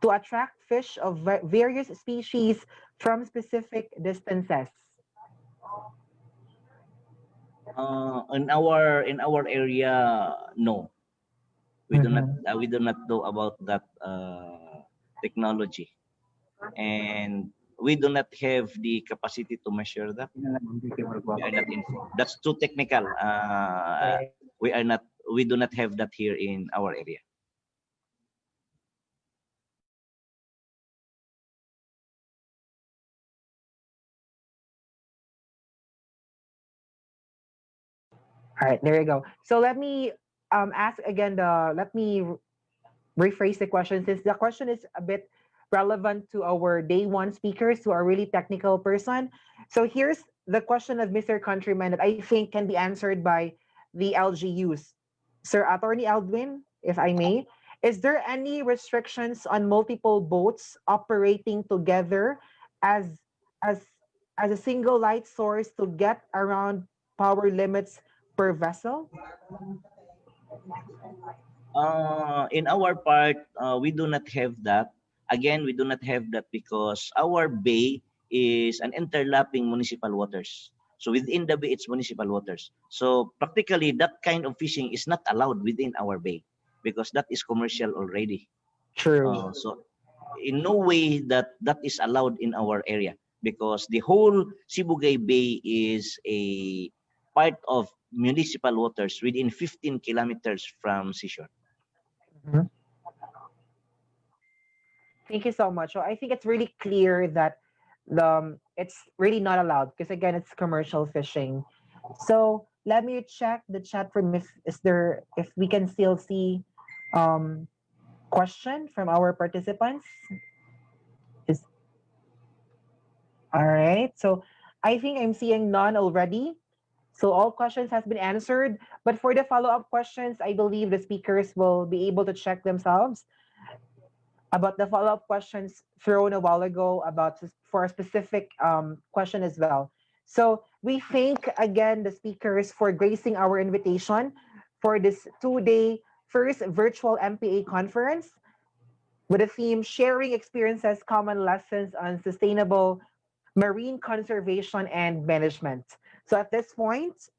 to attract fish of various species from specific distances? In our area, no. We do not know about that technology, and we do not have the capacity to measure that. We are not informed. That's too technical. We do not have that here in our area. All right, there you go. So let me ask again let me rephrase the question, since the question is a bit relevant to our day one speakers who are really technical person. So here's the question of Mr. Countryman that I think can be answered by the LGUs. Sir Attorney Eldwin, if I may, is there any restrictions on multiple boats operating together as as as a single light source to get around power limits per vessel? In our part, we do not have that. Again, we do not have that because our bay is an interlapping municipal waters. So within the bay, it's municipal waters. So practically, that kind of fishing is not allowed within our bay because that is commercial already. True. So in no way that is allowed in our area because the whole Sibugay Bay is a part of municipal waters within 15 kilometers from seashore. Mhm. Thank you so much. So I think it's really clear that it's really not allowed because again it's commercial fishing. So let me check the chat room if we can still see um question from our participants. Is all right. So I think I'm seeing none already. So all questions has been answered. But for the follow-up questions, I believe the speakers will be able to check themselves about the follow-up questions thrown a while ago for a specific question as well. So we thank again the speakers for gracing our invitation for this 2-day first virtual MPA conference with the theme Sharing Experiences, Common Lessons on Sustainable Marine Conservation and Management. So at this point,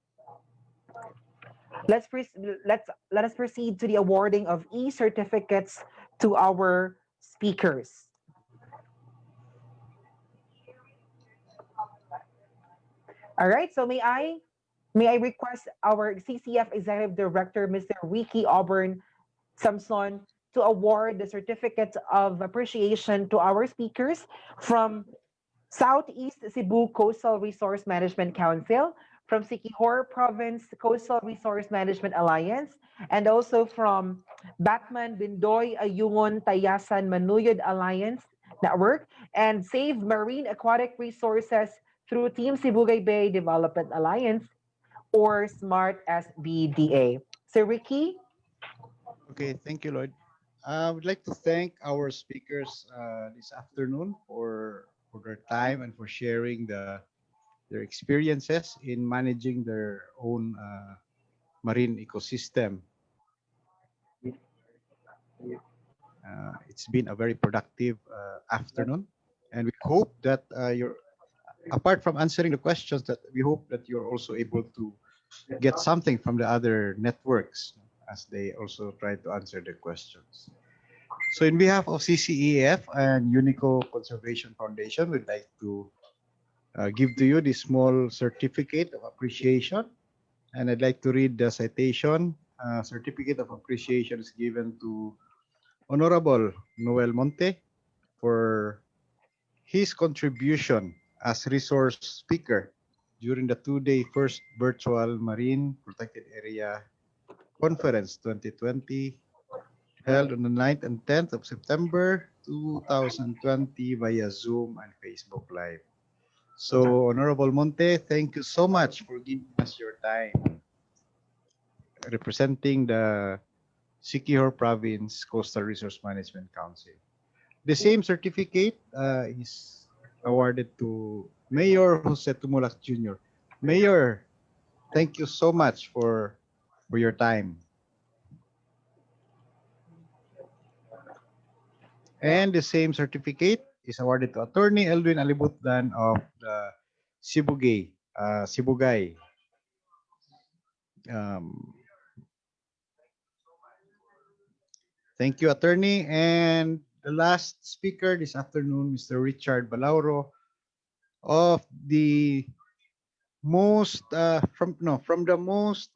let's let us proceed to the awarding of e-certificates to our speakers. All right, so may I request our CCF Executive Director, Mr. Ricky Auburn Samson, to award the certificate of appreciation to our speakers from Southeast Cebu Coastal Resource Management Council, from Siquijor Province Coastal Resource Management Alliance, and also from Batman, Bindoy, Ayungon, Tayasan, Manuyod Alliance Network, and Save Marine Aquatic Resources through Team Sibugay Bay Development Alliance, or SMARTT-SBD. So Ricky? Okay, thank you, Lloyd. I would like to thank our speakers this afternoon for their time and for sharing their experiences in managing their own marine ecosystem. It's been a very productive afternoon, and we hope that apart from answering the questions, that we hope that you're also able to get something from the other networks as they also try to answer the questions. So in behalf of CCEF and Unico Conservation Foundation, we'd like to give to you this small certificate of appreciation. And I'd like to read the citation. Certificate of appreciation is given to Honorable Noel Monte for his contribution as resource speaker during the 2-day first virtual Marine Protected Area Conference 2020 held on the 9th and 10th of September 2020 via Zoom and Facebook Live. So, Honorable Monte, thank you so much for giving us your time representing the Siquijor Province Coastal Resource Management Council. The same certificate is awarded to Mayor Jose Tumulak Jr. Mayor, thank you so much for your time. And the same certificate is awarded to Attorney Eldwin Alibutdan of the Sibugay. Thank you, Attorney. And the last speaker this afternoon, Mr. Richard Balauro of the most from the most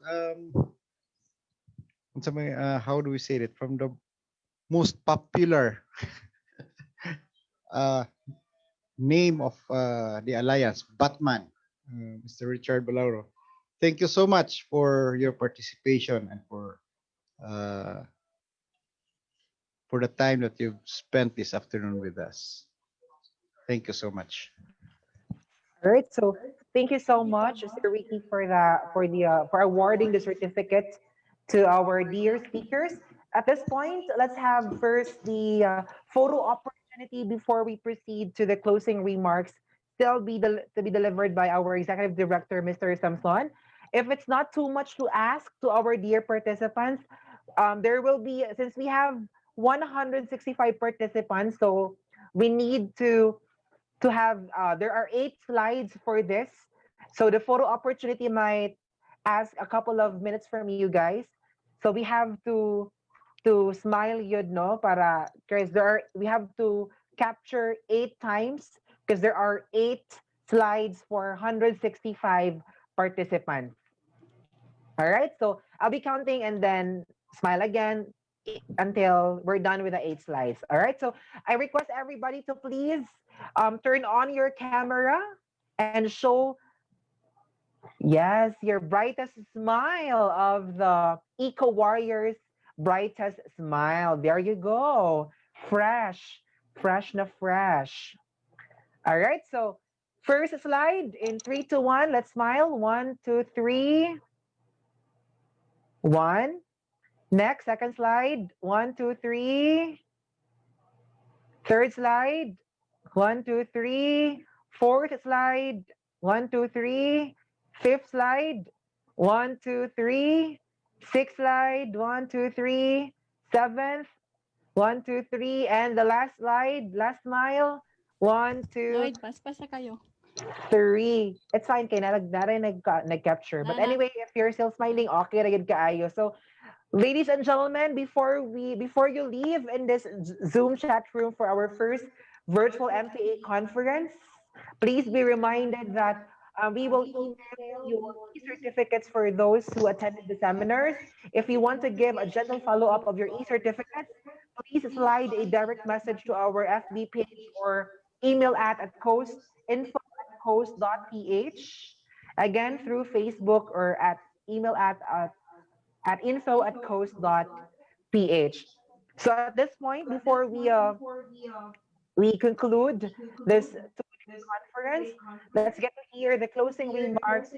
how do we say it, from the most popular name of the alliance, Batman, Mr. Richard Balauro. thank you so much for your participation and uh, for the time that you've spent this afternoon with us. Thank you so much. All right. So thank you so much, Sir Ricky, for for awarding the certificate to our dear speakers. At this point, let's have first the photo opportunity before we proceed to the closing remarks. Still to be delivered by our executive director, Mr. Samson. If it's not too much to ask to our dear participants, there will be, since we have 165 participants, so we need to have there are 8 slides for this, so the photo opportunity might ask a couple of minutes from you guys, so we have to smile yun, no, para because we have to capture 8 times because there are 8 slides for 165 participants. All right, so I'll be counting and then smile again until we're done with the 8 slides. All right, so I request everybody to please turn on your camera and show, yes, your brightest smile of the Eco Warriors brightest smile. There you go. Fresh, fresh na fresh. All right, so first slide in 3, 2, 1. Let's smile. 1, 2, 3. 1. Next, second slide. 1, 2, 3. Third slide. 1, 2, 3. Fourth slide. 1, 2, 3. Fifth slide. 1, 2, 3. Sixth slide. 1, 2, 3. Seventh. 1, 2, 3. And the last slide. Last smile. 1, 2, Lloyd, paspasa kayo. 3. It's fine kay nag-capture. But anyway, if you're still smiling, okay ra gid kaayo. So, ladies and gentlemen, before you leave in this Zoom chat room for our first virtual MPA conference, please be reminded that we will email you e-certificates for those who attended the seminars. If you want to give a gentle follow-up of your e-certificates, please slide a direct message to our FB page or email at info@coast.ph. Again, through Facebook or at email at info@coast.ph. So at this point, before we conclude this 2-day conference, let's get to hear the closing remarks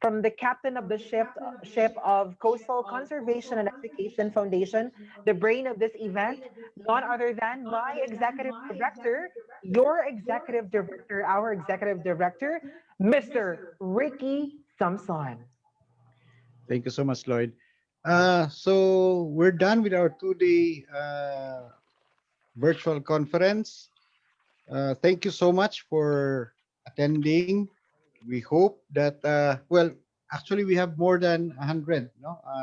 from the captain of the ship of Coastal Conservation and Education Foundation, the brain of this event, none other than my executive director, your executive director, our executive director, Mr. Ricky Samson. Thank you so much, Lloyd. So we're done with our 2-day virtual conference. Thank you so much for attending. We hope that, well, actually we have more than 100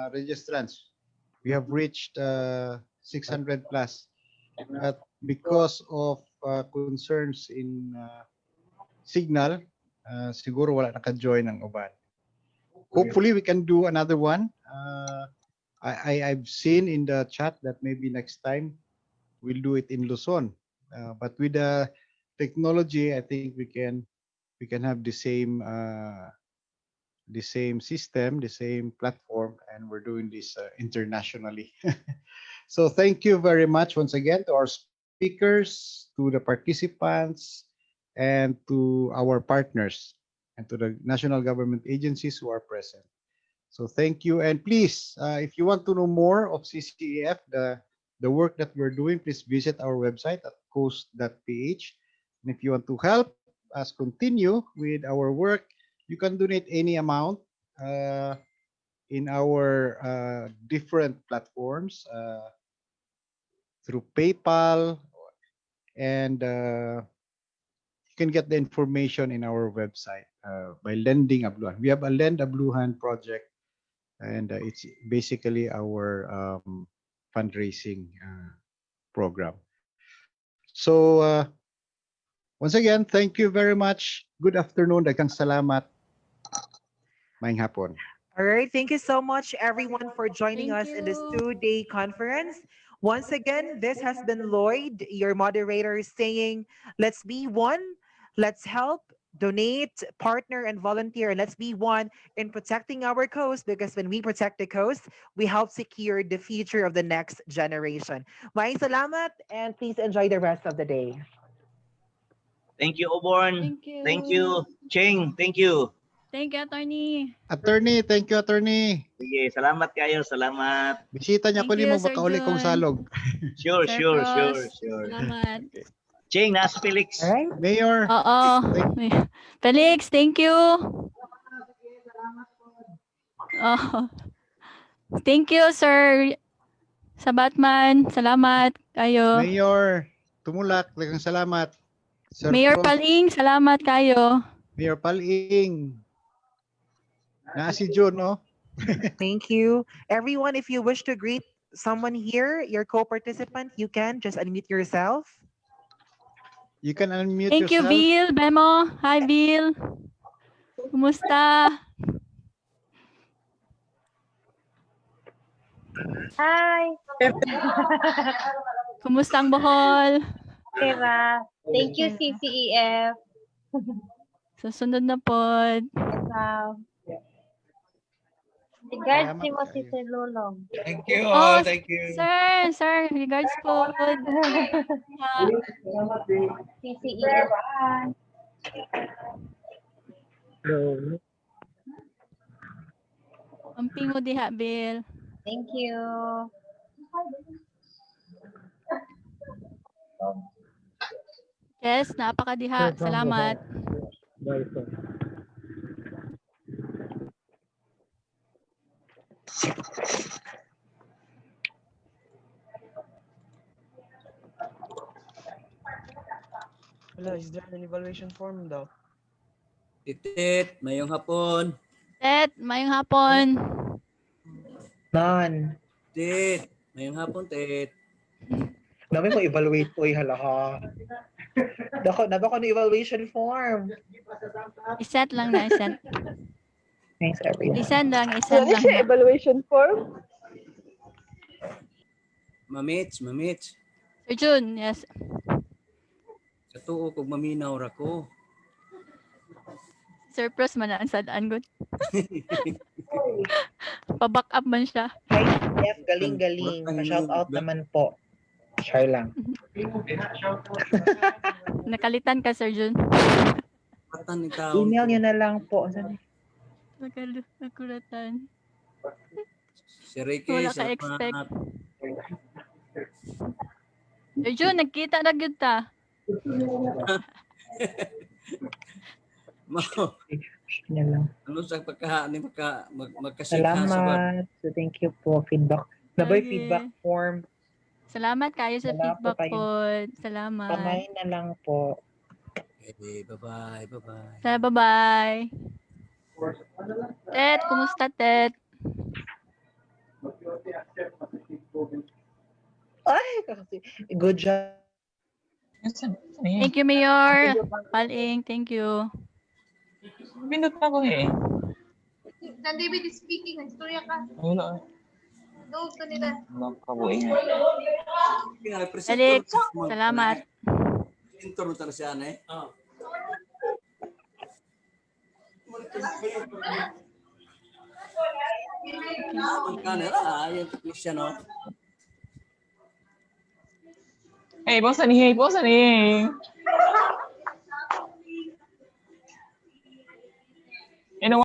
registrants. We have reached 600 plus. But because of concerns in signal, siguro wala naka-join ang uban. Hopefully we can do another one. I've seen in the chat that maybe next time we'll do it in Luzon. But with the technology, I think we can have the same system, the same platform, and we're doing this internationally. So thank you very much once again to our speakers, to the participants, and to our partners, and to the national government agencies who are present. So thank you, and please, if you want to know more of CCEF, the work that we're doing, please visit our website at coast.ph. And if you want to help us continue with our work, you can donate any amount in our different platforms through PayPal, and you can get the information in our website by Lending Abluhan. We have a Lend Abluhan project, and it's basically our fundraising program. So once again, thank you very much. Good afternoon. Daghang salamat. Maayong hapon. All right. Thank you so much, everyone, for joining us in this 2-day conference. Once again, this has been Lloyd, your moderator, saying, let's be one, let's help, donate, partner, and volunteer. And let's be one in protecting our coast, because when we protect the coast, we help secure the future of the next generation. Maraming salamat, and please enjoy the rest of the day. Thank you, Oborn. Thank you. Thank you, Cheng. Thank you. Thank you, Attorney. Attorney, thank you, attorney. Sige, salamat kayo. Salamat. Bisita niya ko Thank ni you, mo Sir baka uli kong John. salog. Sure, Sir sure, Cross. sure, sure. Salamat. Cheng, nasa Felix. All right. Mayor. Oo. Felix, thank you. Oh. Thank you, Sir. Sa Batman, salamat kayo. Mayor Tumulak, daghang salamat. Sir Mayor Prof, Paling, salamat kayo. Mayor Paling. Si June, no? Thank you. Everyone, if you wish to greet someone here, your co-participant, you can just unmute yourself. You can unmute Thank you, yourself. Bill. Bemo. Hi, Bill. Kumusta? Hi. Kumusta ang Bohol? Kira. Thank you, CCEF. Susunod na pod. Regards si mo si Sir Lulong. Thank you. Oh, Thank you. Sir, regards po. CCEF. Amping mo diha, Bill. Thank you. Yes, napakadiha. Salamat. Hello, is there an evaluation form daw? Titit, mayong hapon. Tet, mayong hapon. None. Tit, mayong hapon, Tit. Dami mo evaluate po, halaha. Nabako na evaluation form. Iset lang na, iset. Thanks, everyone. Iset lang. Evaluation form? Mamits. Sir Jun, yes. Sa tuo kog maminaw ra ko. Sir Pros man na ang sadaan good. Pa-back up man siya. Hi, Jeff. Galing-galing. Pa-shout out naman po. Share lang. Nakalitan ka, Sir Jun. Patan ni taon. Email nyo na lang po. Nakulatan. Si Ricky, Wala ka expect. Sir Jun, nagkita na gyud ta. Mao. Ano sa pagka ni magkasig Salamat. So thank you po. Feedback. Nabay Okay. feedback form. Salamat kayo sa Wala po feedback tayong- po. Salamat. Kamay na lang po. Okay, bye-bye. Bye-bye. Tet, kumusta, Tet? Ay, good job. Thank you, Mayor. Paling, thank you. Pindot na ko eh. Dan David is speaking. Istorya ka. Wala. Go to nila. Nakabuhay. Alex, salamat. Intro na siya na eh. Ayan, siya no. Hey, bosan nih.